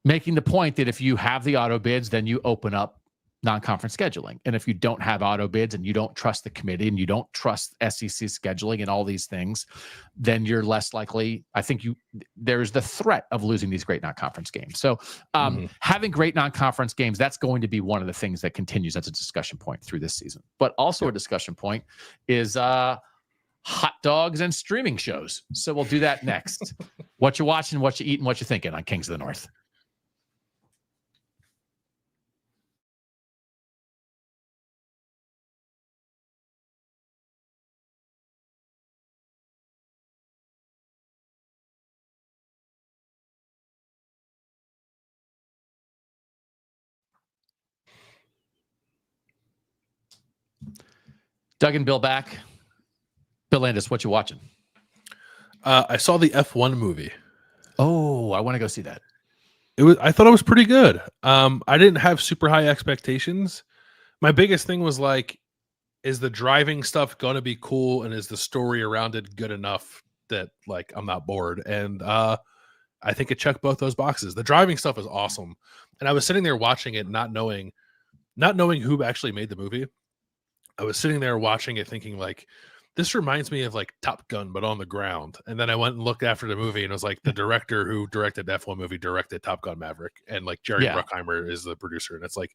Making the point that if you have the auto bids, then you open up non-conference scheduling. And if you don't have auto bids and you don't trust the committee and you don't trust SEC scheduling and all these things, then you're less likely. I think there's the threat of losing these great non-conference games. So having great non-conference games, that's going to be one of the things that continues. That's a discussion point through this season. But also a discussion point is hot dogs and streaming shows. So we'll do that next. What you watching, what you eating, what you thinking on Kings of the North. Doug and Bill back. Bill Landis, what you watching? I saw the F1 movie. Oh, I want to go see that. I thought it was pretty good. I didn't have super high expectations. My biggest thing was like, is the driving stuff going to be cool, and is the story around it good enough that like I'm not bored? And I think it checked both those boxes. The driving stuff is awesome, and I was sitting there watching it, not knowing who actually made the movie. I was sitting there watching it thinking like, this reminds me of like Top Gun, but on the ground. And then I went and looked after the movie, and it was like the director who directed the F1 movie directed Top Gun Maverick, and like Jerry Bruckheimer is the producer. And it's like,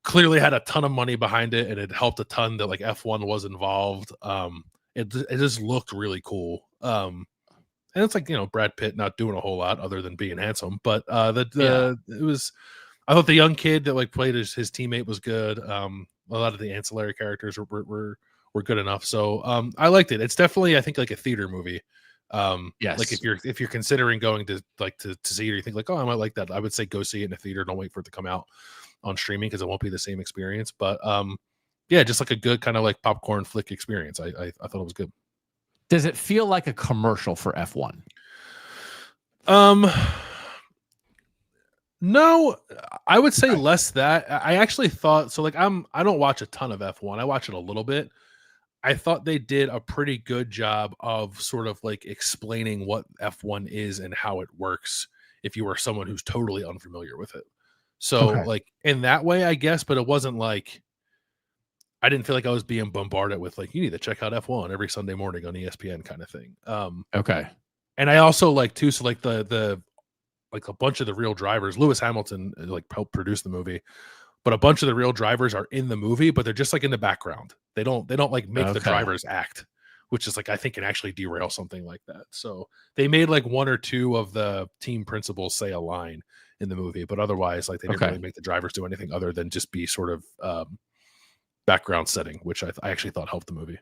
clearly had a ton of money behind it, and it helped a ton that like F1 was involved. It just looked really cool. And it's like, you know, Brad Pitt not doing a whole lot other than being handsome, but it was, I thought the young kid that like played his teammate was good. A lot of the ancillary characters were good enough. So I liked it. It's definitely, I think, like a theater movie. Yes. Like if you're considering going to like to see it, or you think like, oh, I might like that, I would say go see it in a theater. Don't wait for it to come out on streaming, because it won't be the same experience. But yeah, just like a good kind of like popcorn flick experience. I thought it was good. Does it feel like a commercial for F1? No, I would say less that. I actually thought so. Like I don't watch a ton of F1. I watch it a little bit. I thought they did a pretty good job of sort of like explaining what F1 is and how it works if you are someone who's totally unfamiliar with it. So like in that way, I guess, but it wasn't like, I didn't feel like I was being bombarded with like, you need to check out F1 every Sunday morning on ESPN kind of thing. And I also like too, so like the like a bunch of the real drivers, Lewis Hamilton like helped produce the movie, but a bunch of the real drivers are in the movie, but they're just like in the background. They don't like make the drivers act, which is like, I think can actually derail something like that. So they made like one or two of the team principals say a line in the movie, but otherwise like they didn't really make the drivers do anything other than just be sort of background setting, which I actually thought helped the movie.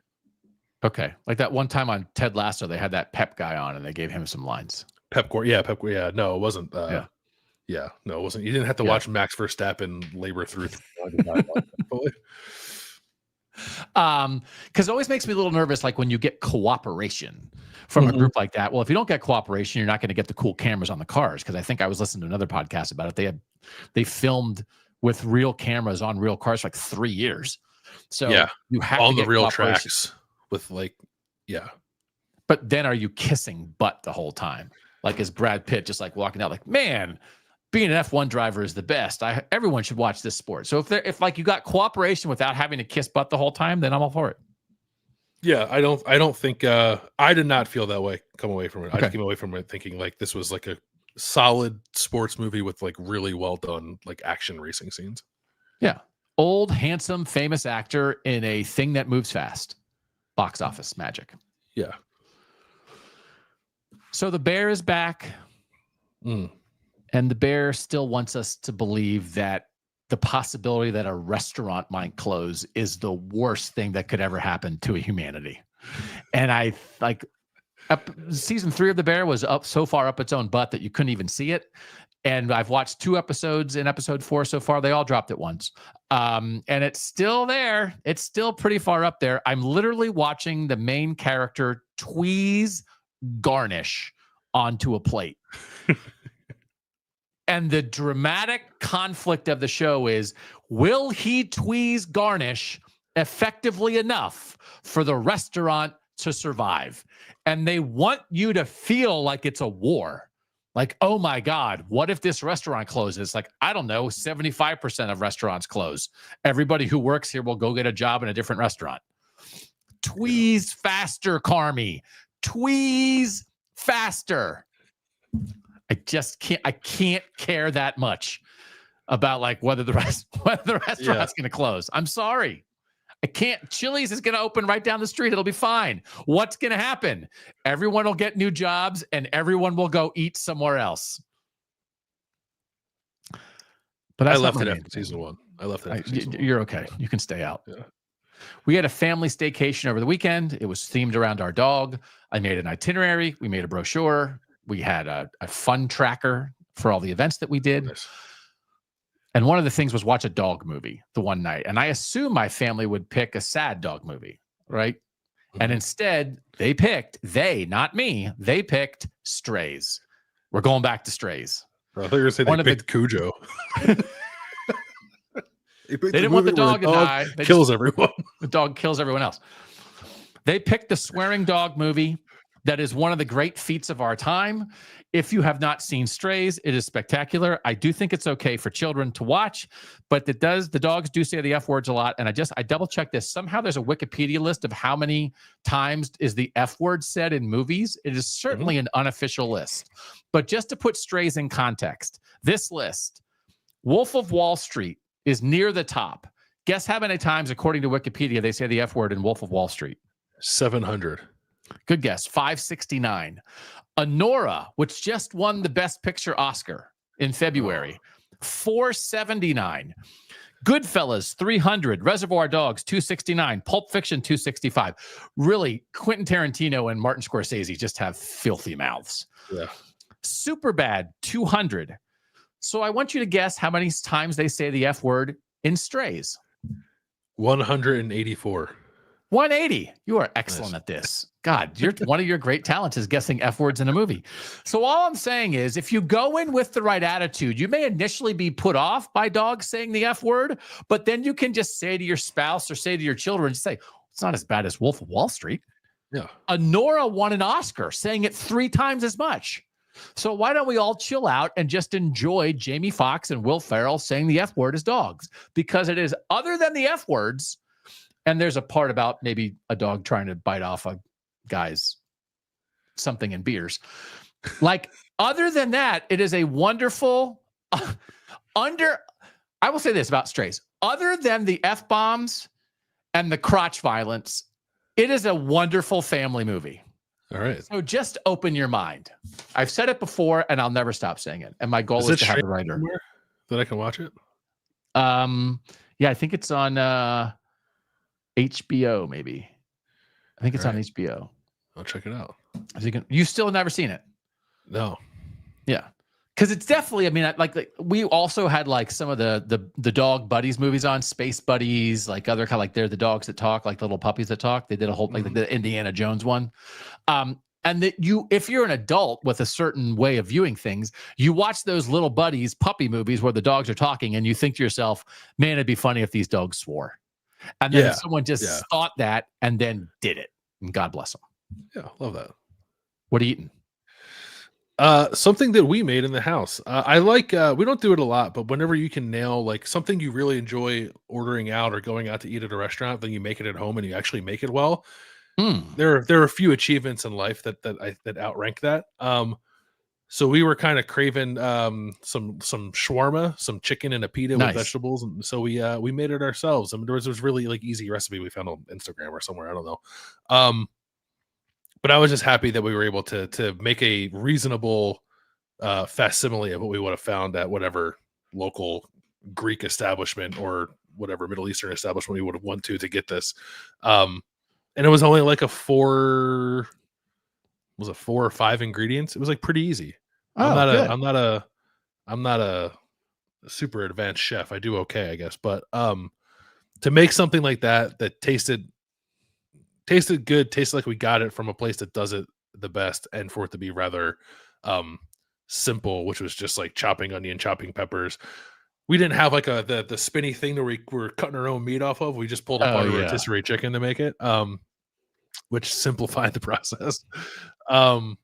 Okay. Like that one time on Ted Lasso, they had that Pep guy on and they gave him some lines. Pep. Yeah. No, it wasn't. Yeah, no, it wasn't. You didn't have to watch Max Verstappen labor through. Because it always makes me a little nervous, like when you get cooperation from a group like that. Well, if you don't get cooperation, you're not going to get the cool cameras on the cars. Because I think I was listening to another podcast about it. They filmed with real cameras on real cars for like 3 years. So you have on to the real tracks with like, But then are you kissing butt the whole time? Like, is Brad Pitt just like walking out like, man, being an F1 driver is the best. Everyone should watch this sport. So if like you got cooperation without having to kiss butt the whole time, then I'm all for it. Yeah, I don't think I did not feel that way. Come away from it. I came away from it thinking like this was like a solid sports movie with like really well done like action racing scenes. Yeah, old, handsome, famous actor in a thing that moves fast. Box office magic. Yeah. So the bear is back. And the bear still wants us to believe that the possibility that a restaurant might close is the worst thing that could ever happen to humanity. And I like season 3 of The Bear was up so far up its own butt that you couldn't even see it. And I've watched 2 episodes in episode 4 so far. They all dropped it once. And it's still there. It's still pretty far up there. I'm literally watching the main character tweeze garnish onto a plate. And the dramatic conflict of the show is, will he tweeze garnish effectively enough for the restaurant to survive? And they want you to feel like it's a war. Like, oh my God, what if this restaurant closes? Like, I don't know, 75% of restaurants close. Everybody who works here will go get a job in a different restaurant. Tweeze faster, Carmi. Tweeze faster. I just can't. I can't care that much about like whether the restaurant's going to close. I'm sorry. I can't. Chili's is going to open right down the street. It'll be fine. What's going to happen? Everyone will get new jobs and everyone will go eat somewhere else. But I left it after season 1. I left it after season 1. You're okay. You can stay out. Yeah. We had a family staycation over the weekend. It was themed around our dog. I made an itinerary. We made a brochure. We had a fun tracker for all the events that we did. Nice. And one of the things was watch a dog movie the one night. And I assume my family would pick a sad dog movie, right? Mm-hmm. And instead, not me, they picked Strays. We're going back to Strays. I thought you were going to say they picked Cujo. They didn't want the dog to die. Everyone. The dog kills everyone else. They picked the swearing dog movie that is one of the great feats of our time. If you have not seen Strays, it is spectacular. I do think it's okay for children to watch, but the dogs do say the F words a lot. And I double checked this. Somehow there's a Wikipedia list of how many times is the F word said in movies. It is certainly an unofficial list. But just to put Strays in context, this list, Wolf of Wall Street is near the top. Guess how many times, according to Wikipedia, they say the F word in Wolf of Wall Street? 700. Good guess. 569. Honora, which just won the Best Picture Oscar in February, 479. Goodfellas, 300. Reservoir Dogs, 269. Pulp Fiction, 265. Really, Quentin Tarantino and Martin Scorsese just have filthy mouths. Yeah. Superbad, 200. So I want you to guess how many times they say the F word in Strays. 184. 180. You are excellent at this. God, one of your great talents is guessing F words in a movie. So all I'm saying is, if you go in with the right attitude, you may initially be put off by dogs saying the F word, but then you can just say to your spouse or say to your children, just say, it's not as bad as Wolf of Wall Street. Yeah. Honora won an Oscar saying it 3 times as much. So why don't we all chill out and just enjoy Jamie Foxx and Will Ferrell saying the F word as dogs? Because it is, other than the F words, and there's a part about maybe a dog trying to bite off a guy's something in beers. Like, other than that, it is a wonderful I will say this about Strays. Other than the F-bombs and the crotch violence, it is a wonderful family movie. All right. So just open your mind. I've said it before, and I'll never stop saying it. And my goal is to have the writer that I can watch it. Yeah, I think it's on HBO. Maybe I think it's on HBO. I'll check it out. You still never seen it? No. Yeah, because it's definitely. I mean, like we also had like some of the dog buddies movies on, Space Buddies, like other kind of like they're the dogs that talk, like the little puppies that talk. They did a whole like the Indiana Jones one. And that if you're an adult with a certain way of viewing things, you watch those little buddies puppy movies where the dogs are talking, and you think to yourself, "Man, it'd be funny if these dogs swore." And then someone just thought that and then did it. And God bless them. Yeah, love that. What are you eating? Something that we made in the house. I like, we don't do it a lot, but whenever you can nail like something you really enjoy ordering out or going out to eat at a restaurant, then you make it at home and you actually make it well. There are a few achievements in life that outrank that. So we were kind of craving some shawarma, some chicken and a pita with vegetables, and so we made it ourselves. I mean, there was really like easy recipe we found on Instagram or somewhere, I don't know. But I was just happy that we were able to make a reasonable facsimile of what we would have found at whatever local Greek establishment or whatever Middle Eastern establishment we would have went to get this. And it was only like 4 or 5 ingredients. It was like pretty easy. I'm not a super advanced chef. I do okay, I guess. But to make something like that tasted good, tasted like we got it from a place that does it the best, and for it to be rather simple, which was just like chopping onion, chopping peppers. We didn't have like the spinny thing that we were cutting our own meat off of. We just pulled apart a rotisserie chicken to make it, which simplified the process. I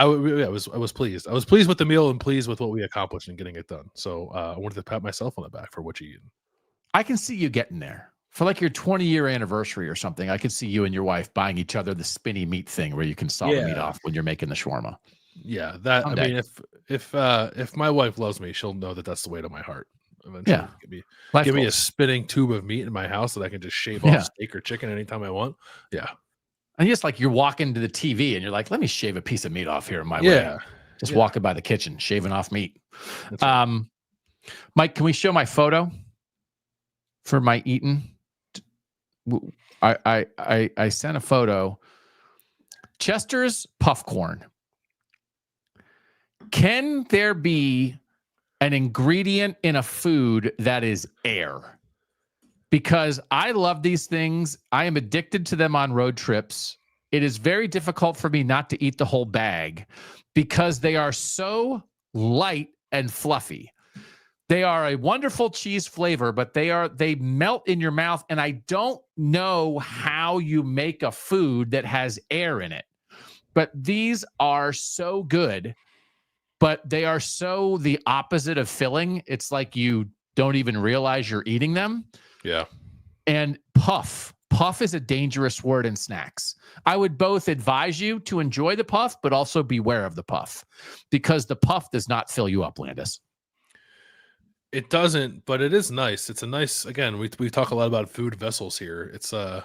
was pleased. I was pleased with the meal and pleased with what we accomplished in getting it done. So I wanted to pat myself on the back for what you eaten. I can see you getting there for like your 20-year anniversary or something. I could see you and your wife buying each other the spinny meat thing where you can saw the meat off when you're making the shawarma. Yeah, that someday. I mean, if my wife loves me, she'll know that that's the way to my heart. Eventually, give me a spinning tube of meat in my house that I can just shave off steak or chicken anytime I want. Yeah, and just like you're walking to the TV and you're like, let me shave a piece of meat off here in my way. Just walking by the kitchen, shaving off meat. Right. Mike, can we show my photo for my eating? I sent a photo. Chester's puff corn. Can there be an ingredient in a food that is air? Because I love these things. I am addicted to them on road trips. It is very difficult for me not to eat the whole bag because they are so light and fluffy. They are a wonderful cheese flavor, but they melt in your mouth. And I don't know how you make a food that has air in it. But these are so good. But they are so the opposite of filling. It's like you don't even realize you're eating them. Yeah. And puff. Puff is a dangerous word in snacks. I would both advise you to enjoy the puff, but also beware of the puff. Because the puff does not fill you up, Landis. It doesn't, but it is nice. It's a nice, again, we talk a lot about food vessels here. It's a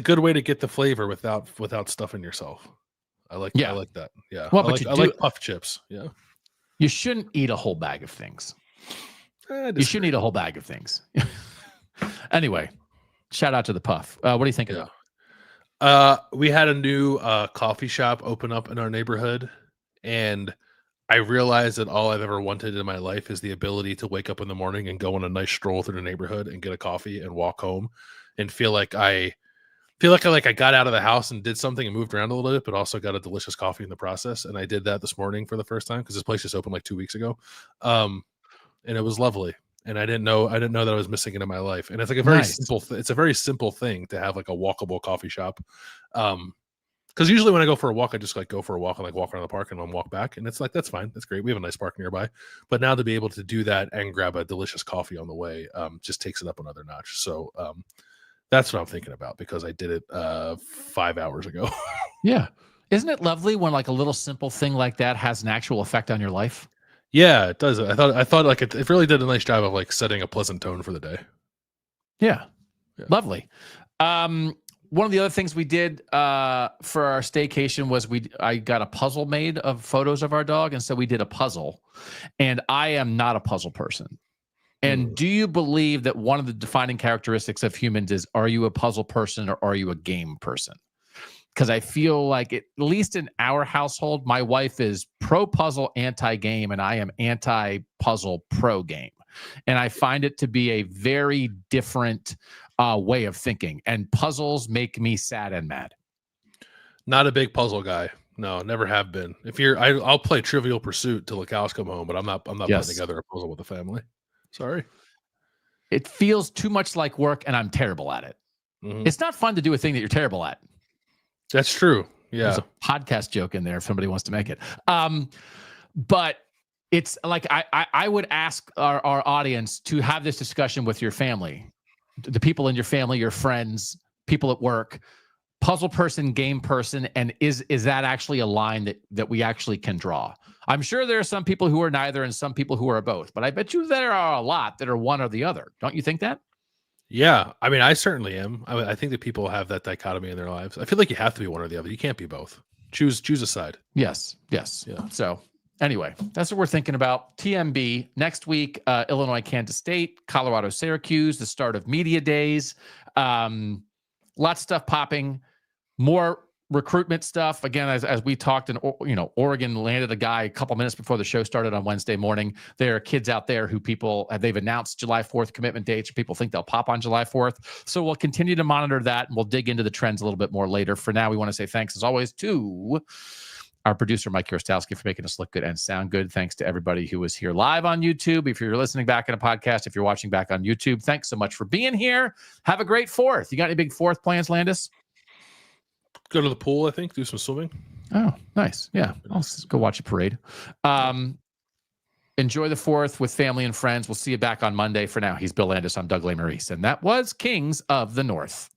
good way to get the flavor without stuffing yourself. I like that. Yeah. Well, I like puff chips. Yeah. You shouldn't eat a whole bag of things. You shouldn't eat a whole bag of things. Anyway, shout out to the puff. What do you think of that? We had a new coffee shop open up in our neighborhood, and I realized that all I've ever wanted in my life is the ability to wake up in the morning and go on a nice stroll through the neighborhood and get a coffee and walk home and feel like I got out of the house and did something and moved around a little bit, but also got a delicious coffee in the process. And I did that this morning for the first time because this place just opened like 2 weeks ago. And it was lovely. And I didn't know that I was missing it in my life. And it's like a very it's a very simple thing to have like a walkable coffee shop. Because usually when I go for a walk, I just like go for a walk and like walk around the park and then walk back. And it's like, that's fine. That's great. We have a nice park nearby. But now to be able to do that and grab a delicious coffee on the way just takes it up another notch. So that's what I'm thinking about because I did it 5 hours ago. Yeah. Isn't it lovely when like a little simple thing like that has an actual effect on your life? Yeah, it does. I thought like it really did a nice job of like setting a pleasant tone for the day. Yeah. Lovely. One of the other things we did for our staycation was I got a puzzle made of photos of our dog. And so we did a puzzle. And I am not a puzzle person. And do you believe that one of the defining characteristics of humans is, are you a puzzle person or are you a game person? Because I feel like, at least in our household, my wife is pro-puzzle, anti-game, and I am anti-puzzle, pro-game. And I find it to be a very different way of thinking. And puzzles make me sad and mad. Not a big puzzle guy. No, never have been. I'll play Trivial Pursuit till the cows come home, but I'm not putting together a puzzle with the family. Sorry. It feels too much like work, and I'm terrible at it. Mm-hmm. It's not fun to do a thing that you're terrible at. That's true. Yeah. There's a podcast joke in there if somebody wants to make it. But it's like I would ask our audience to have this discussion with your family, the people in your family, your friends, people at work. Puzzle person, game person, and is that actually a line that we actually can draw? I'm sure there are some people who are neither and some people who are both, but I bet you there are a lot that are one or the other. Don't you think that? Yeah. I mean, I certainly am. I think that people have that dichotomy in their lives. I feel like you have to be one or the other. You can't be both. Choose a side. Yes. Yeah. So anyway, that's what we're thinking about. TMB next week, Illinois, Kansas State, Colorado, Syracuse, the start of media days. Lots of stuff popping. More recruitment stuff. Again, as we talked, Oregon landed a guy a couple minutes before the show started on Wednesday morning. There are kids out there who they've announced July 4th commitment dates. People think they'll pop on July 4th. So we'll continue to monitor that, and we'll dig into the trends a little bit more later. For now, we want to say thanks, as always, to our producer, Mike Kirstowski, for making us look good and sound good. Thanks to everybody who was here live on YouTube. If you're listening back in a podcast, if you're watching back on YouTube, thanks so much for being here. Have a great 4th. You got any big 4th plans, Landis? Go to the pool, I think. Do some swimming. Oh, nice. Yeah. I'll go watch a parade. Enjoy the 4th with family and friends. We'll see you back on Monday. For now, he's Bill Landis. I'm Doug Lesmerises, and that was Kings of the North.